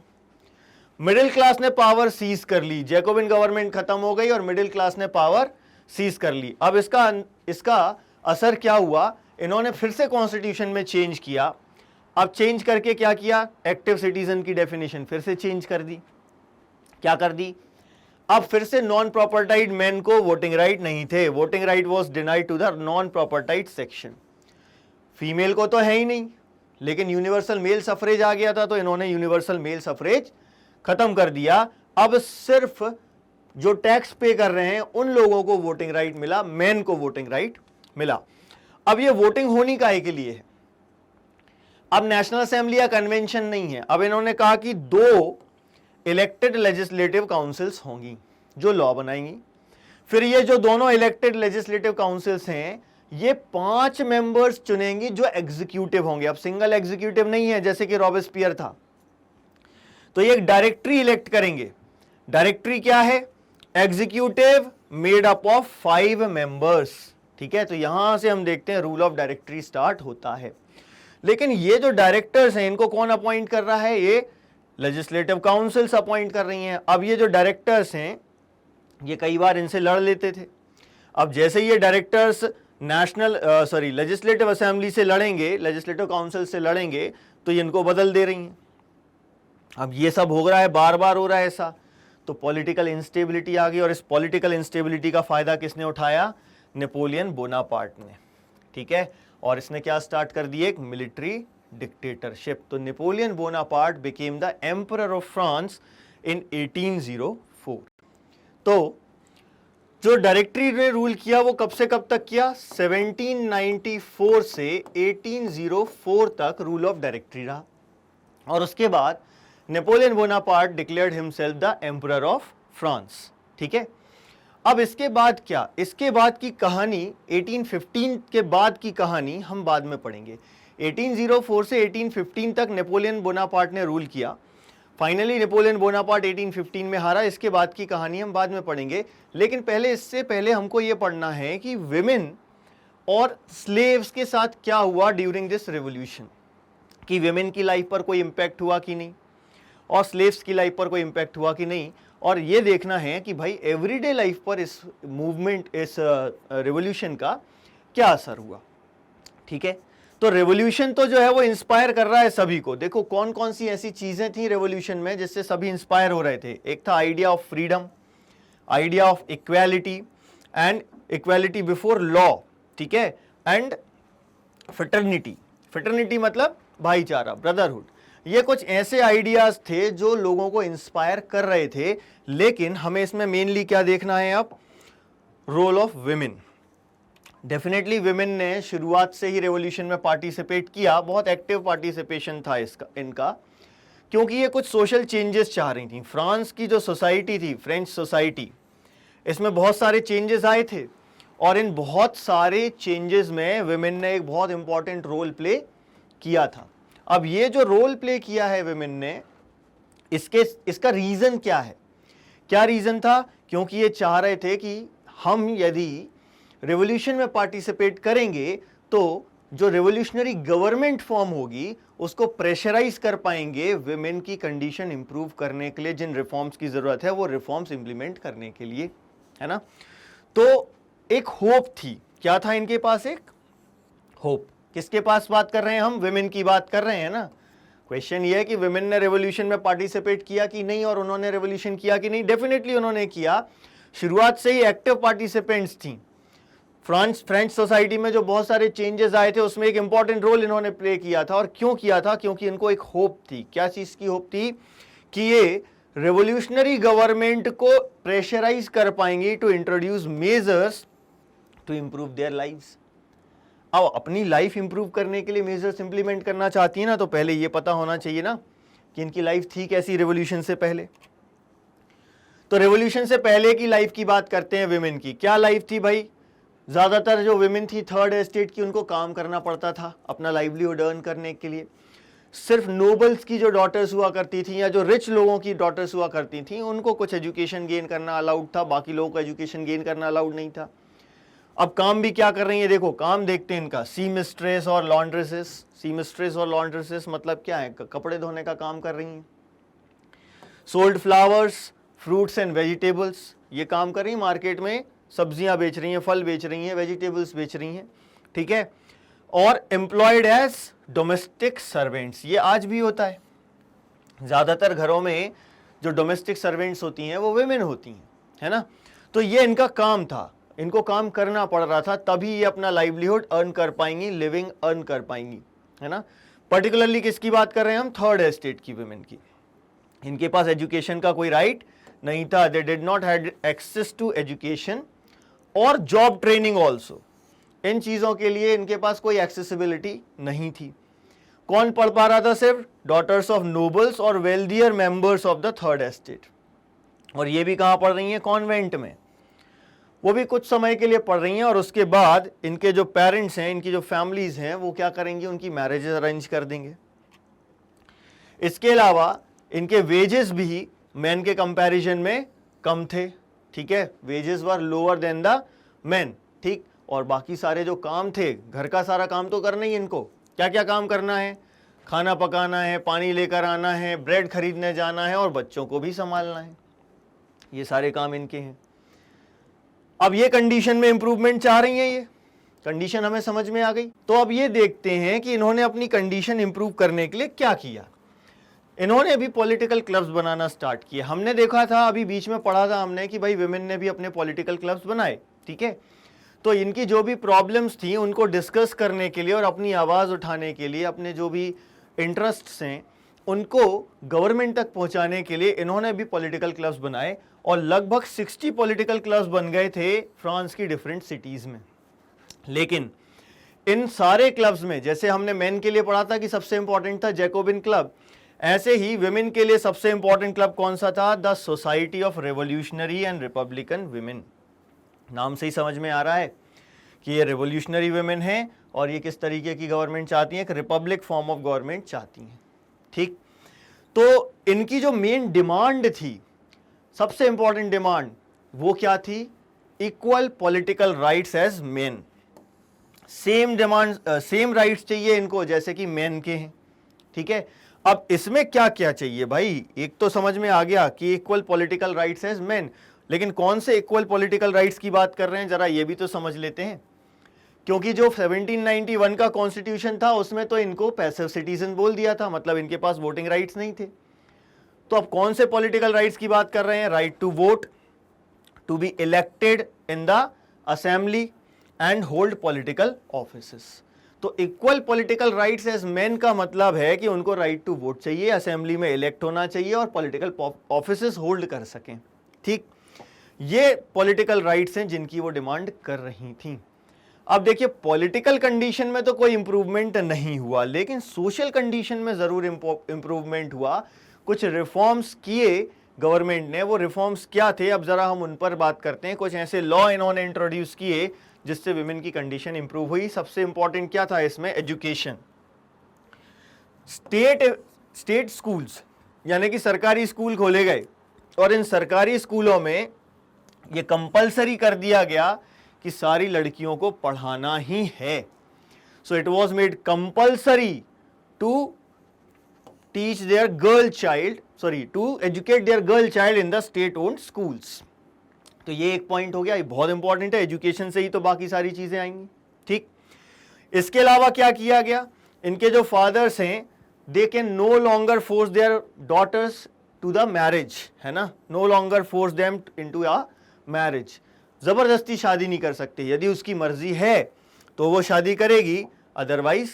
मिडिल क्लास ने पावर सीज कर ली, जैकोबिन गवर्नमेंट खत्म हो गई और मिडिल क्लास ने पावर सीज कर ली। अब इसका असर क्या हुआ, इन्होंने फिर से कॉन्स्टिट्यूशन में चेंज किया। अब चेंज करके क्या किया, एक्टिव सिटीजन की डेफिनेशन फिर से चेंज कर दी। क्या कर दी, अब फिर से नॉन प्रॉपर्टाइड मैन को वोटिंग राइट नहीं थे, voting right was denied to the non propertied section. Female को तो है ही नहीं, लेकिन यूनिवर्सल मेल सफरेज आ गया था, तो इन्होंने यूनिवर्सल मेल सफरेज खत्म कर दिया। अब सिर्फ जो टैक्स पे कर रहे हैं उन लोगों को वोटिंग राइट मिला, मैन को वोटिंग राइट मिला। अब ये वोटिंग होनी काहे के लिए है, अब नेशनल असेंबली या कन्वेंशन नहीं है। अब इन्होंने कहा कि 2 इलेक्टेड लेजिस्लेटिव काउंसिल्स होंगी जो लॉ बनाएंगी। फिर ये जो दोनों इलेक्टेड लेजिस्लेटिव काउंसिल्स हैं ये 5 मेंबर्स चुनेंगी जो एग्जीक्यूटिव होंगे। अब सिंगल एग्जीक्यूटिव नहीं है जैसे कि रॉबेस्पियर था, तो ये एक डायरेक्टरी इलेक्ट करेंगे। डायरेक्टरी क्या है? Executive made up of 5 members. ठीक है, तो यहां से हम देखते हैं रूल ऑफ डायरेक्टरी स्टार्ट होता है। लेकिन ये जो डायरेक्टर्स हैं इनको कौन अपॉइंट कर रहा है? ये लेजिस्लेटिव काउंसिल्स अपॉइंट कर रही हैं। अब ये जो डायरेक्टर्स हैं ये कई बार इनसे लड़ लेते थे। अब जैसे ये डायरेक्टर्स लेजिस्लेटिव असेंबली से लड़ेंगे, लेजिस्लेटिव काउंसिल से लड़ेंगे, तो ये इनको बदल दे रही हैं। अब ये सब हो रहा है, बार बार हो रहा है ऐसा, तो पॉलिटिकल इंस्टेबिलिटी आ गई। और इस पॉलिटिकल इंस्टेबिलिटी का फायदा किसने उठाया? नेपोलियन बोनापार्ट ने। ठीक है, और इसने क्या स्टार्ट कर दी? एक मिलिट्री डिक्टेटरशिप। तो Napoleon Bonaparte became the emperor of France in 1804। तो जो डायरेक्टरी ने रूल किया वो कब से कब तक किया? 1794 से 1804 तक रूल ऑफ डायरेक्टरी रहा। और उसके बाद Napoleon Bonaparte declared himself the emperor of France. ठीक है, अब इसके बाद क्या? इसके बाद की कहानी 1815 के बाद की कहानी हम बाद में पढ़ेंगे। 1804 से 1815 तक नेपोलियन बोनापार्ट ने रूल किया। फाइनली नेपोलियन बोनापार्ट 1815 में हारा। इसके बाद की कहानी हम बाद में पढ़ेंगे। लेकिन पहले, इससे पहले हमको यह पढ़ना है कि विमेन और स्लेव्स के साथ क्या हुआ ड्यूरिंग दिस रेवोल्यूशन, कि विमेन की लाइफ पर कोई इंपैक्ट हुआ कि नहीं और स्लेव्स की लाइफ पर कोई इंपैक्ट हुआ कि नहीं। और ये देखना है कि भाई एवरीडे लाइफ पर इस मूवमेंट, इस रेवोल्यूशन का क्या असर हुआ। ठीक है, तो रेवोल्यूशन तो जो है वो इंस्पायर कर रहा है सभी को। देखो कौन कौन सी ऐसी चीजें थी रेवोल्यूशन में जिससे सभी इंस्पायर हो रहे थे। एक था idea of freedom, idea of equality and equality before law. ठीक है, एंड फ्रेटर्निटी। फ्रेटर्निटी मतलब भाईचारा, ब्रदरहुड। ये कुछ ऐसे आइडियाज थे जो लोगों को इंस्पायर कर रहे थे। लेकिन हमें इसमें मेनली क्या देखना है? अब role of women. Definitely women ने शुरुआत से ही रेवोल्यूशन में पार्टिसिपेट किया, बहुत एक्टिव पार्टिसिपेशन था इनका, क्योंकि ये कुछ सोशल चेंजेस चाह रही थी। फ्रांस की जो सोसाइटी थी, फ्रेंच सोसाइटी, इसमें बहुत सारे चेंजेस आए थे और इन बहुत सारे चेंजेस में विमेन ने एक बहुत इंपॉर्टेंट रोल प्ले किया था। अब ये जो रोल प्ले किया है विमेन ने, इसका रीजन क्या है? क्या रीजन था? क्योंकि ये चाह रहे थे कि हम यदि रेवोल्यूशन में पार्टिसिपेट करेंगे तो जो रेवोल्यूशनरी गवर्नमेंट फॉर्म होगी उसको प्रेशराइज कर पाएंगे विमेन की कंडीशन इंप्रूव करने के लिए। जिन रिफॉर्म्स की जरूरत है वो रिफॉर्म्स इंप्लीमेंट करने के लिए, है ना। तो एक होप थी। क्या था इनके पास? एक होप। किसके पास बात कर रहे हैं हम? विमेन की बात कर रहे हैं ना। क्वेश्चन ये है कि विमेन ने रेवोल्यूशन में पार्टिसिपेट किया कि नहीं और उन्होंने रेवोल्यूशन किया कि नहीं। डेफिनेटली उन्होंने किया। शुरुआत से ही एक्टिव पार्टिसिपेंट्स थी। फ्रेंच सोसाइटी में जो बहुत सारे चेंजेस आए थे उसमें एक इंपॉर्टेंट रोल इन्होंने प्ले किया था। और क्यों किया था? क्योंकि इनको एक होप थी। क्या चीज की होप थी? कि ये रेवोल्यूशनरी गवर्नमेंट को प्रेशराइज कर पाएंगी to introduce measures to improve their lives. अब अपनी लाइफ इंप्रूव करने के लिए मेजर्स इंप्लीमेंट करना चाहती है ना, तो पहले ये पता होना चाहिए ना कि इनकी लाइफ थी कैसी रेवोल्यूशन से पहले। तो रेवोल्यूशन से पहले की लाइफ की बात करते हैं विमेन की। क्या लाइफ थी भाई? ज्यादातर जो विमेन थी थर्ड एस्टेट की, उनको काम करना पड़ता था अपना लाइवलीहुड अर्न करने के लिए। सिर्फ नोबल्स की जो डॉटर्स हुआ करती थी या जो रिच लोगों की डॉटर्स हुआ करती थी उनको कुछ एजुकेशन गेन करना अलाउड था, बाकी लोगों को एजुकेशन गेन करना अलाउड नहीं था। अब काम भी क्या कर रही है? देखो काम देखते हैं इनका। सी मिस्ट्रेस और लॉन्ड्रेसेस। सी मिस्ट्रेस और लॉन्ड्रेसेस मतलब क्या है? कपड़े धोने का काम कर रही हैं। Sold flowers, fruits and vegetables, ये काम कर रही हैं। मार्केट में सब्जियां बेच रही हैं, फल बेच रही हैं, वेजिटेबल्स बेच रही हैं। ठीक है, और एम्प्लॉयड एज डोमेस्टिक सर्वेंट्स। ये आज भी होता है। ज्यादातर घरों में जो डोमेस्टिक सर्वेंट्स होती हैं वो विमेन होती हैं, है ना। तो ये इनका काम था, इनको काम करना पड़ रहा था, तभी ये अपना लाइवलीहुड अर्न कर पाएंगी, लिविंग अर्न कर पाएंगी, है ना। पर्टिकुलरली किसकी बात कर रहे हैं हम? थर्ड एस्टेट की विमेन की। इनके पास एजुकेशन का कोई राइट नहीं था। They did not had access to education और जॉब ट्रेनिंग ऑल्सो। इन चीजों के लिए इनके पास कोई एक्सेसिबिलिटी नहीं थी। कौन पढ़ पा रहा था? सिर्फ डॉटर्स ऑफ नोबल्स और wealthier members of the third estate. और ये भी कहां पढ़ रही हैं? कॉन्वेंट में। वो भी कुछ समय के लिए पढ़ रही हैं और उसके बाद इनके जो पेरेंट्स हैं, इनकी जो फैमिलीज हैं, वो क्या करेंगी? उनकी मैरिजेस अरेंज कर देंगे। इसके अलावा इनके वेजेस भी मैन के कंपैरिजन में कम थे, ठीक है, wages were lower than the man, ठीक। और बाकी सारे जो काम थे, घर का सारा काम तो करना ही इनको, क्या क्या काम करना है, खाना पकाना है, पानी लेकर आना है, ब्रेड खरीदने जाना है और बच्चों को भी संभालना है, ये सारे काम इनके हैं। अब ये कंडीशन में इंप्रूवमेंट चाह रही हैं, ये कंडीशन हमें समझ में आ गई। तो अब ये देखते हैं कि इन्होंने अपनी कंडीशन इंप्रूव करने के लिए क्या किया। इन्होंने अभी पॉलिटिकल क्लब्स बनाना स्टार्ट किए। हमने देखा था, अभी बीच में पढ़ा था हमने कि भाई विमेन ने भी अपने पॉलिटिकल क्लब्स बनाए, ठीक है। तो इनकी जो भी प्रॉब्लम्स थी उनको डिस्कस करने के लिए और अपनी आवाज़ उठाने के लिए, अपने जो भी इंटरेस्ट्स हैं उनको गवर्नमेंट तक पहुंचाने के लिए इन्होंने भी पॉलिटिकल क्लब्स बनाए और लगभग 60 पॉलिटिकल क्लब्स बन गए थे फ्रांस की डिफरेंट सिटीज़ में। लेकिन इन सारे क्लब्स में, जैसे हमने मेन के लिए पढ़ा था कि सबसे इंपॉर्टेंट था जैकोबिन क्लब, ऐसे ही विमेन के लिए सबसे इंपॉर्टेंट क्लब कौन सा था? The society of revolutionary and Republican women. नाम से ही समझ में आ रहा है कि ये रेवोल्यूशनरी विमेन है और ये किस तरीके की गवर्नमेंट चाहती है, एक रिपब्लिक फॉर्म ऑफ गवर्नमेंट चाहती हैं, ठीक। तो इनकी जो मेन डिमांड थी, सबसे इंपॉर्टेंट डिमांड, वो क्या थी? Equal political rights as men. Same demand, same rights चाहिए इनको जैसे कि मेन के हैं, ठीक है। अब इसमें क्या क्या चाहिए भाई? एक तो समझ में आ गया कि equal political rights as men, लेकिन कौन से इक्वल पॉलिटिकल राइट्स की बात कर रहे हैं जरा ये भी तो समझ लेते हैं। क्योंकि जो 1791 का कॉन्स्टिट्यूशन था उसमें तो इनको पैसिव सिटीजन बोल दिया था, मतलब इनके पास वोटिंग राइट्स नहीं थे। तो अब कौन से पॉलिटिकल राइट्स की बात कर रहे हैं? Right to vote, to be elected in the assembly and hold political offices. तो equal political rights as men का मतलब है कि उनको राइट टू वोट चाहिए, असेंबली में इलेक्ट होना चाहिए और पॉलिटिकल ऑफिसेस होल्ड कर सकें, ठीक। ये पॉलिटिकल राइट्स हैं जिनकी वो डिमांड कर रही थी। अब देखिए, पॉलिटिकल कंडीशन में तो कोई इंप्रूवमेंट नहीं हुआ, लेकिन सोशल कंडीशन में जरूर इंप्रूवमेंट हुआ। कुछ रिफॉर्म्स किए गवर्नमेंट ने, वो रिफॉर्म्स क्या थे अब जरा हम उन पर बात करते हैं। कुछ ऐसे लॉ इन्होंने इंट्रोड्यूस किए जिससे विमेन की कंडीशन इंप्रूव हुई। सबसे इंपॉर्टेंट क्या था इसमें? एजुकेशन। स्टेट स्कूल्स यानी कि सरकारी स्कूल खोले गए और इन सरकारी स्कूलों में ये कंपलसरी कर दिया गया कि सारी लड़कियों को पढ़ाना ही है। So it was made compulsory to teach their girl child, to educate their girl child in the state owned schools. तो ये एक पॉइंट हो गया, ये बहुत इंपॉर्टेंट है। एजुकेशन से ही तो बाकी सारी चीजें आएंगी, ठीक। इसके अलावा क्या किया गया? इनके जो फादर्स हैं, they can no longer force their daughters to the marriage, है ना, no longer force them into a marriage. जबरदस्ती शादी नहीं कर सकते, यदि उसकी मर्जी है तो वो शादी करेगी, अदरवाइज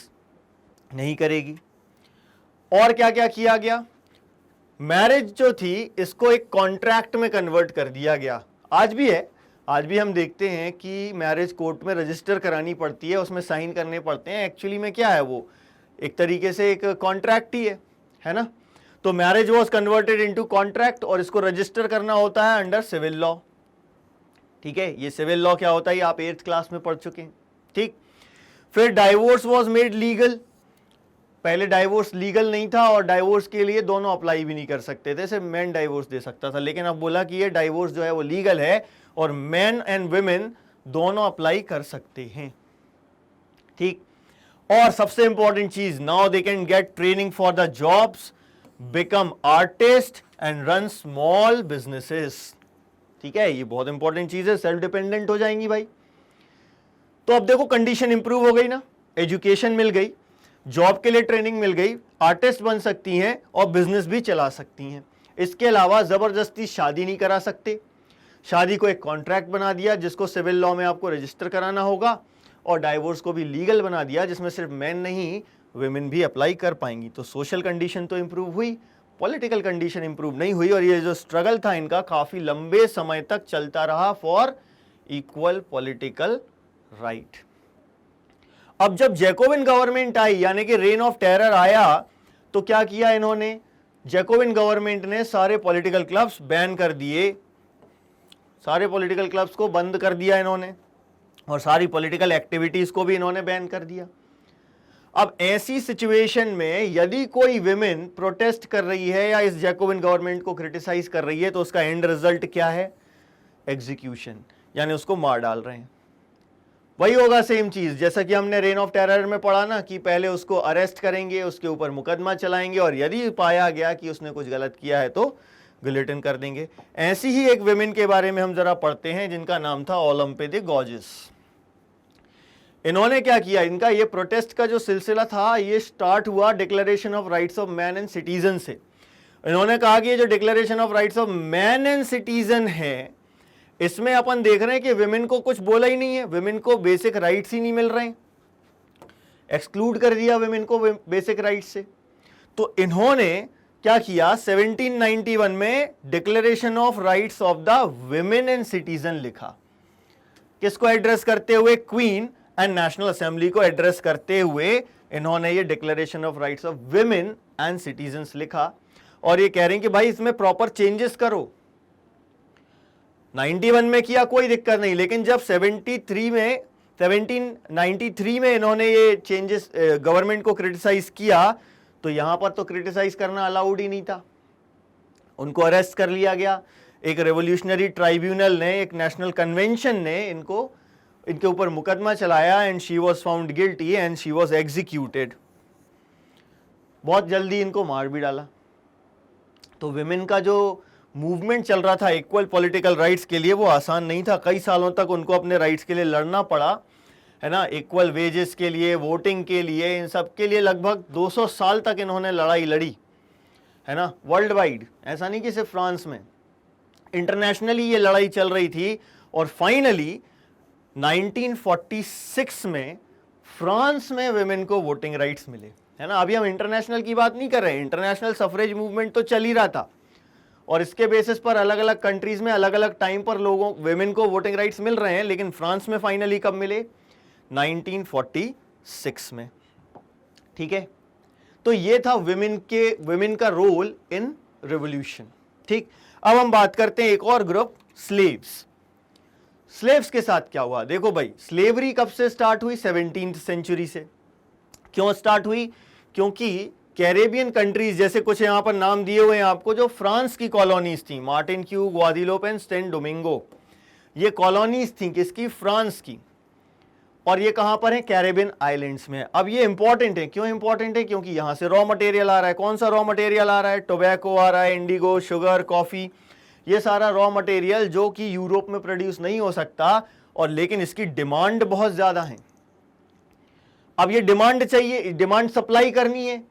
नहीं करेगी। और क्या क्या किया गया? मैरिज जो थी इसको एक कॉन्ट्रैक्ट में कन्वर्ट कर दिया गया। आज भी है, आज भी हम देखते हैं कि मैरिज कोर्ट में रजिस्टर करानी पड़ती है, उसमें साइन करने पड़ते हैं। एक्चुअली में क्या है, वो एक तरीके से एक कॉन्ट्रैक्ट ही है ना। तो marriage was converted into contract और इसको रजिस्टर करना होता है अंडर सिविल लॉ, ठीक है। ये सिविल लॉ क्या होता है आप 8th क्लास में पढ़ चुके हैं, ठीक। फिर डाइवोर्स वॉज मेड लीगल। पहले डाइवोर्स लीगल नहीं था और डाइवोर्स के लिए दोनों अप्लाई भी नहीं कर सकते थे, सिर्फ मैन डाइवोर्स दे सकता था। लेकिन अब बोला कि ये डाइवोर्स जो है वो लीगल है और मैन एंड वुमेन दोनों अप्लाई कर सकते हैं, ठीक। और सबसे इंपॉर्टेंट चीज, now they can get training for the jobs, become artist and run small businesses, ठीक है। ये बहुत इंपॉर्टेंट चीज है, सेल्फ डिपेंडेंट हो जाएंगी भाई। तो अब देखो कंडीशन इंप्रूव हो गई ना, एजुकेशन मिल गई, जॉब के लिए ट्रेनिंग मिल गई, आर्टिस्ट बन सकती हैं और बिजनेस भी चला सकती हैं। इसके अलावा जबरदस्ती शादी नहीं करा सकते, शादी को एक कॉन्ट्रैक्ट बना दिया जिसको सिविल लॉ में आपको रजिस्टर कराना होगा, और डाइवोर्स को भी लीगल बना दिया जिसमें सिर्फ मेन नहीं वुमेन भी अप्लाई कर पाएंगी। तो सोशल कंडीशन तो इंप्रूव हुई, पॉलिटिकल कंडीशन इंप्रूव नहीं हुई, और ये जो स्ट्रगल था इनका काफी लंबे समय तक चलता रहा फॉर इक्वल पॉलिटिकल राइट। अब जब जैकोबिन गवर्नमेंट आई यानी कि रेन ऑफ टेरर आया, तो क्या किया इन्होंने? जैकोबिन गवर्नमेंट ने सारे पॉलिटिकल क्लब्स बैन कर दिए, सारे पॉलिटिकल क्लब्स को बंद कर दिया इन्होंने, और सारी पॉलिटिकल एक्टिविटीज को भी इन्होंने बैन कर दिया। अब ऐसी सिचुएशन में यदि कोई विमेन प्रोटेस्ट कर रही है या इस जैकोबिन गवर्नमेंट को क्रिटिसाइज कर रही है तो उसका एंड रिजल्ट क्या है? एग्जीक्यूशन, यानी उसको मार डाल रहे हैं। वही होगा सेम चीज जैसा कि हमने रेन ऑफ टेरर में पढ़ा ना, कि पहले उसको अरेस्ट करेंगे, उसके ऊपर मुकदमा चलाएंगे और यदि पाया गया कि उसने कुछ गलत किया है तो गिलेटिन कर देंगे। ऐसी ही एक विमेन के बारे में हम जरा पढ़ते हैं जिनका नाम था ओलंपे दे गॉर्जेस। इन्होंने क्या किया, इनका ये प्रोटेस्ट का जो सिलसिला था ये स्टार्ट हुआ declaration of rights of man and citizen से। इन्होंने कहा कि ये जो declaration of rights of man and citizen है इसमें अपन देख रहे हैं कि विमेन को कुछ बोला ही नहीं है, विमेन को बेसिक राइट्स ही नहीं मिल रहे हैं, एक्सक्लूड कर दिया विमेन को बेसिक राइट्स से। तो इन्होंने क्या किया, 1791 में declaration of rights of the women and citizen लिखा। किसको एड्रेस करते हुए? क्वीन एंड नेशनल असेंबली को एड्रेस करते हुए इन्होंने ये declaration of rights of women and citizens लिखा और ये कह रहे हैं कि भाई इसमें प्रॉपर चेंजेस करो। 91 में किया कोई दिक्कत नहीं, लेकिन जब 1793 में इन्होंने ये चेंजेस गवर्नमेंट को क्रिटिसाइज किया तो यहां पर तो क्रिटिसाइज करना अलाउड ही नहीं था, उनको अरेस्ट कर लिया गया। एक रेवोल्यूशनरी ट्राइब्यूनल ने, एक नेशनल कन्वेंशन ने इनके ऊपर मुकदमा चलाया and she was found guilty and she was executed. बहुत जल्दी इनको मार भी डाला। तो विमेन का जो मूवमेंट चल रहा था इक्वल पॉलिटिकल राइट्स के लिए वो आसान नहीं था, कई सालों तक उनको अपने राइट्स के लिए लड़ना पड़ा, है ना, इक्वल वेजेस के लिए, वोटिंग के लिए, इन सब के लिए लगभग 200 साल तक इन्होंने लड़ाई लड़ी, है ना, वर्ल्ड वाइड। ऐसा नहीं कि सिर्फ फ्रांस में, इंटरनेशनली ये लड़ाई चल रही थी। और फाइनली 1946 में फ्रांस में विमेन को वोटिंग राइट्स मिले, है ना। अभी हम इंटरनेशनल की बात नहीं कर रहे हैं, इंटरनेशनल सफरेज मूवमेंट तो चल ही रहा था और इसके बेसिस पर अलग अलग कंट्रीज में अलग अलग टाइम पर लोगों विमेन को वोटिंग राइट्स मिल रहे हैं, लेकिन फ्रांस में फाइनली कब मिले? 1946 में। ठीक है, तो ये था विमेन का रोल इन रिवॉल्यूशन। ठीक, अब हम बात करते हैं एक और ग्रुप, स्लेव्स। स्लेव्स के साथ क्या हुआ? देखो भाई, स्लेवरी कब से स्टार्ट हुई? 17th सेंचुरी से। क्यों स्टार्ट हुई? क्योंकि कैरेबियन कंट्रीज, जैसे कुछ यहां पर नाम दिए हुए हैं आपको, जो फ्रांस की कॉलोनीज थी, Martinique, Guadeloupe and Saint Domingue, ये कॉलोनीज थी किसकी? फ्रांस की। और ये कहां पर है? कैरेबियन आइलैंड्स में। अब ये इंपॉर्टेंट है, क्यों इंपॉर्टेंट है? क्योंकि यहां से रॉ मटेरियल आ रहा है। कौन सा रॉ मटेरियल आ रहा है? टोबैको आ रहा है, इंडिगो, शुगर, कॉफी, ये सारा रॉ मटेरियल जो कि यूरोप में प्रोड्यूस नहीं हो सकता, और लेकिन इसकी डिमांड बहुत ज्यादा है। अब ये डिमांड चाहिए, डिमांड सप्लाई करनी है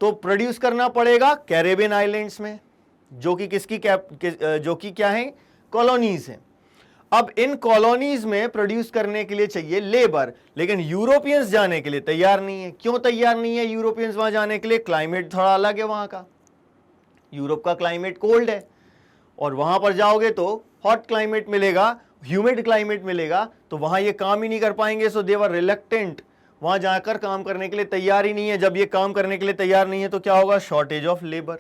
तो प्रोड्यूस करना पड़ेगा कैरेबियन आइलैंड्स में, जो कि जो कि क्या है? कॉलोनीज हैं। अब इन कॉलोनीज में प्रोड्यूस करने के लिए चाहिए लेबर, लेकिन यूरोपियंस जाने के लिए तैयार नहीं है। क्यों तैयार नहीं है यूरोपियंस वहां जाने के लिए? क्लाइमेट थोड़ा अलग है वहां का, यूरोप का क्लाइमेट कोल्ड है और वहां पर जाओगे तो हॉट क्लाइमेट मिलेगा, ह्यूमिड क्लाइमेट मिलेगा, तो वहां ये काम ही नहीं कर पाएंगे। सो दे वर रिलक्टेंट, वहां जाकर काम करने के लिए तैयार ही नहीं है। जब ये काम करने के लिए तैयार नहीं है तो क्या होगा? Shortage of labour.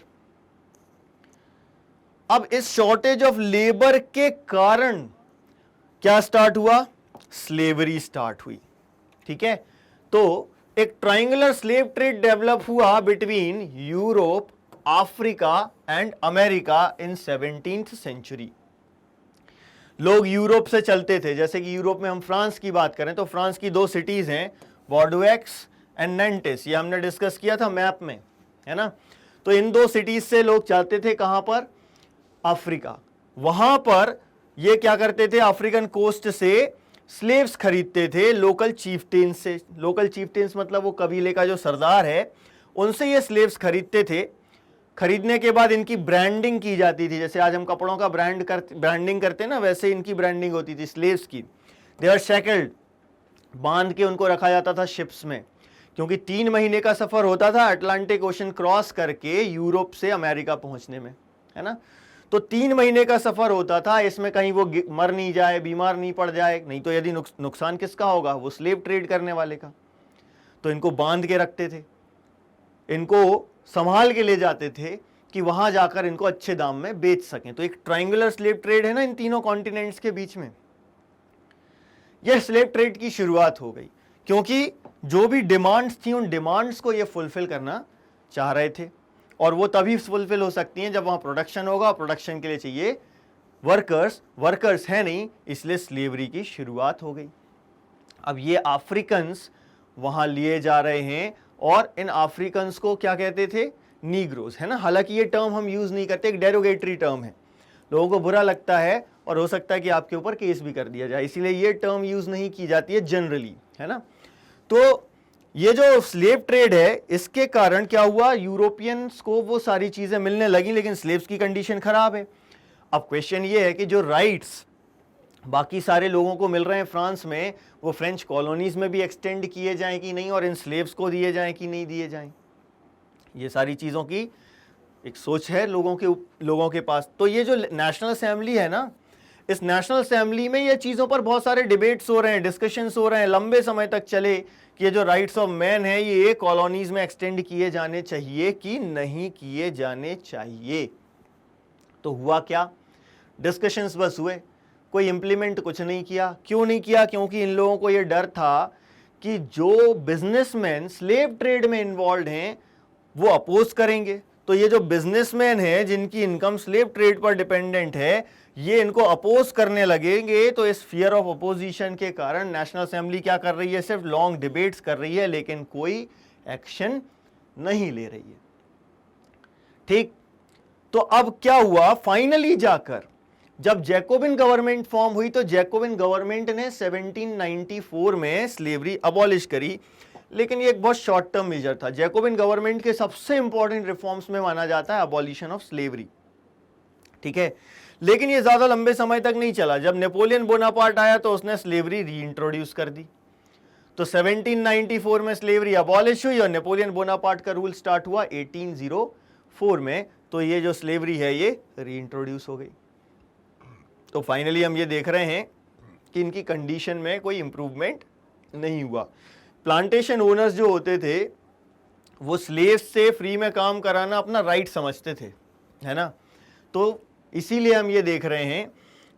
अब इस शॉर्टेज ऑफ लेबर के कारण क्या स्टार्ट हुआ? स्लेवरी स्टार्ट हुई। ठीक है, तो एक ट्रायंगुलर स्लेव ट्रेड डेवलप हुआ between Europe, Africa and America in 17th century. लोग यूरोप से चलते थे, जैसे कि यूरोप में हम फ्रांस की बात करें तो फ्रांस की 2 सिटीज हैं, बॉर्डोएक्स एंड नैंटेस, ये हमने डिस्कस किया था मैप में, है ना। तो इन 2 सिटीज से लोग जाते थे कहां पर? अफ्रीका। वहां पर ये क्या करते थे? अफ्रीकन कोस्ट से स्लेव्स खरीदते थे लोकल चीफ्टेन्स से। लोकल चीफ्टेन्स मतलब वो कबीले का जो सरदार है, उनसे ये स्लेव्स खरीदते थे। खरीदने के बाद इनकी ब्रांडिंग की जाती थी, जैसे आज हम कपड़ों का ब्रांडिंग करते हैं ना, वैसे इनकी ब्रांडिंग होती थी स्लेव्स की। दे आर शैकल्ड, बांध के उनको रखा जाता था शिप्स में, क्योंकि 3 महीने का सफर होता था अटलांटिक ओशन क्रॉस करके यूरोप से अमेरिका पहुंचने में, है ना। तो 3 महीने का सफर होता था, इसमें कहीं वो मर नहीं जाए, बीमार नहीं पड़ जाए, नहीं तो यदि नुकसान किसका होगा? वो स्लेव ट्रेड करने वाले का। तो इनको बांध के रखते थे, इनको संभाल के ले जाते थे कि वहां जाकर इनको अच्छे दाम में बेच सकें। तो एक ट्रायंगुलर स्लेव ट्रेड है ना इन तीनों कॉन्टिनेंट्स के बीच में, यह स्लेव ट्रेड की शुरुआत हो गई। क्योंकि जो भी डिमांड्स थी उन डिमांड्स को ये फुलफिल करना चाह रहे थे, और वो तभी फुलफिल हो सकती हैं जब वहां प्रोडक्शन होगा, प्रोडक्शन के लिए चाहिए वर्कर्स है नहीं, इसलिए स्लेवरी की शुरुआत हो गई। अब ये अफ्रीकन्स वहां लिए जा रहे हैं, और इन अफ्रीकन्स को क्या कहते थे? नीग्रोज, है ना। हालांकि ये टर्म हम यूज नहीं करते, एक डेरोगेटरी टर्म है, लोगों को बुरा लगता है और हो सकता है कि आपके ऊपर केस भी कर दिया जाए, इसीलिए ये टर्म यूज नहीं की जाती है जनरली, है ना। तो ये जो स्लेव ट्रेड है, इसके कारण क्या हुआ, यूरोपियंस को वो सारी चीजें मिलने लगी, लेकिन स्लेव्स की कंडीशन खराब है। अब क्वेश्चन ये है कि जो राइट्स बाकी सारे लोगों को मिल रहे हैं फ्रांस में, वो फ्रेंच कॉलोनीज में भी एक्सटेंड किए जाएं कि नहीं, और इन स्लेव्स को दिए जाएं कि नहीं दिए जाएं। ये सारी चीज़ों की एक सोच है लोगों के पास। तो ये जो नेशनल असेंबली है ना, इस नेशनल असेंबली में ये चीज़ों पर बहुत सारे डिबेट्स हो रहे हैं, डिस्कशंस हो रहे हैं, लंबे समय तक चले कि ये जो राइट्स ऑफ मैन है ये कॉलोनीज में एक्सटेंड किए जाने चाहिए कि नहीं किए जाने चाहिए। तो हुआ क्या, डिस्कशंस बस हुए, कोई इंप्लीमेंट कुछ नहीं किया। क्यों नहीं किया? क्योंकि इन लोगों को ये डर था कि जो बिजनेसमैन स्लेव ट्रेड में इन्वॉल्व हैं वो अपोज करेंगे। तो ये जो बिजनेसमैन है जिनकी इनकम स्लेव ट्रेड पर डिपेंडेंट है, ये इनको अपोज करने लगेंगे। तो इस फियर ऑफ अपोजिशन के कारण नेशनल असेंबली क्या कर रही है, सिर्फ लॉन्ग डिबेट्स कर रही है, लेकिन कोई एक्शन नहीं ले रही है। ठीक, तो अब क्या हुआ, फाइनली जाकर जब जैकोबिन गवर्नमेंट फॉर्म हुई, तो जैकोबिन गवर्नमेंट ने 1794 में स्लेवरी अबॉलिश करी, लेकिन ये एक बहुत शॉर्ट टर्म मेजर था। जैकोबिन गवर्नमेंट के सबसे इंपॉर्टेंट रिफॉर्म्स में माना जाता है अबॉलिशन ऑफ स्लेवरी, ठीक है। लेकिन ये ज्यादा लंबे समय तक नहीं चला। जब नेपोलियन बोनापार्ट आया तो उसने स्लेवरी रीइंट्रोड्यूस कर दी। तो 1794 में स्लेवरी अबॉलिश हुई और नेपोलियन बोनापार्ट का रूल स्टार्ट हुआ 1804 में। तो ये जो स्लेवरी है ये रीइंट्रोड्यूस हो गई। तो फाइनली हम ये देख रहे हैं कि इनकी कंडीशन में कोई इंप्रूवमेंट नहीं हुआ। प्लांटेशन ओनर्स जो होते थे वो स्लेव्स से फ्री में काम कराना अपना राइट समझते थे, है ना। तो इसीलिए हम ये देख रहे हैं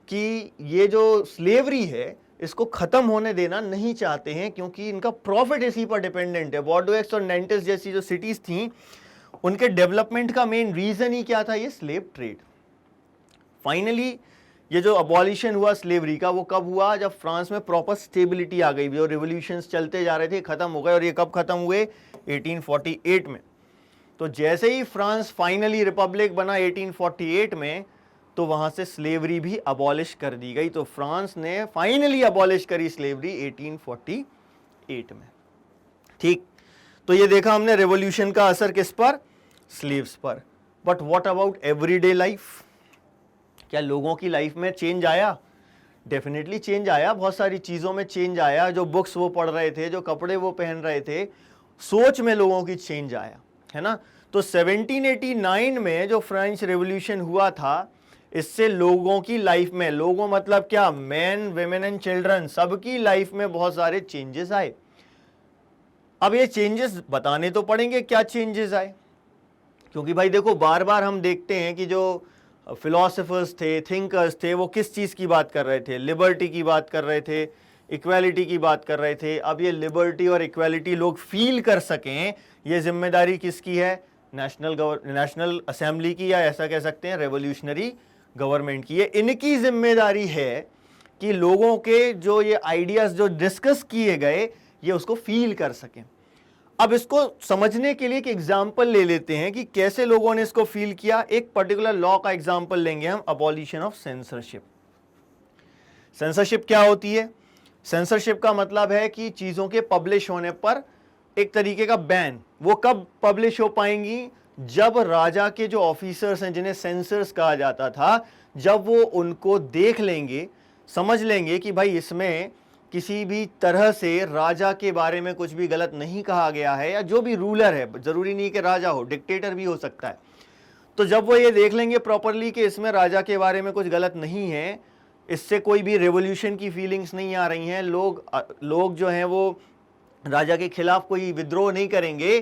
कि ये जो स्लेवरी है इसको खत्म होने देना नहीं चाहते हैं, क्योंकि इनका प्रॉफिट इसी पर डिपेंडेंट है। बॉर्डोएक्स और नेंटस जैसी जो सिटीज थी उनके डेवलपमेंट का मेन रीजन ही क्या था, ये स्लेव ट्रेड। फाइनली ये जो अबॉलिशन हुआ स्लेवरी का, वो कब हुआ, जब फ्रांस में प्रॉपर स्टेबिलिटी आ गई, और रिवोल्यूशंस चलते जा रहे थे, खत्म हो गए। और ये कब खत्म हुए, 1848 में। तो जैसे ही फ्रांस फाइनली रिपब्लिक बना 1848 में, तो वहां से स्लेवरी भी अबॉलिश कर दी गई। तो फ्रांस ने फाइनली अबॉलिश करी स्लेवरी 1848 में। ठीक, तो ये देखा हमने रेवोल्यूशन का असर किस पर, स्लेव्स पर। But what about everyday life, क्या लोगों की लाइफ में चेंज आया? डेफिनेटली चेंज आया, बहुत सारी चीज़ों में चेंज आया। जो बुक्स वो पढ़ रहे थे, जो कपड़े वो पहन रहे थे, सोच में लोगों की चेंज आया, है ना। तो 1789 में जो फ्रेंच रेवोल्यूशन हुआ था, इससे लोगों की लाइफ में, लोगों मतलब क्या, मैन, वेमेन एंड चिल्ड्रन, सबकी लाइफ में बहुत सारे चेंजेस आए। अब ये चेंजेस बताने तो पड़ेंगे, क्या चेंजेस आए, क्योंकि भाई देखो बार बार हम देखते हैं कि जो फिलोसोफर्स थे, थिंकर्स थे, वो किस चीज़ की बात कर रहे थे, लिबर्टी की बात कर रहे थे, इक्वालिटी की बात कर रहे थे। अब ये लिबर्टी और इक्वालिटी लोग फील कर सकें, ये जिम्मेदारी किसकी है, नेशनल असेंबली की, या ऐसा कह सकते हैं रेवोल्यूशनरी गवर्नमेंट की। ये इनकी जिम्मेदारी है कि लोगों के जो ये आइडियाज जो डिस्कस किए गए, ये उसको फील कर सकें। अब इसको समझने के लिए एक एग्जाम्पल ले लेते हैं कि कैसे लोगों ने इसको फील किया। एक पर्टिकुलर लॉ का एग्जाम्पल लेंगे हम, अबॉलिशन ऑफ सेंसरशिप। सेंसरशिप क्या होती है? सेंसरशिप का मतलब है कि चीजों के पब्लिश होने पर एक तरीके का बैन। वो कब पब्लिश हो पाएंगी, जब राजा के जो ऑफिसर्स हैं, जिन्हें सेंसर्स कहा जाता था, जब वो उनको देख लेंगे, समझ लेंगे कि भाई इसमें किसी भी तरह से राजा के बारे में कुछ भी गलत नहीं कहा गया है, या जो भी रूलर है, जरूरी नहीं कि राजा हो, डिक्टेटर भी हो सकता है। तो जब वो ये देख लेंगे प्रॉपरली कि इसमें राजा के बारे में कुछ गलत नहीं है, इससे कोई भी रेवोल्यूशन की फीलिंग्स नहीं आ रही हैं, लोग जो हैं वो राजा के खिलाफ कोई विद्रोह नहीं करेंगे,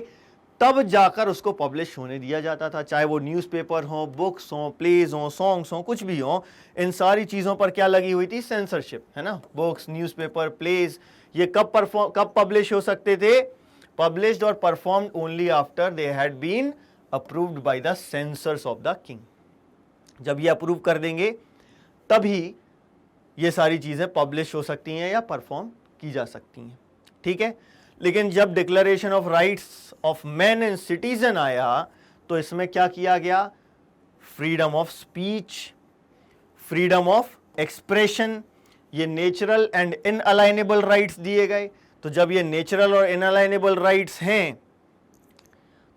तब जाकर उसको पब्लिश होने दिया जाता था। चाहे वो न्यूज़पेपर हो, बुक्स हो, प्लेज हो, सॉन्ग्स हो, कुछ भी हो, इन सारी चीज़ों पर क्या लगी हुई थी, सेंसरशिप, है ना। बुक्स, न्यूज़पेपर, प्लेज, ये कब पब्लिश हो सकते थे? पब्लिश्ड और performed only after they had been approved by the censors of the king. जब ये अप्रूव कर देंगे तभी ये सारी चीजें पब्लिश हो सकती हैं या परफॉर्म की जा सकती हैं, ठीक है। लेकिन जब declaration of rights of man and citizen आया तो इसमें क्या किया गया? Freedom of speech, freedom of expression, ये नेचुरल एंड इनअलाइनेबल राइट्स दिए गए। तो जब ये नेचुरल और इनअलाइनेबल राइट्स हैं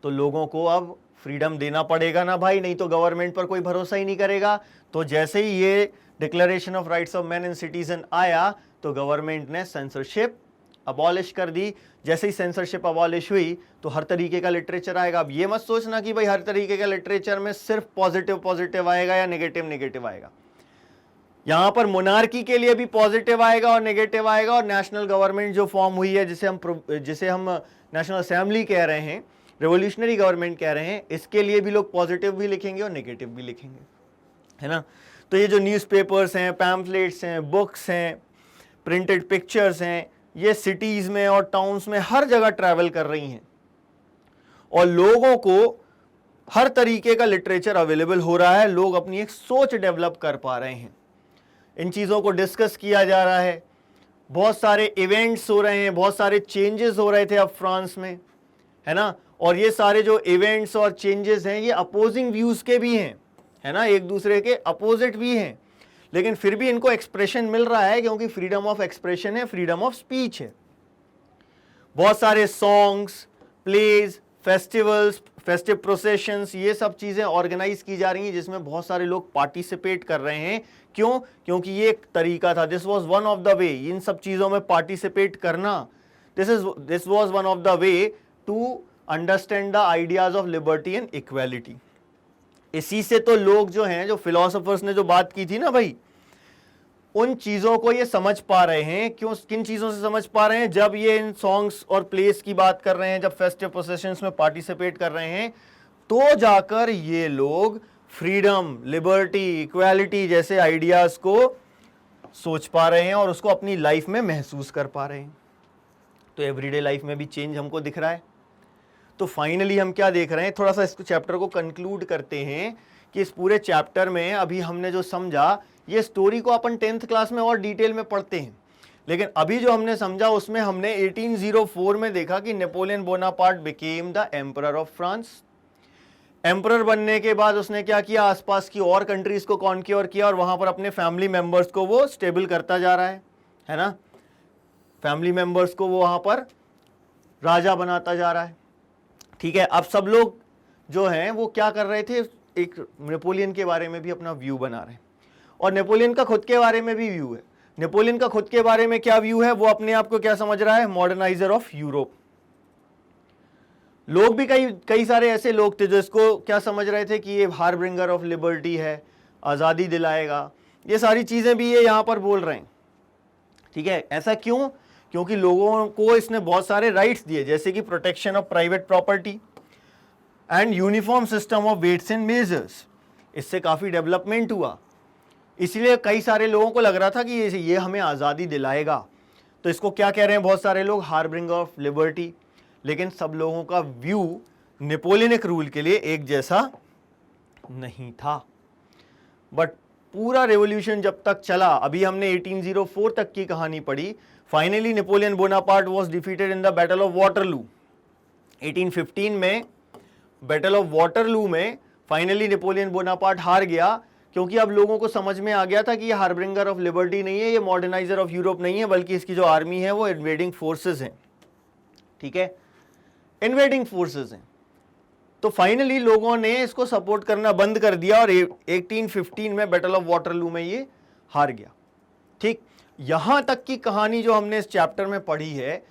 तो लोगों को अब फ्रीडम देना पड़ेगा ना भाई, नहीं तो गवर्नमेंट पर कोई भरोसा ही नहीं करेगा। तो जैसे ही ये declaration of rights of man and citizen आया तो गवर्नमेंट ने सेंसरशिप अबॉलिश कर दी। जैसे ही सेंसरशिप अबॉलिश हुई तो हर तरीके का लिटरेचर आएगा। अब ये मत सोचना कि भाई हर तरीके का लिटरेचर में सिर्फ पॉजिटिव पॉजिटिव आएगा या नेगेटिव नेगेटिव आएगा। यहां पर मोनार्की के लिए भी पॉजिटिव आएगा और नेगेटिव आएगा, और नेशनल गवर्नमेंट जो फॉर्म हुई है जिसे हम नेशनल असेंबली कह रहे हैं, रेवोल्यूशनरी गवर्नमेंट कह रहे हैं, इसके लिए भी लोग पॉजिटिव भी लिखेंगे और नेगेटिव भी लिखेंगे, है ना। तो ये जो न्यूज़पेपर्स हैं, पैम्फलेट्स हैं, बुक्स हैं, प्रिंटेड पिक्चर्स हैं, ये सिटीज में और टाउन्स में हर जगह ट्रैवल कर रही हैं और लोगों को हर तरीके का लिटरेचर अवेलेबल हो रहा है। लोग अपनी एक सोच डेवलप कर पा रहे हैं, इन चीज़ों को डिस्कस किया जा रहा है, बहुत सारे इवेंट्स हो रहे हैं, बहुत सारे चेंजेस हो रहे थे अब फ्रांस में, है ना। और ये सारे जो इवेंट्स और चेंजेस हैं ये अपोजिंग व्यूज के भी हैं, है ना, एक दूसरे के अपोजिट भी हैं, लेकिन फिर भी इनको एक्सप्रेशन मिल रहा है क्योंकि फ्रीडम ऑफ एक्सप्रेशन है, फ्रीडम ऑफ स्पीच है। बहुत सारे songs, plays, festivals, festive processions, ये सब चीजें ऑर्गेनाइज की जा रही हैं जिसमें बहुत सारे लोग पार्टिसिपेट कर रहे हैं। क्यों? क्योंकि ये एक तरीका था, this was one of the way, इन सब चीजों में पार्टिसिपेट करना, this was one of the way to understand the ideas of liberty and equality. इसी से तो लोग जो हैं, जो फिलोसोफर्स ने जो बात की थी ना भाई, उन चीजों को ये समझ पा रहे हैं। क्यों? किन चीजों से समझ पा रहे हैं? जब ये इन सॉन्ग्स और प्लेस की बात कर रहे हैं, जब फेस्टिव प्रोसेशंस में पार्टिसिपेट कर रहे हैं, तो जाकर ये लोग फ्रीडम, लिबर्टी, इक्वालिटी जैसे आइडियाज को सोच पा रहे हैं और उसको अपनी लाइफ में महसूस कर पा रहे हैं। तो एवरीडे लाइफ में भी चेंज हमको दिख रहा है। तो फाइनली हम क्या देख रहे हैं, थोड़ा सा इस चैप्टर को कंक्लूड करते हैं कि इस पूरे चैप्टर में अभी हमने जो समझा, ये स्टोरी को अपन 10th क्लास में और डिटेल में पढ़ते हैं, लेकिन अभी जो हमने समझा उसमें हमने 1804 में देखा कि Napoleon Bonaparte became the emperor of France. Emperor बनने के बाद उसने क्या किया, आसपास की और कंट्रीज को कॉन्क्योर किया और वहां पर अपने फैमिली मेंबर्स को वो स्टेबल करता जा रहा है ना। फैमिली मेंबर्स को वो वहां पर राजा बनाता जा रहा है, ठीक है। अब सब लोग जो हैं वो क्या कर रहे थे, एक नेपोलियन के बारे में भी अपना व्यू बना रहे हैं और नेपोलियन का खुद के बारे में भी व्यू है। नेपोलियन का खुद के बारे में क्या व्यू है, वो अपने आप को क्या समझ रहा है, मॉडर्नाइजर ऑफ यूरोप। लोग भी कई सारे ऐसे लोग थे जो इसको क्या समझ रहे थे कि ये हार्बिंगर ऑफ लिबर्टी है, आज़ादी दिलाएगा, ये सारी चीज़ें भी ये यहाँ पर बोल रहे हैं, ठीक है। ऐसा क्यों? क्योंकि लोगों को इसने बहुत सारे राइट्स दिए, जैसे कि protection of private property and uniform system of weights and measures. इससे काफ़ी डेवलपमेंट हुआ, इसलिए कई सारे लोगों को लग रहा था कि ये हमें आज़ादी दिलाएगा। तो इसको क्या कह रहे हैं बहुत सारे लोग, हार्बिंगर ऑफ लिबर्टी। लेकिन सब लोगों का व्यू नेपोलियनिक रूल के लिए एक जैसा नहीं था। बट पूरा रेवोल्यूशन जब तक चला, अभी हमने 1804 तक की कहानी पढ़ी, finally Napoleon Bonaparte was defeated in the battle of Waterloo. 1815 में बैटल ऑफ वाटरलू में फाइनली नेपोलियन बोनापार्ट हार गया, क्योंकि अब लोगों को समझ में आ गया था कि ये हार्बिंगर ऑफ लिबर्टी नहीं है, ये मॉडर्नाइजर ऑफ यूरोप नहीं है, बल्कि इसकी जो आर्मी है वो इन्वेडिंग फोर्सेस हैं, ठीक है, इन्वेडिंग फोर्सेस हैं। तो फाइनली लोगों ने इसको सपोर्ट करना बंद कर दिया और 1815 में बैटल ऑफ वाटरलू में ये हार गया, ठीक। यहां तक की कहानी जो हमने इस चैप्टर में पढ़ी है,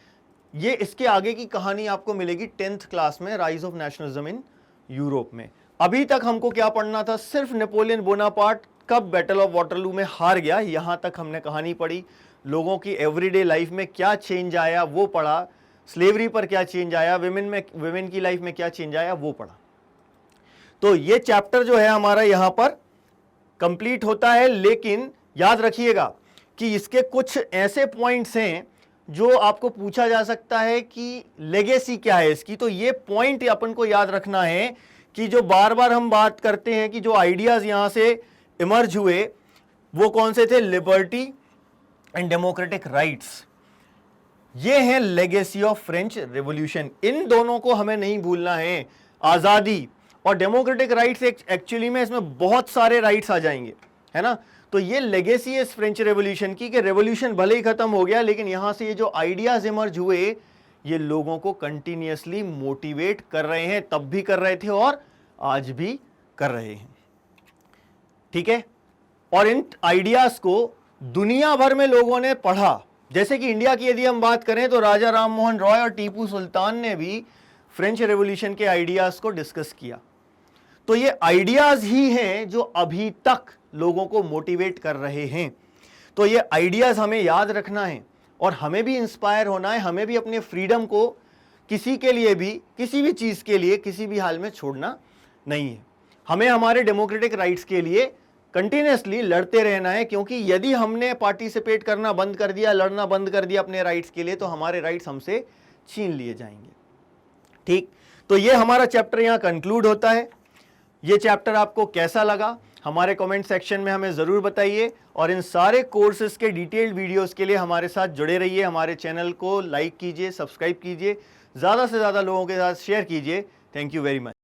ये इसके आगे की कहानी आपको मिलेगी 10th क्लास में, rise of nationalism in Europe में। अभी तक हमको क्या पढ़ना था, सिर्फ नेपोलियन बोनापार्ट कब बैटल ऑफ वाटरलू में हार गया, यहां तक हमने कहानी पढ़ी। लोगों की एवरीडे लाइफ में क्या चेंज आया वो पढ़ा, स्लेवरी पर क्या चेंज आया, विमेन की लाइफ में क्या चेंज आया वो पढ़ा। तो ये चैप्टर जो है हमारा यहां पर कंप्लीट होता है, लेकिन याद रखिएगा कि इसके कुछ ऐसे पॉइंट्स हैं जो आपको पूछा जा सकता है कि लेगेसी क्या है इसकी, तो ये पॉइंट अपन को याद रखना है कि जो बार बार हम बात करते हैं कि जो आइडियाज यहां से इमर्ज हुए वो कौन से थे, लिबर्टी एंड डेमोक्रेटिक राइट्स, ये है लेगेसी ऑफ फ्रेंच रेवोल्यूशन। इन दोनों को हमें नहीं भूलना है। आजादी और डेमोक्रेटिक राइट्स एक्चुअली में इसमें बहुत सारे राइट्स आ जाएंगे, है ना। तो ये लेगेसी है इस फ्रेंच रेवोल्यूशन की कि रेवोल्यूशन भले ही खत्म हो गया लेकिन यहां से ये जो आइडियाज इमर्ज हुए ये लोगों को कंटिन्यूअसली मोटिवेट कर रहे हैं, तब भी कर रहे थे और आज भी कर रहे हैं, ठीक है। और इन आइडियाज को दुनिया भर में लोगों ने पढ़ा। जैसे कि इंडिया की यदि हम बात करें तो राजा राम मोहन रॉय और टीपू सुल्तान ने भी फ्रेंच रेवोल्यूशन के आइडियाज को डिस्कस किया। तो ये आइडियाज ही हैं जो अभी तक लोगों को मोटिवेट कर रहे हैं। तो ये आइडियाज हमें याद रखना है और हमें भी इंस्पायर होना है। हमें भी अपने फ्रीडम को किसी के लिए भी, किसी भी चीज के लिए, किसी भी हाल में छोड़ना नहीं है। हमें हमारे डेमोक्रेटिक राइट्स के लिए कंटिन्यूअसली लड़ते रहना है, क्योंकि यदि हमने पार्टिसिपेट करना बंद कर दिया, लड़ना बंद कर दिया अपने राइट्स के लिए, तो हमारे राइट्स हमसे छीन लिए जाएंगे, ठीक। तो ये हमारा चैप्टर यहां कंक्लूड होता है। ये चैप्टर आपको कैसा लगा हमारे कमेंट सेक्शन में हमें ज़रूर बताइए, और इन सारे कोर्सेज के डिटेल्ड वीडियोस के लिए हमारे साथ जुड़े रहिए। हमारे चैनल को लाइक कीजिए, सब्सक्राइब कीजिए, ज़्यादा से ज़्यादा लोगों के साथ शेयर कीजिए। Thank you very much.